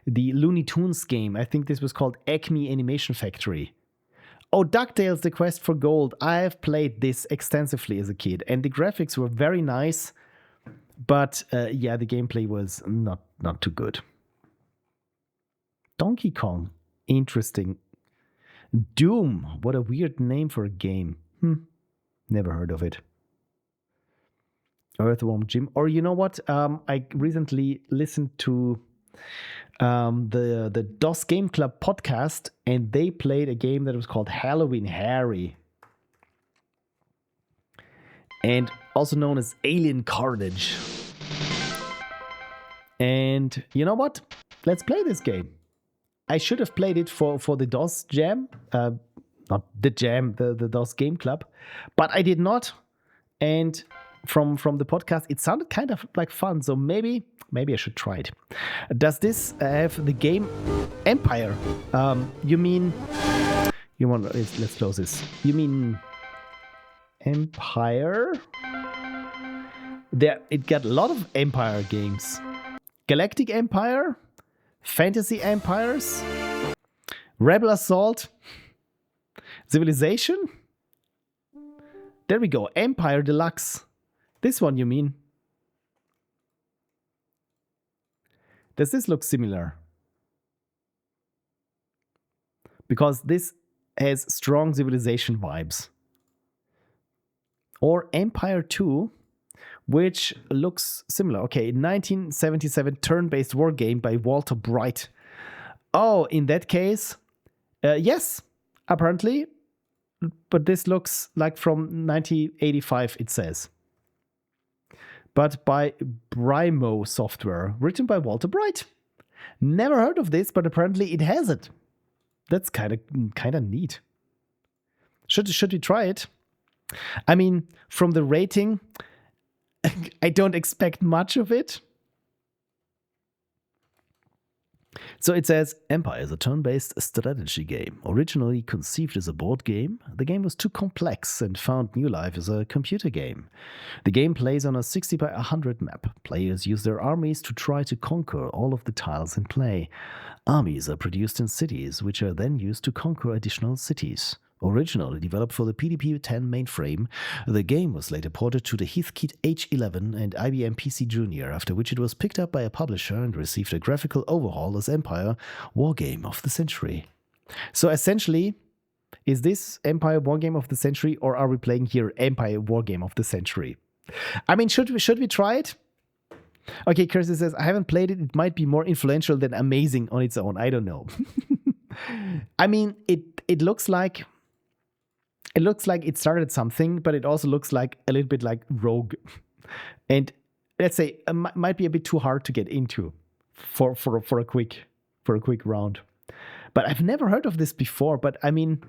Looney Tunes game. I think this was called Acme Animation Factory. Oh, DuckTales, The Quest for Gold. I have played this extensively as a kid, and the graphics were very nice. But yeah, the gameplay was not too good. Donkey Kong, interesting. Doom, what a weird name for a game. Never heard of it. Earthworm Jim, or you know what? I recently listened to the DOS Game Club podcast, and they played a game that was called Halloween Harry, and also known as Alien Carnage. And you know what? Let's play this game. I should have played it for the DOS Jam, not the Jam, the DOS Game Club, but I did not. And from the podcast, it sounded kind of like fun, so maybe I should try it. Does this have the game Empire? You mean you want? Let's close this. You mean Empire? It got a lot of Empire games. Galactic Empire, Fantasy Empires, Rebel Assault, Civilization. There we go. Empire Deluxe. This one, you mean? Does this look similar? Because this has strong Civilization vibes. Or Empire 2, which looks similar. Okay, 1977 turn-based war game by Walter Bright. Oh, in that case, yes, apparently. But this looks like from 1985, it says. But by Brymo Software, written by Walter Bright. Never heard of this, but apparently it has it. That's kind of neat. Should we try it? I mean, from the rating, I don't expect much of it. So it says, Empire is a turn-based strategy game. Originally conceived as a board game, the game was too complex and found new life as a computer game. The game plays on a 60 by 100 map. Players use their armies to try to conquer all of the tiles in play. Armies are produced in cities, which are then used to conquer additional cities. Originally developed for the PDP-10 mainframe, the game was later ported to the Heathkit H11 and IBM PC Junior, after which it was picked up by a publisher and received a graphical overhaul as Empire Wargame of the Century. So essentially, is this Empire Wargame of the Century, or are we playing here Empire Wargame of the Century? I mean, should we try it? Okay, Kirsty says, I haven't played it. It might be more influential than amazing on its own. I don't know. I mean, it looks like... It looks like it started something, but it also looks like a little bit like Rogue. And let's say it might be a bit too hard to get into for a quick round. But I've never heard of this before. But I mean,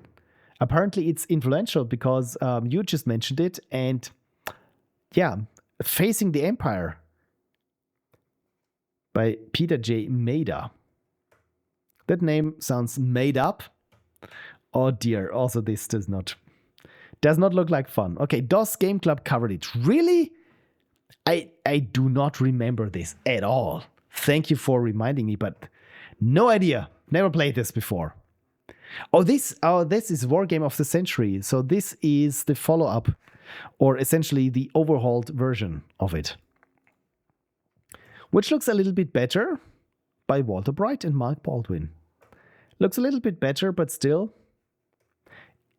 apparently it's influential because you just mentioned it. And yeah, Facing the Empire by Peter J. Maida. That name sounds made up. Oh dear, also this does not look like fun. Okay, DOS Game Club covered it. Really? I do not remember this at all. Thank you for reminding me, but no idea. Never played this before. Oh, this is Wargame of the Century. So this is the follow-up, or essentially the overhauled version of it. Which looks a little bit better, by Walter Bright and Mark Baldwin. Looks a little bit better, but still...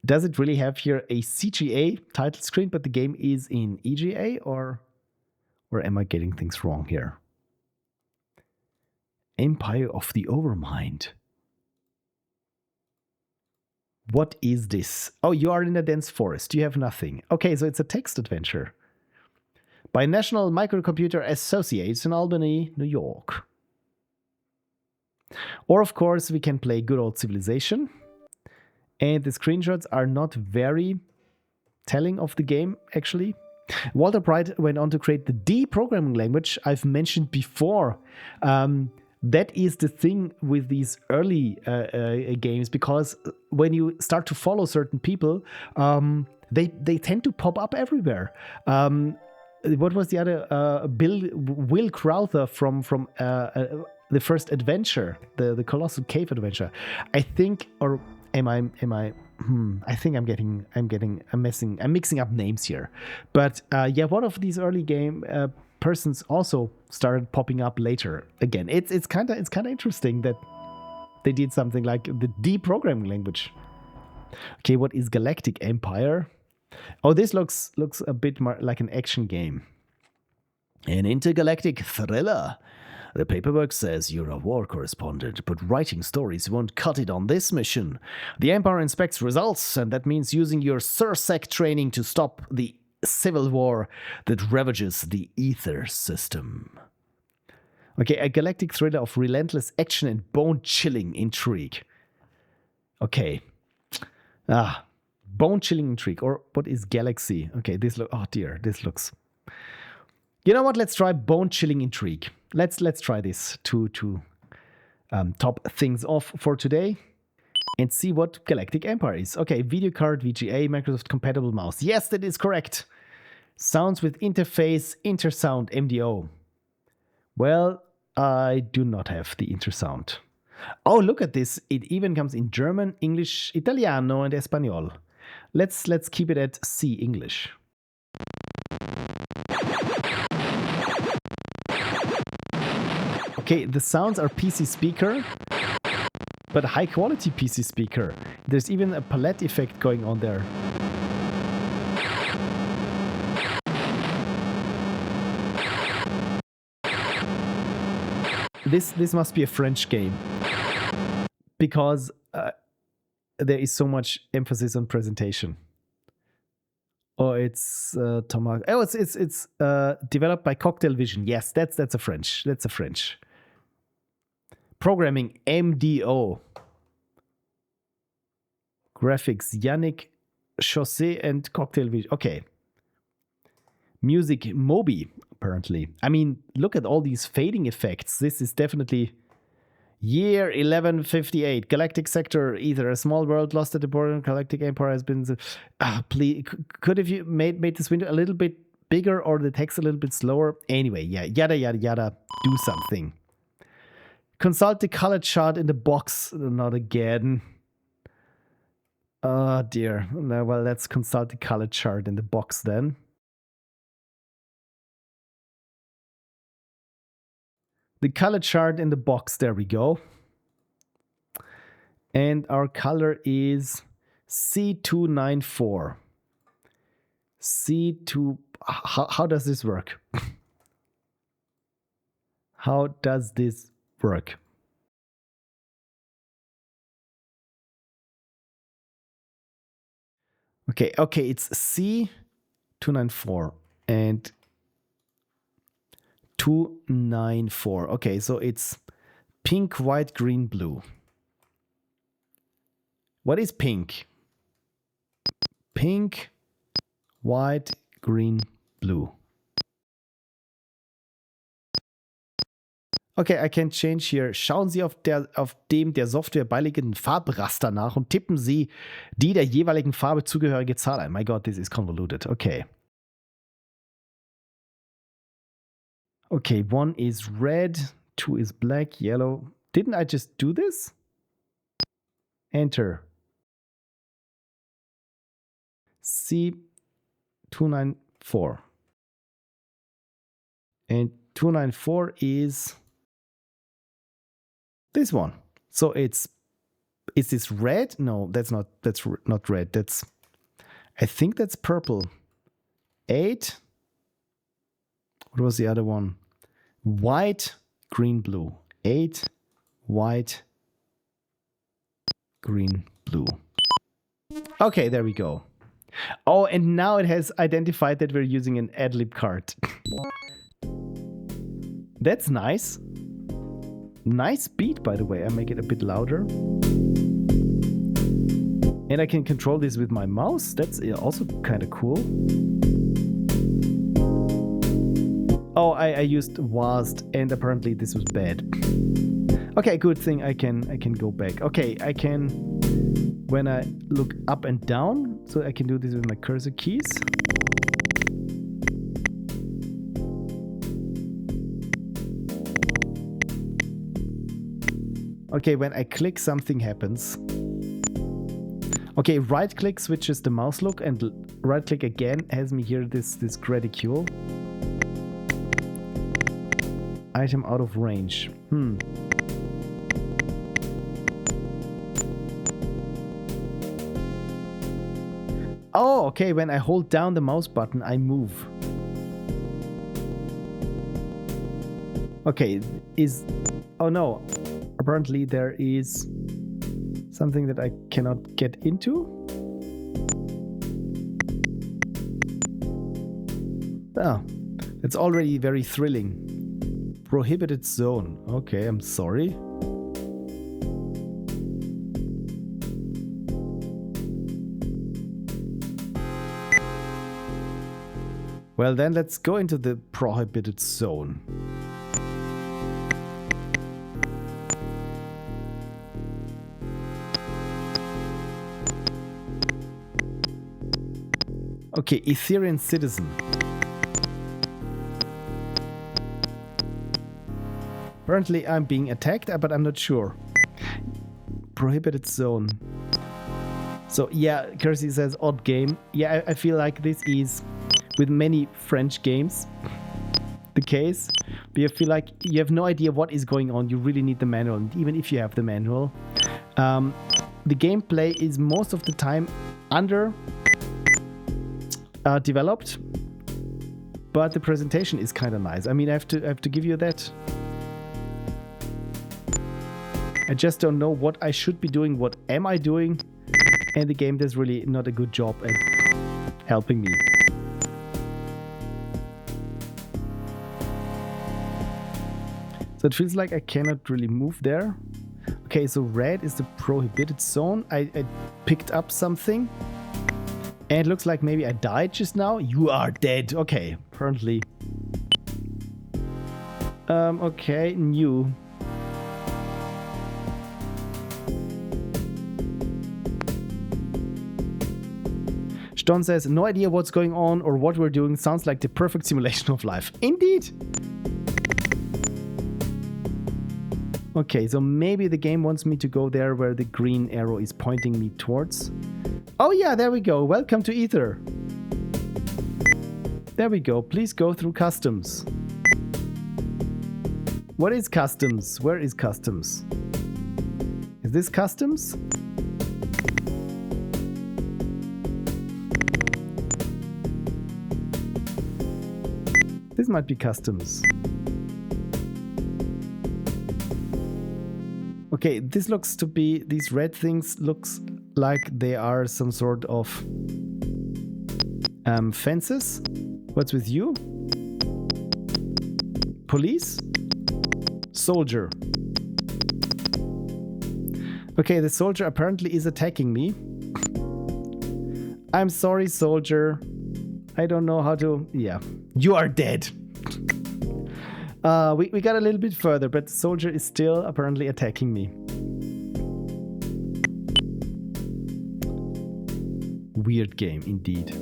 Does it really have here a CGA title screen, but the game is in EGA, or am I getting things wrong here? Empire of the Overmind. What is this? Oh, you are in a dense forest. You have nothing. Okay, so it's a text adventure. By National Microcomputer Associates in Albany, New York. Or, of course, we can play good old Civilization. And the screenshots are not very telling of the game, actually. Walter Bright went on to create the D programming language I've mentioned before. That is the thing with these early games, because when you start to follow certain people, they tend to pop up everywhere. What was the other? Will Crowther from the first adventure, the Colossal Cave adventure, I think, or... Am I? I think I'm mixing up names here. But yeah, one of these early game persons also started popping up later. Again, it's kind of interesting that they did something like the D programming language. Okay, what is Galactic Empire? Oh, this looks a bit more like an action game. An intergalactic thriller. The paperwork says you're a war correspondent, but writing stories won't cut it on this mission. The Empire inspects results, and that means using your SurSec training to stop the civil war that ravages the ether system. Okay, a galactic thriller of relentless action and bone-chilling intrigue. Okay. Bone-chilling intrigue. Or what is Galaxy? Okay, this looks... You know what? Let's try bone-chilling intrigue. Let's try this to top things off for today and see what Galactic Empire is. Okay, video card, VGA, Microsoft compatible mouse. Yes, that is correct. Sounds with interface, intersound, MDO. Well, I do not have the intersound. Oh, look at this. It even comes in German, English, Italiano, and Espanol. Let's keep it at C English. Okay, the sounds are PC speaker, but high quality PC speaker. There's even a palette effect going on there. This must be a French game, because there is so much emphasis on presentation. Oh, it's Thomas. Oh, it's developed by Cocktail Vision. Yes, that's a French. That's a French. Programming MDO. Graphics Yannick Chaussee and Cocktail Vision. Okay. Music Moby, apparently. I mean, look at all these fading effects. This is definitely year 1158. Galactic Sector, either a small world lost at the border. Galactic Empire has been. Please, could have you made this window a little bit bigger or the text a little bit slower? Anyway, yeah, yada yada yada. Do something. Consult the color chart in the box. Not again. Oh dear. Well, let's consult the color chart in the box then. The color chart in the box, there we go. And our color is C294. C2, how does this work? How does this work? Okay, it's C294 and 294. Okay, so it's pink, white, green, blue. What is pink? Pink, white, green, blue. Okay, I can change here. Schauen Sie auf dem der Software beiliegenden Farbraster nach und tippen Sie die der jeweiligen Farbe zugehörige Zahl ein. My God, this is convoluted. Okay. Okay, 1 is red, 2 is black, yellow. Didn't I just do this? Enter. C294. And 294 is this one. So is this red? No, that's not red. I think that's purple. 8. What was the other one? White, green, blue. 8, white, green, blue. Okay, there we go. Oh, and now it has identified that we're using an adlib card. That's nice. Nice beat, by the way. I make it a bit louder. And I can control this with my mouse. That's also kind of cool. Oh, I used WASD and apparently this was bad. Okay, good thing I can go back. Okay, I can, when I look up and down, so I can do this with my cursor keys. Okay, when I click, something happens. Okay, right click switches the mouse look, and right click again has me here this graticule. Item out of range. Oh, okay, when I hold down the mouse button, I move. Okay, oh no. Apparently there is something that I cannot get into. Oh, it's already very thrilling. Prohibited zone. Okay, I'm sorry. Well, then let's go into the prohibited zone. Okay, Ethereum citizen. Apparently I'm being attacked, but I'm not sure. Prohibited zone. So yeah, Kersey says odd game. Yeah, I feel like this is with many French games. the case. But you feel like you have no idea what is going on. You really need the manual. And even if you have the manual, the gameplay is most of the time under developed, but the presentation is kind of nice. I mean, I have to give you that. I just don't know what I should be doing. What am I doing? And the game does really not a good job at helping me. So it feels like I cannot really move there. Okay, so red is the prohibited zone. I picked up something. And it looks like maybe I died just now. You are dead. Okay, apparently. Okay, new. Ston says, no idea what's going on or what we're doing. Sounds like the perfect simulation of life. Indeed. Okay, so maybe the game wants me to go there where the green arrow is pointing me towards. Oh yeah, there we go. Welcome to Ether. There we go. Please go through customs. What is customs? Where is customs? Is this customs? This might be customs. Okay, this looks to be, these red things looks like they are some sort of fences. What's with you? Police? Soldier. Okay, the soldier apparently is attacking me. I'm sorry, soldier. I don't know how to... Yeah. You are dead. We got a little bit further, but the soldier is still apparently attacking me. Weird game, indeed.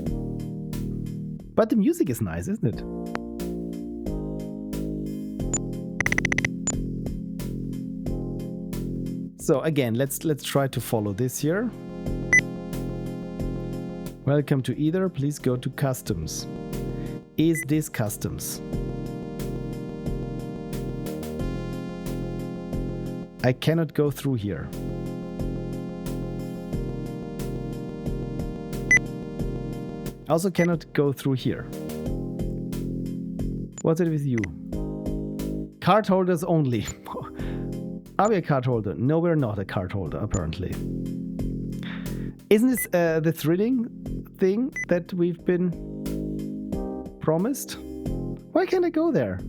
But the music is nice, isn't it? So again, let's try to follow this here. Welcome to Ether. Please go to customs. Is this customs? I cannot go through here. I also cannot go through here. What's it with you? Card holders only. Are we a card holder? No, we're not a card holder, apparently. Isn't this the thrilling thing that we've been promised? Why can't I go there?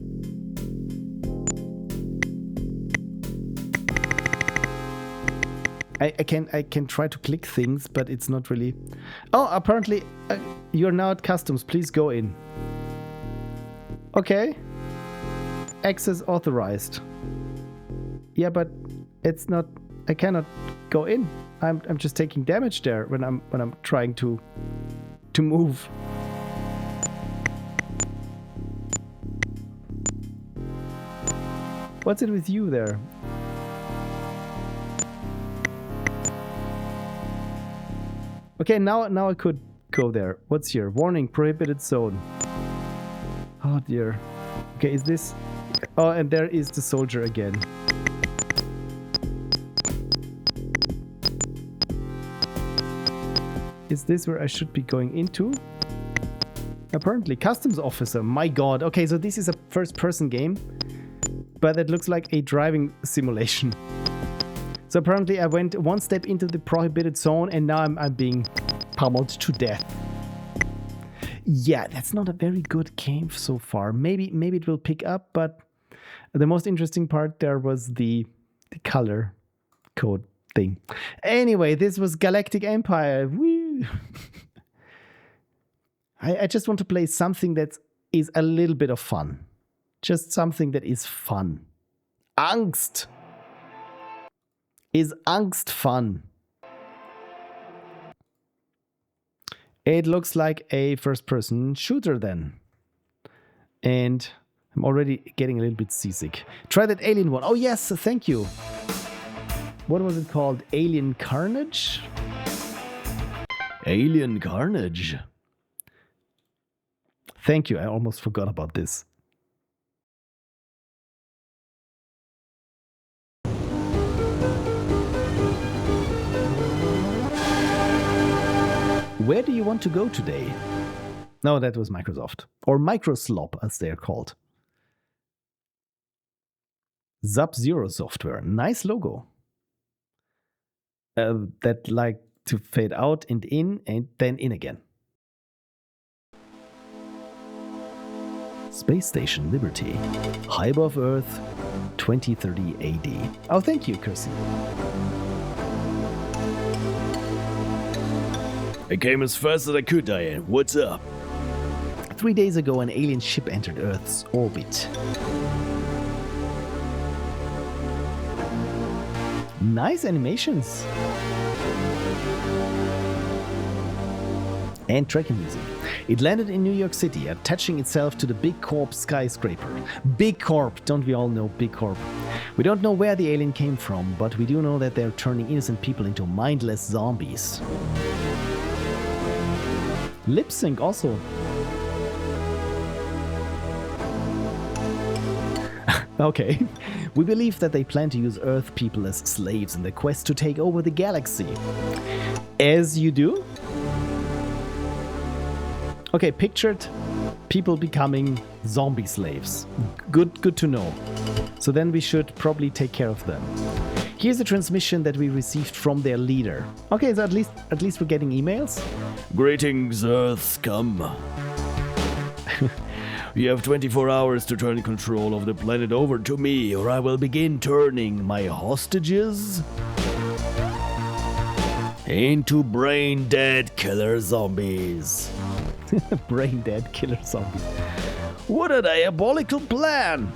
I can try to click things, but it's not really... Oh, apparently you're now at customs. Please go in. Okay. Access authorized. Yeah, but it's not... I cannot go in. I'm just taking damage there when I'm trying to move. What's it with you there? Okay, now I could go there. What's here? Warning, prohibited zone. Oh dear. Okay, is this... Oh, and there is the soldier again. Is this where I should be going into? Apparently, customs officer. My god. Okay, so this is a first-person game, but it looks like a driving simulation. So apparently I went one step into the prohibited zone and now I'm being pummeled to death. Yeah, that's not a very good game so far. Maybe it will pick up, but the most interesting part there was the color code thing. Anyway, this was Galactic Empire. Woo! I just want to play something that is a little bit of fun. Just something that is fun. Angst! Is Angst fun? It looks like a first-person shooter then. And I'm already getting a little bit seasick. Try that Alien one. Oh yes, thank you. What was it called? Alien Carnage? Alien Carnage. Thank you, I almost forgot about this. Where do you want to go today? No, that was Microsoft. Or Microslop, as they are called. Sub-Zero Software. Nice logo. That like to fade out and in and then in again. Space Station Liberty. High above Earth, 2030 AD. Oh, thank you, Kirsty. I came as fast as I could, Diane. What's up? 3 days ago, an alien ship entered Earth's orbit. Nice animations. And tracking music. It landed in New York City, attaching itself to the Big Corp skyscraper. Big Corp, don't we all know Big Corp? We don't know where the alien came from, but we do know that they're turning innocent people into mindless zombies. Lip sync also. Okay. We believe that they plan to use Earth people as slaves in the quest to take over the galaxy. As you do? Okay, pictured people becoming zombie slaves. Good to know. So then we should probably take care of them. Here's a transmission that we received from their leader. Okay, so at least we're getting emails. Greetings, Earth scum. You have 24 hours to turn control of the planet over to me, or I will begin turning my hostages into brain-dead killer zombies. Brain-dead killer zombies. What a diabolical plan!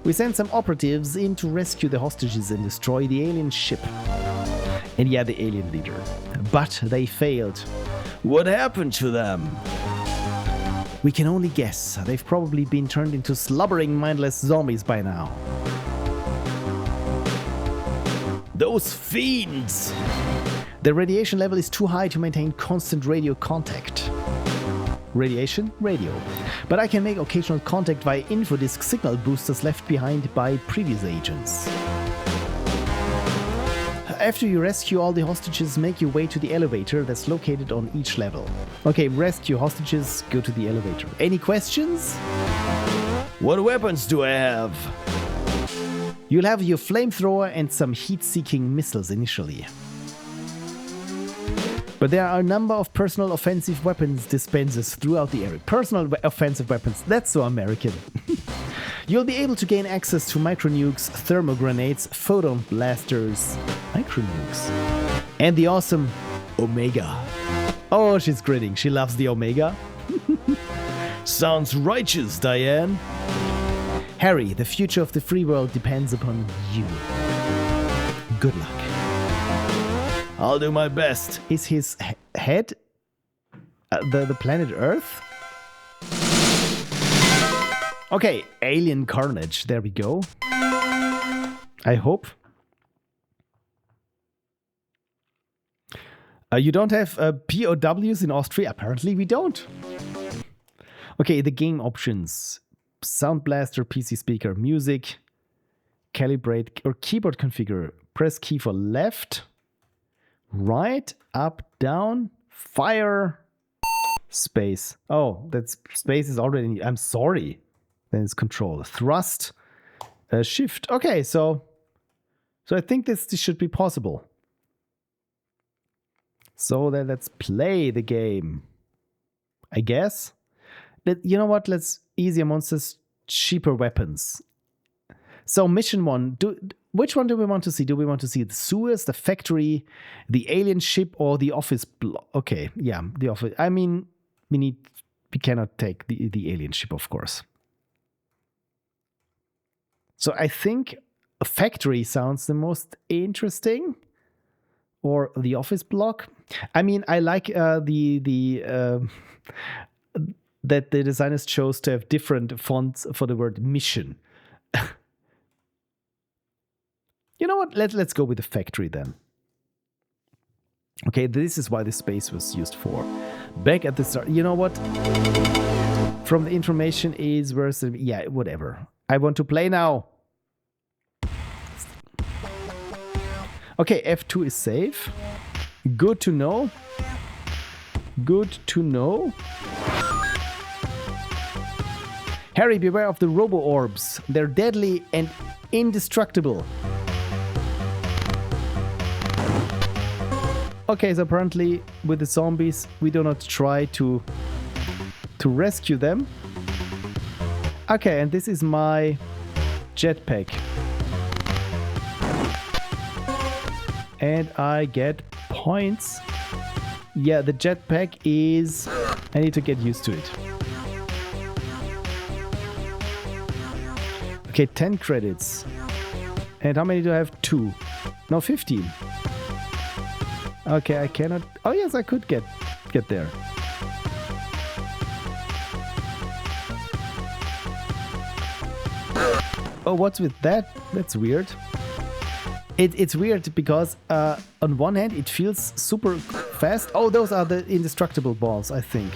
We sent some operatives in to rescue the hostages and destroy the alien ship. And yeah, the alien leader. But they failed. What happened to them? We can only guess. They've probably been turned into slubbering, mindless zombies by now. Those fiends! The radiation level is too high to maintain constant radio contact. Radiation? Radio. But I can make occasional contact via infodisc signal boosters left behind by previous agents. After you rescue all the hostages, make your way to the elevator that's located on each level. Okay, rescue hostages, go to the elevator. Any questions? What weapons do I have? You'll have your flamethrower and some heat-seeking missiles initially. But there are a number of personal offensive weapons dispensers throughout the area. Personal offensive weapons, that's so American. You'll be able to gain access to micronukes, thermogrenades, photon blasters, micronukes, and the awesome Omega. Oh, she's grinning. She loves the Omega. Sounds righteous, Diane. Harry, the future of the free world depends upon you. Good luck. I'll do my best. Is his head the planet Earth? Okay, Alien Carnage. There we go. I hope. You don't have POWs in Austria? Apparently we don't. Okay, the game options. Sound blaster, PC speaker, music, calibrate or keyboard configure. Press key for left, right, up, down, fire, space. Oh, that's space is already. I'm sorry. Then it's control. Thrust, shift. Okay, so I think this should be possible. So then let's play the game. I guess. You know what? Let's easier monsters, cheaper weapons. So mission 1. Which one do we want to see? Do we want to see the sewers, the factory, the alien ship, or the office block? Okay, yeah, the office. I mean, we cannot take the alien ship, of course. So I think a factory sounds the most interesting, or the office block. I mean, I like that the designers chose to have different fonts for the word mission. You know what? Let's go with the factory then. Okay, this is why the space was used for. Back at the start. You know what? From the information is where's the... Yeah, whatever. I want to play now. Okay, F2 is safe. Good to know. Good to know. Harry, beware of the robo-orbs. They're deadly and indestructible. Okay, so apparently with the zombies, we do not try to rescue them. Okay, and this is my jetpack. And I get points. Yeah, the jetpack is... I need to get used to it. Okay, 10 credits. And how many do I have? 2. No, 15. Okay, I cannot... Oh yes, I could get there. Oh, what's with that? That's weird. It's weird because on one hand it feels super fast. Oh, those are the indestructible balls, I think.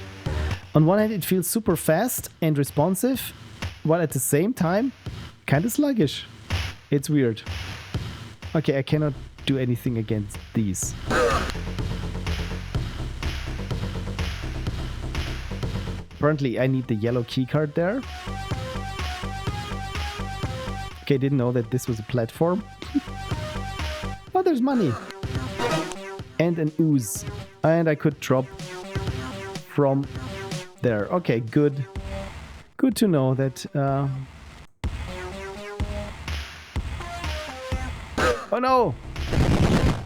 On one hand it feels super fast and responsive, while at the same time kind of sluggish. It's weird. Okay, I cannot do anything against these. Apparently I need the yellow keycard there. Okay, didn't know that this was a platform. Oh, there's money. And an ooze. And I could drop from there. Okay, good. Good to know that... Oh no!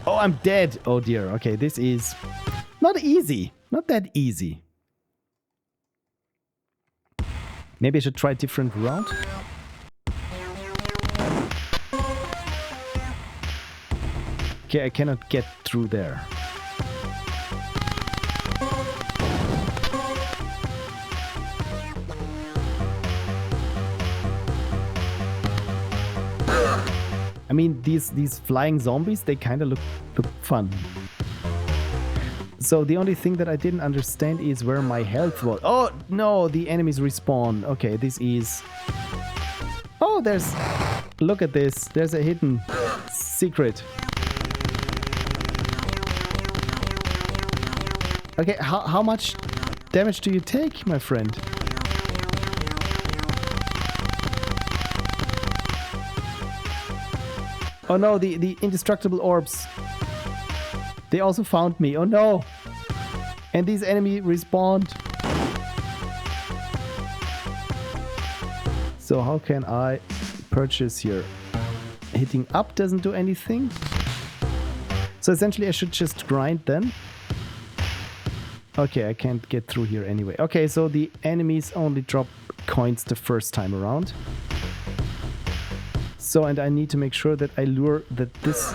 Oh, I'm dead! Oh dear. Okay, this is not easy. Not that easy. Maybe I should try a different route. Okay, I cannot get through there. I mean, these flying zombies, they kind of look fun. So the only thing that I didn't understand is where my health was. Oh, no, the enemies respawn. Okay, this is... Oh, there's... Look at this. There's a hidden secret. Okay, how much damage do you take, my friend? Oh no, the indestructible orbs. They also found me. Oh no! And these enemies respawned. So how can I purchase here? Hitting up doesn't do anything. So essentially I should just grind then. Okay, I can't get through here anyway. Okay, so the enemies only drop coins the first time around. So, and I need to make sure that I lure this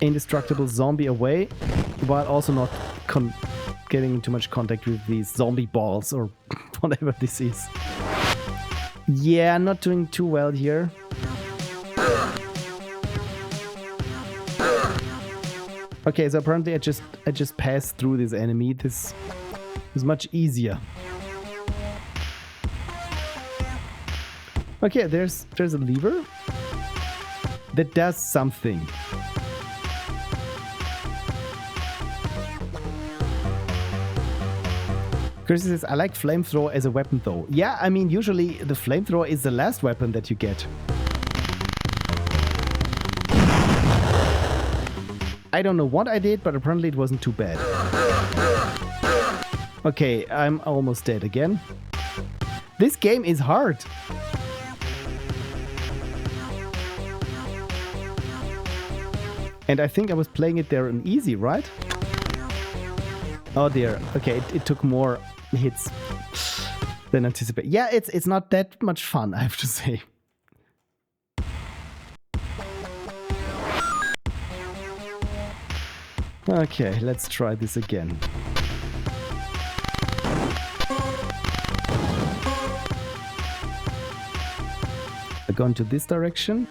indestructible zombie away, while also not getting into much contact with these zombie balls or whatever this is. Yeah, not doing too well here. Okay, so apparently I just passed through this enemy. This is much easier. Okay, there's a lever that does something. Chris says, I like flamethrower as a weapon though. Yeah, I mean, usually the flamethrower is the last weapon that you get. I don't know what I did, but apparently it wasn't too bad. Okay, I'm almost dead again. This game is hard. And I think I was playing it there on easy, right? Oh dear. Okay, it took more hits than anticipated. Yeah, it's not that much fun, I have to say. Okay, let's try this again. I go into this direction.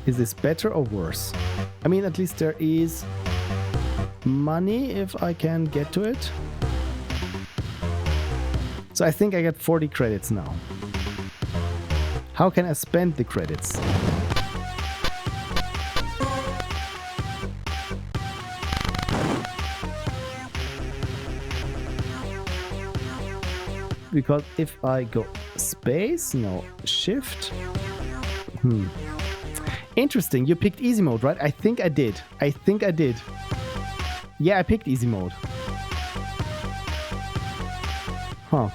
Is this better or worse? I mean, at least there is money if I can get to it. So I think I get 40 credits now. How can I spend the credits? because if I go space, no, shift. Interesting, you picked easy mode, right? I think I did. Yeah, I picked easy mode. Huh.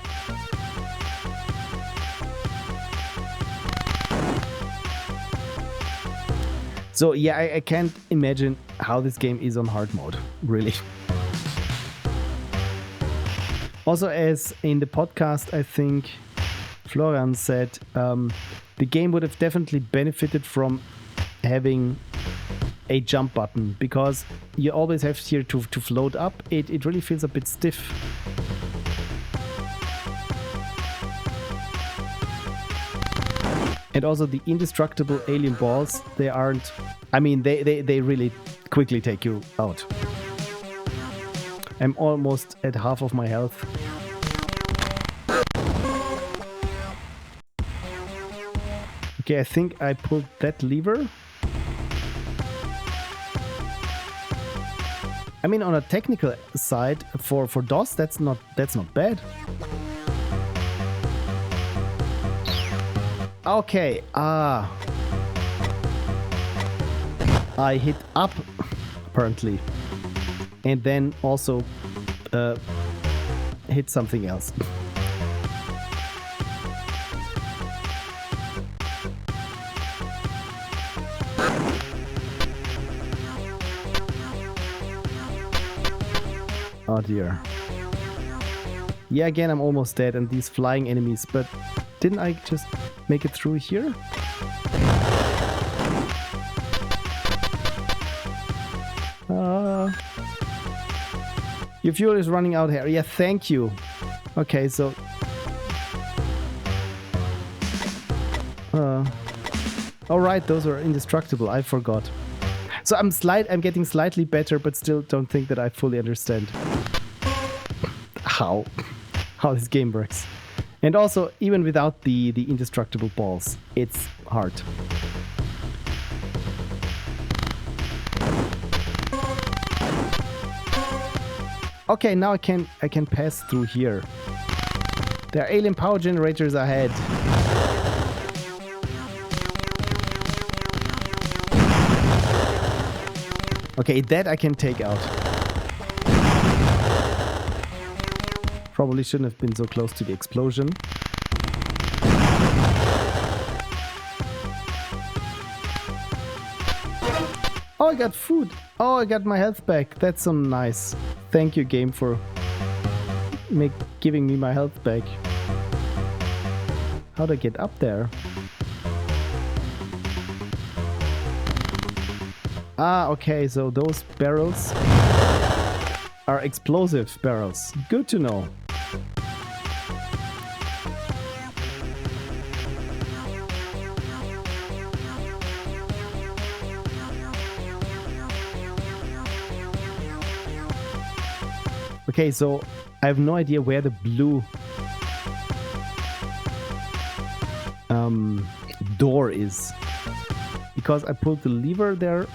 So yeah, I can't imagine how this game is on hard mode, really. Also, as in the podcast, I think Florian said, the game would have definitely benefited from having a jump button, because you always have here to float up. It really feels a bit stiff. And also the indestructible alien balls, they aren't... I mean, they really quickly take you out. I'm almost at half of my health. Okay, I think I pulled that lever. I mean, on a technical side, for DOS, that's not bad. Okay, I hit up, apparently, and then also hit something else. Oh dear. Yeah, again, I'm almost dead, and these flying enemies, but didn't I just make it through here? Your fuel is running out here. Yeah, thank you. Okay, so... Alright, those are indestructible. I forgot. So I'm getting slightly better, but still don't think that I fully understand how this game works. And also, even without the indestructible balls, it's hard. Okay, now I can pass through here. There are alien power generators ahead. Okay, that I can take out. Probably shouldn't have been so close to the explosion. Oh, I got food. Oh, I got my health back. That's so nice. Thank you, game, for giving me my health back. How'd I get up there? Ah, okay, so those barrels are explosive barrels. Good to know. Okay, so I have no idea where the blue door is, because I pulled the lever there.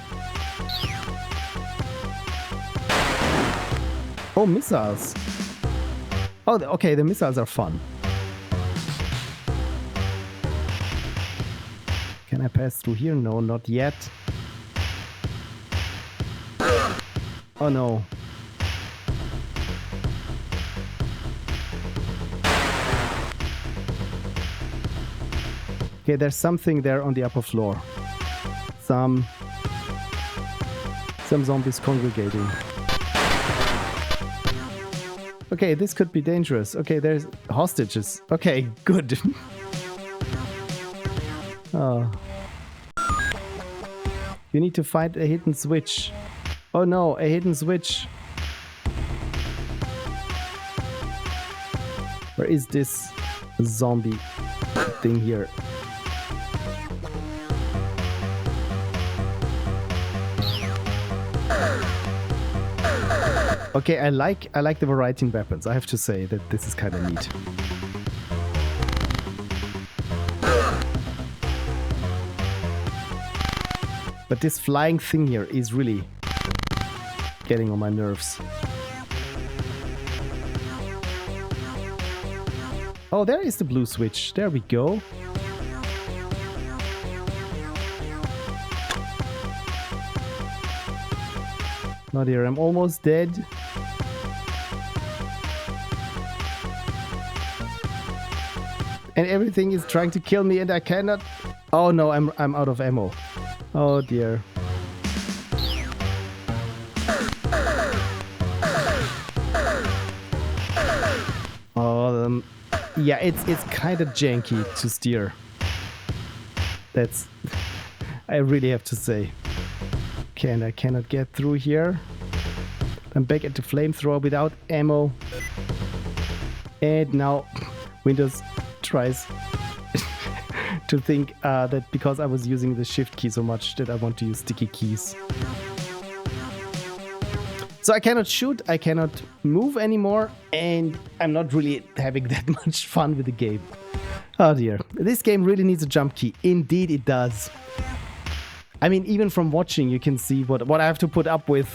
Oh, missiles. Oh, okay, the missiles are fun. Can I pass through here? No, not yet. Oh no. Okay, there's something there on the upper floor. Some zombies congregating. Okay, this could be dangerous. Okay, there's hostages. Okay, good. Oh. You need to find a hidden switch. Oh no, a hidden switch. Where is this zombie thing here? Okay, I like the variety in weapons. I have to say that this is kind of neat. But this flying thing here is really getting on my nerves. Oh, there is the blue switch. There we go. Oh dear, I'm almost dead. And everything is trying to kill me and I cannot... Oh no, I'm out of ammo. Oh dear. Oh, yeah, it's kind of janky to steer. That's... I really have to say. Okay, and I cannot get through here. I'm back at the flamethrower without ammo. And now Windows tries to think that because I was using the shift key so much that I want to use sticky keys. So I cannot shoot, I cannot move anymore, and I'm not really having that much fun with the game. Oh dear. This game really needs a jump key. Indeed it does. I mean, even from watching you can see what I have to put up with.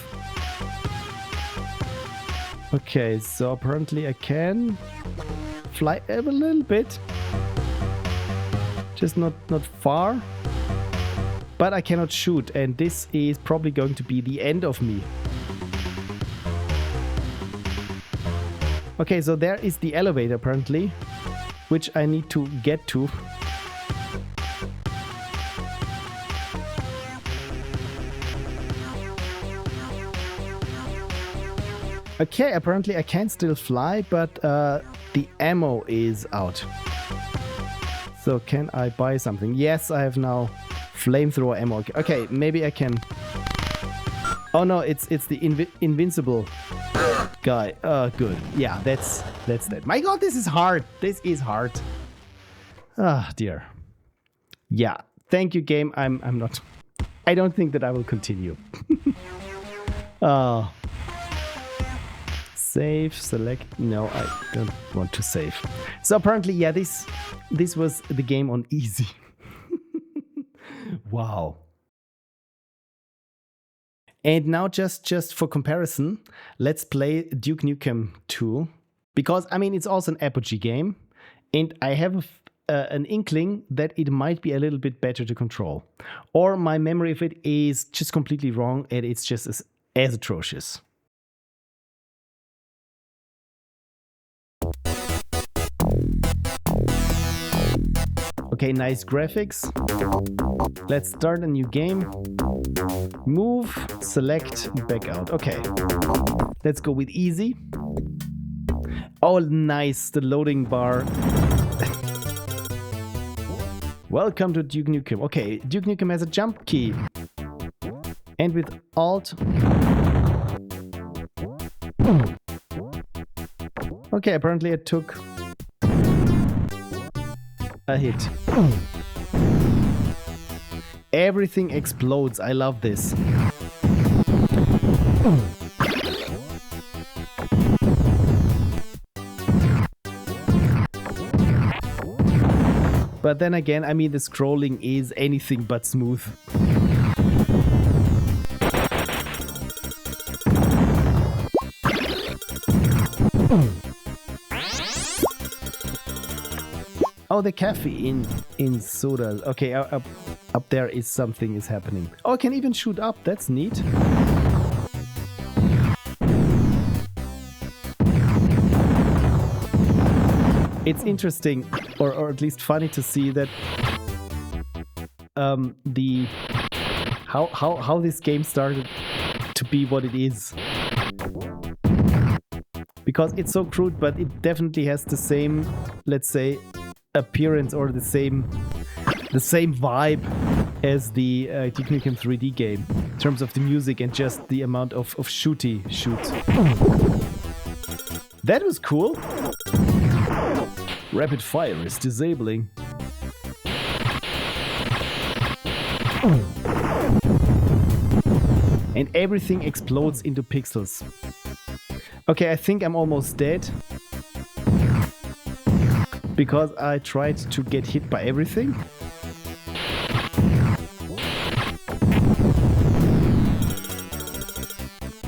Okay, so apparently I can fly a little bit. Just not far. But I cannot shoot, and this is probably going to be the end of me. Okay, so there is the elevator apparently, which I need to get to. Okay, apparently I can still fly, but the ammo is out. So can I buy something? Yes, I have now flamethrower ammo. Okay, maybe I can... Oh no, it's the invincible guy. Good. Yeah, that's that. My god, this is hard. This is hard. Ah, dear. Yeah, thank you, game. I'm not... I don't think that I will continue. Save, select... No, I don't want to save. So apparently, yeah, this was the game on easy. Wow. And now just for comparison, let's play Duke Nukem 2. Because, I mean, it's also an apogee game. And I have an inkling that it might be a little bit better to control. Or my memory of it is just completely wrong and it's just as atrocious. Okay, nice graphics. Let's start a new game. Move, select, back out. Okay. Let's go with easy. Oh, nice. The loading bar. Welcome to Duke Nukem. Okay, Duke Nukem has a jump key. And with Alt. Okay, apparently I took a hit. Everything explodes. I love this. But then again, I mean, the scrolling is anything but smooth. Oh, the cafe in soda. Okay, up there is something is happening. Oh, I can even shoot up. That's neat. It's interesting, or at least funny to see that how this game started to be what it is. Because it's so crude, but it definitely has the same, let's say, appearance or the same vibe as the Duke Nukem 3D game in terms of the music and just the amount of shoot. That was cool. Rapid fire is disabling. And everything explodes into pixels. Okay, I think I'm almost dead. Because I tried to get hit by everything.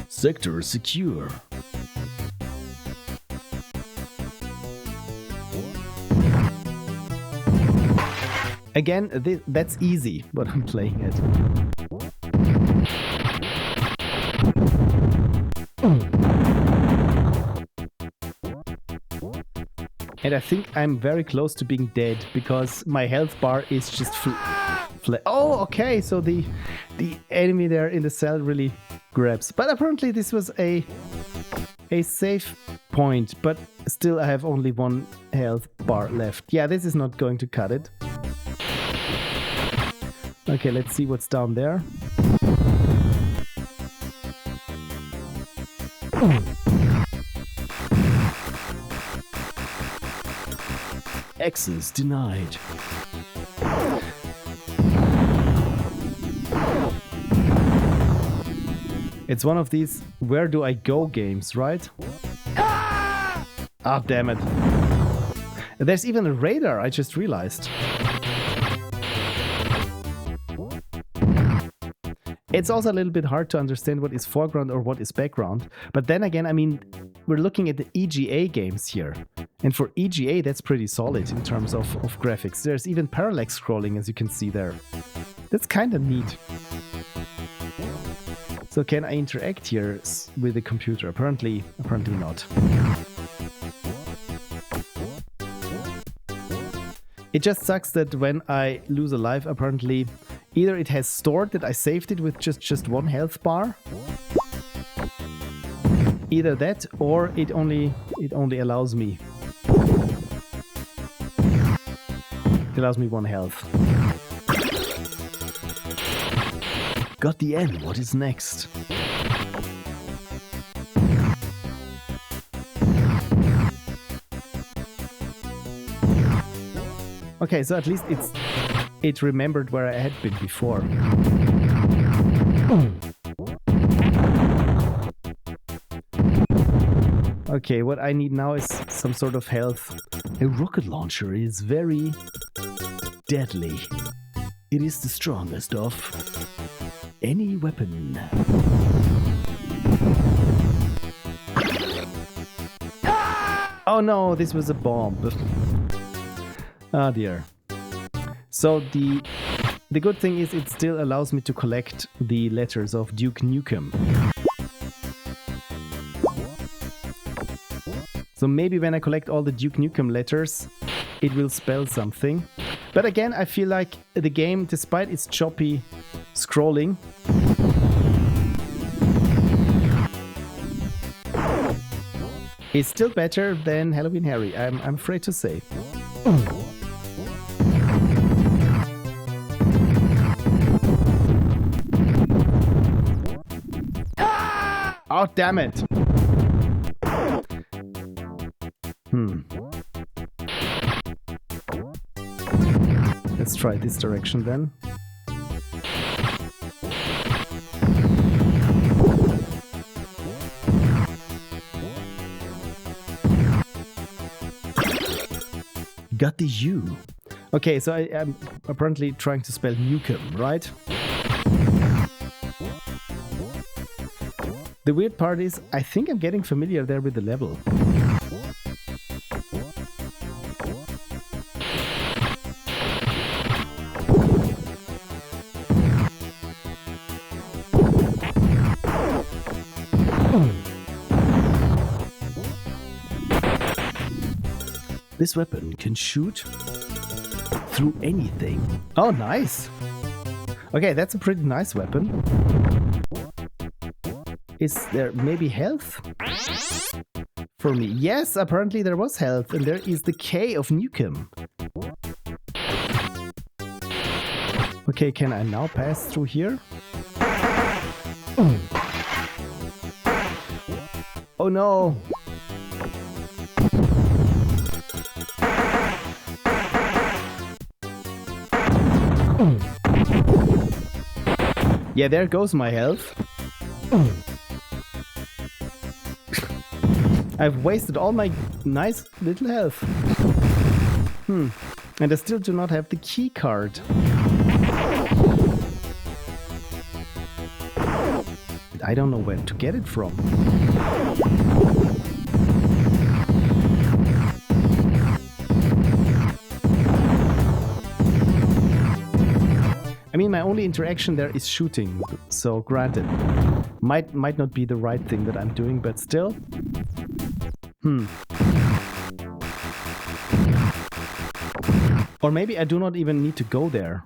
Sector secure. Again, that's easy, but I'm playing it. And I think I'm very close to being dead because my health bar is just oh, okay, so the enemy there in the cell really grabs. But apparently this was a safe point, but still I have only 1 health bar left. Yeah, this is not going to cut it. Okay, let's see what's down there. Access denied. It's one of these where do I go games, right? Ah, damn it. There's even a radar, I just realized. It's also a little bit hard to understand what is foreground or what is background. But then again, I mean, we're looking at the EGA games here. And for EGA, that's pretty solid in terms of graphics. There's even parallax scrolling, as you can see there. That's kind of neat. So can I interact here with the computer? Apparently not. It just sucks that when I lose a life, apparently either it has stored that I saved it with just 1 health bar. Either that, or it only allows me. It allows me 1 health. Got the N, what is next? Okay, so at least it remembered where I had been before. Okay, what I need now is some sort of health. A rocket launcher is very deadly. It is the strongest of any weapon. Oh no, this was a bomb. Oh dear. So the good thing is it still allows me to collect the letters of Duke Nukem. So maybe when I collect all the Duke Nukem letters, it will spell something. But again, I feel like the game, despite its choppy scrolling, is still better than Halloween Harry, I'm afraid to say. Oh, damn it! Let's try this direction then. Got the U. Okay, so I am apparently trying to spell Nukem, right? The weird part is, I think I'm getting familiar there with the level. This weapon can shoot through anything. Oh, nice. Okay, that's a pretty nice weapon. Is there maybe health for me? Yes, apparently there was health, and there is the K of Nukem. Okay, can I now pass through here? Oh no! Yeah, there goes my health. I've wasted all my nice little health. And I still do not have the key card. I don't know where to get it from. only interaction there is shooting, so granted. Might not be the right thing that I'm doing, but still. Or maybe I do not even need to go there.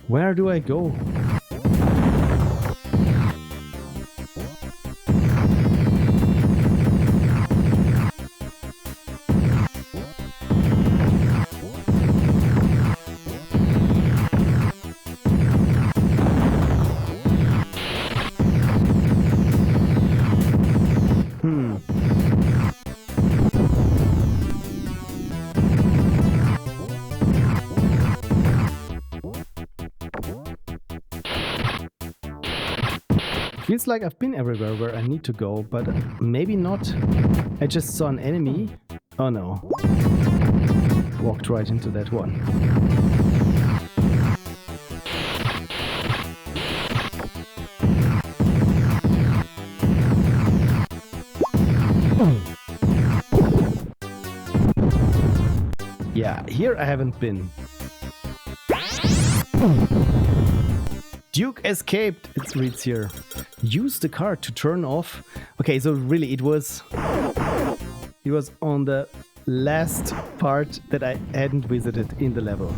Where do I go? Feels like I've been everywhere where I need to go, but maybe not. I just saw an enemy. Oh no. Walked right into that one. Yeah, here I haven't been. Duke escaped, it reads here. Use the card to turn off. Okay, so really it was on the last part that I hadn't visited in the level.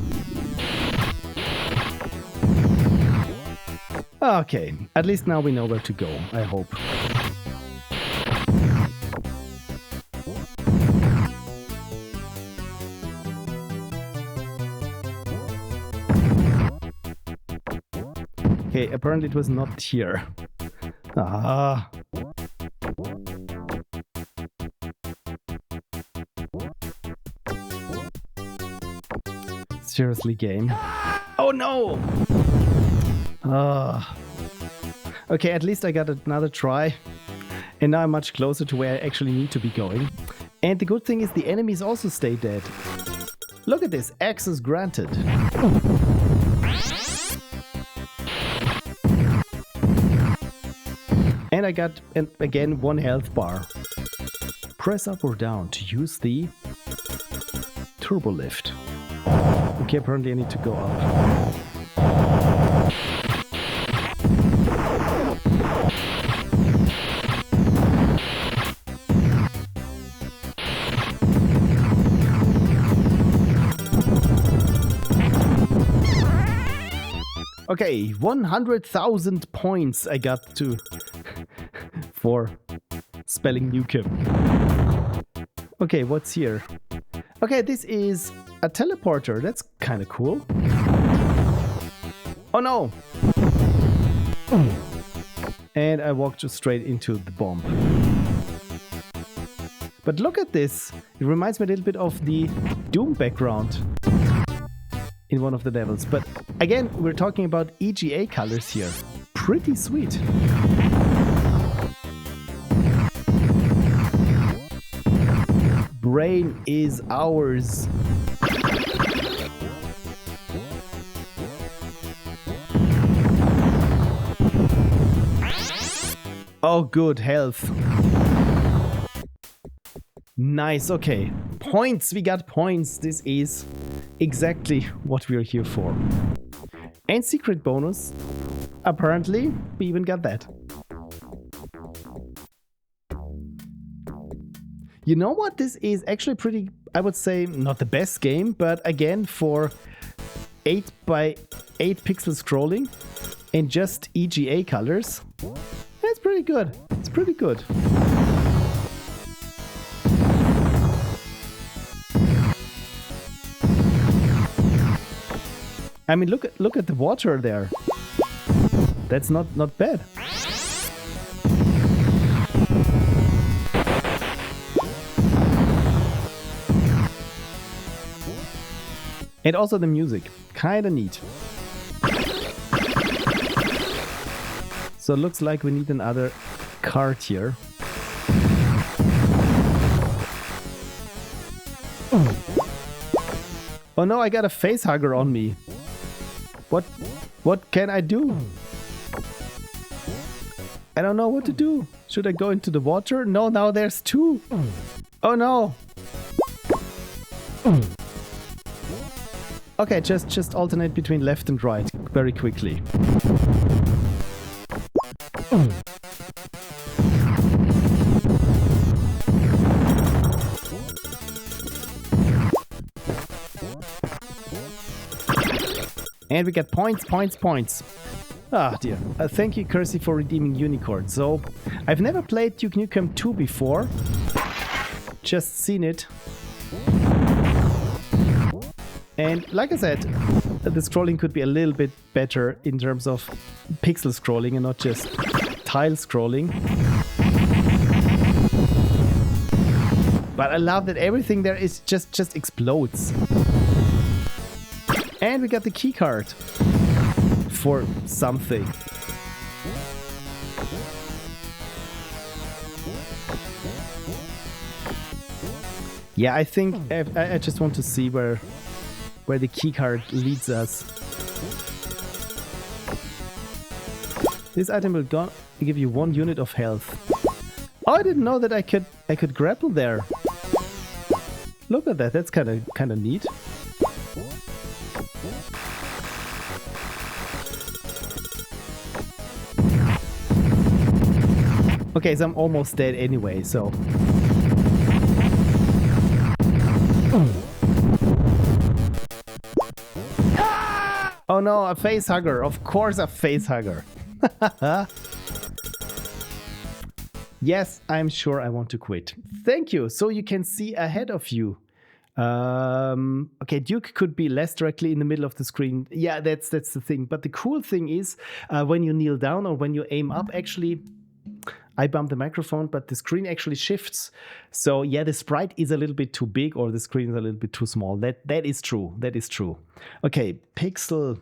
Okay, at least now we know where to go, I hope. Okay, apparently it was not here. Ah. Seriously, game. Oh no! Ah. Okay, at least I got another try. And now I'm much closer to where I actually need to be going. And the good thing is the enemies also stay dead. Look at this, access granted. And I got, again, 1 health bar. Press up or down to use the turbo lift. Okay, apparently I need to go up. Okay, 100,000 points I got to for spelling Nukem. Okay, what's here? Okay, this is a teleporter. That's kind of cool. Oh no! And I walked just straight into the bomb. But look at this. It reminds me a little bit of the Doom background in one of the levels. But again, we're talking about EGA colors here. Pretty sweet. Brain is ours. Oh, good health. Nice, okay. Points, we got points. This is exactly what we are here for. And secret bonus. Apparently, we even got that. You know what? This is actually pretty, I would say, not the best game, but again, for 8x8 pixel scrolling and just EGA colors, it's pretty good. It's pretty good. I mean, look at the water there. That's not bad. And also the music, kinda neat. So it looks like we need another card here. Oh no, I got a face hugger on me. What can I do? I don't know what to do. Should I go into the water? No, now there's two. Oh no. Okay, just alternate between left and right very quickly. And we get points. Ah dear. Thank you, Kersey, for redeeming Unicorn. So, I've never played Duke Nukem 2 before. Just seen it. And like I said, the scrolling could be a little bit better in terms of pixel scrolling and not just tile scrolling. But I love that everything there is just explodes. And we got the key card for something. Yeah, I think I just want to see where the key card leads us. This item will give you 1 unit of health. Oh, I didn't know that I could grapple there. Look at that. That's kind of neat. Okay, so I'm almost dead anyway, so. Oh no, a face hugger. Of course a face hugger. Yes, I'm sure I want to quit. Thank you. So you can see ahead of you. Okay, Duke could be less directly in the middle of the screen. Yeah, that's the thing. But the cool thing is when you kneel down or when you aim up, actually, I bumped the microphone, but the screen actually shifts. So yeah, the sprite is a little bit too big or the screen is a little bit too small. That is true. That is true. Okay, Pixel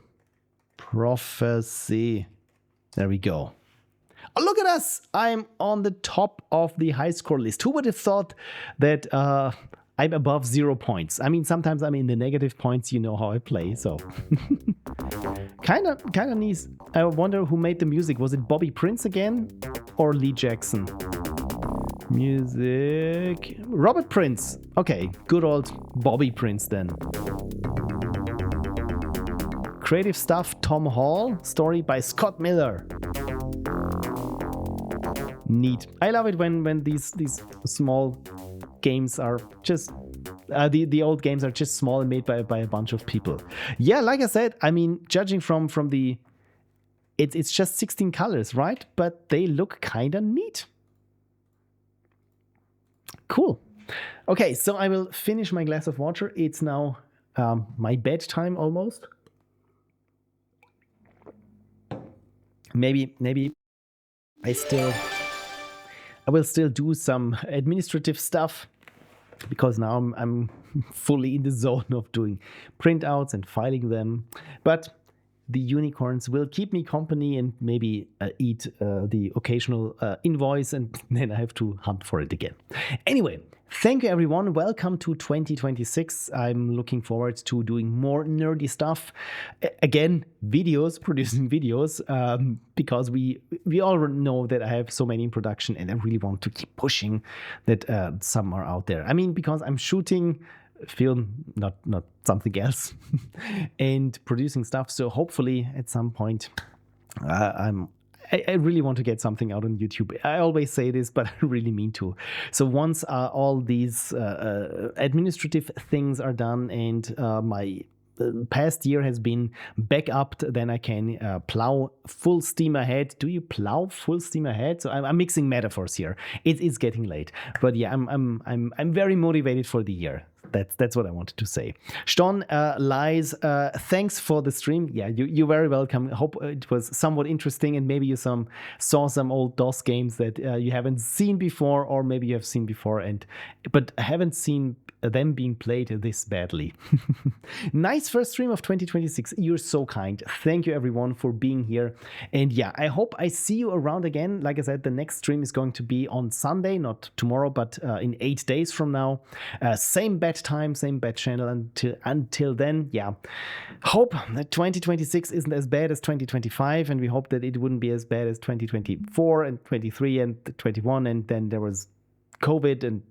Prophecy. There we go. Oh, look at us! I'm on the top of the high score list. Who would have thought that I'm above 0 points? I mean, sometimes I'm in the negative points. You know how I play, so kind of nice. I wonder who made the music. Was it Bobby Prince again or Lee Jackson? Music. Robert Prince. Okay, good old Bobby Prince then. Creative stuff, Tom Hall. Story by Scott Miller. Neat. I love it when these small games are just the old games are just small and made by a bunch of people. Yeah, like I said, I mean, judging from the it's just 16 colors, right? But they look kind of neat. Cool. Okay, so I will finish my glass of water. It's now my bedtime almost. Maybe I will still do some administrative stuff because now I'm fully in the zone of doing printouts and filing them. But the unicorns will keep me company and maybe eat the occasional invoice, and then I have to hunt for it again. Anyway, thank you everyone. Welcome to 2026. I'm looking forward to doing more nerdy stuff. Again, producing videos, because we all know that I have so many in production and I really want to keep pushing that some are out there. I mean, because I'm shooting film, not something else, and producing stuff. So hopefully at some point I really want to get something out on YouTube. I always say this, but I really mean to. So once all these administrative things are done and my past year has been back up, then I can plow full steam ahead. Do you plow full steam ahead? So I'm mixing metaphors here. It is getting late, but yeah, I'm very motivated for the year. That's what I wanted to say. Ston, Lies, thanks for the stream. Yeah, you're very welcome. Hope it was somewhat interesting and maybe you saw some old DOS games that you haven't seen before, or maybe you have seen before but haven't seen them being played this badly. Nice first stream of 2026. You're so kind. Thank you everyone for being here. And yeah, I hope I see you around again. Like I said, the next stream is going to be on Sunday, not tomorrow, but in 8 days from now. Same bad time, same bad channel until then. Yeah, hope that 2026 isn't as bad as 2025, and we hope that it wouldn't be as bad as 2024 and 23 and 21, and then there was COVID, and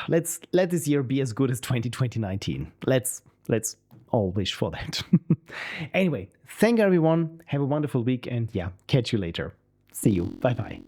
let's let this year be as good as 2019. Let's all wish for that. Anyway, thank you everyone. Have a wonderful week, and yeah, catch you later. See you. Bye bye.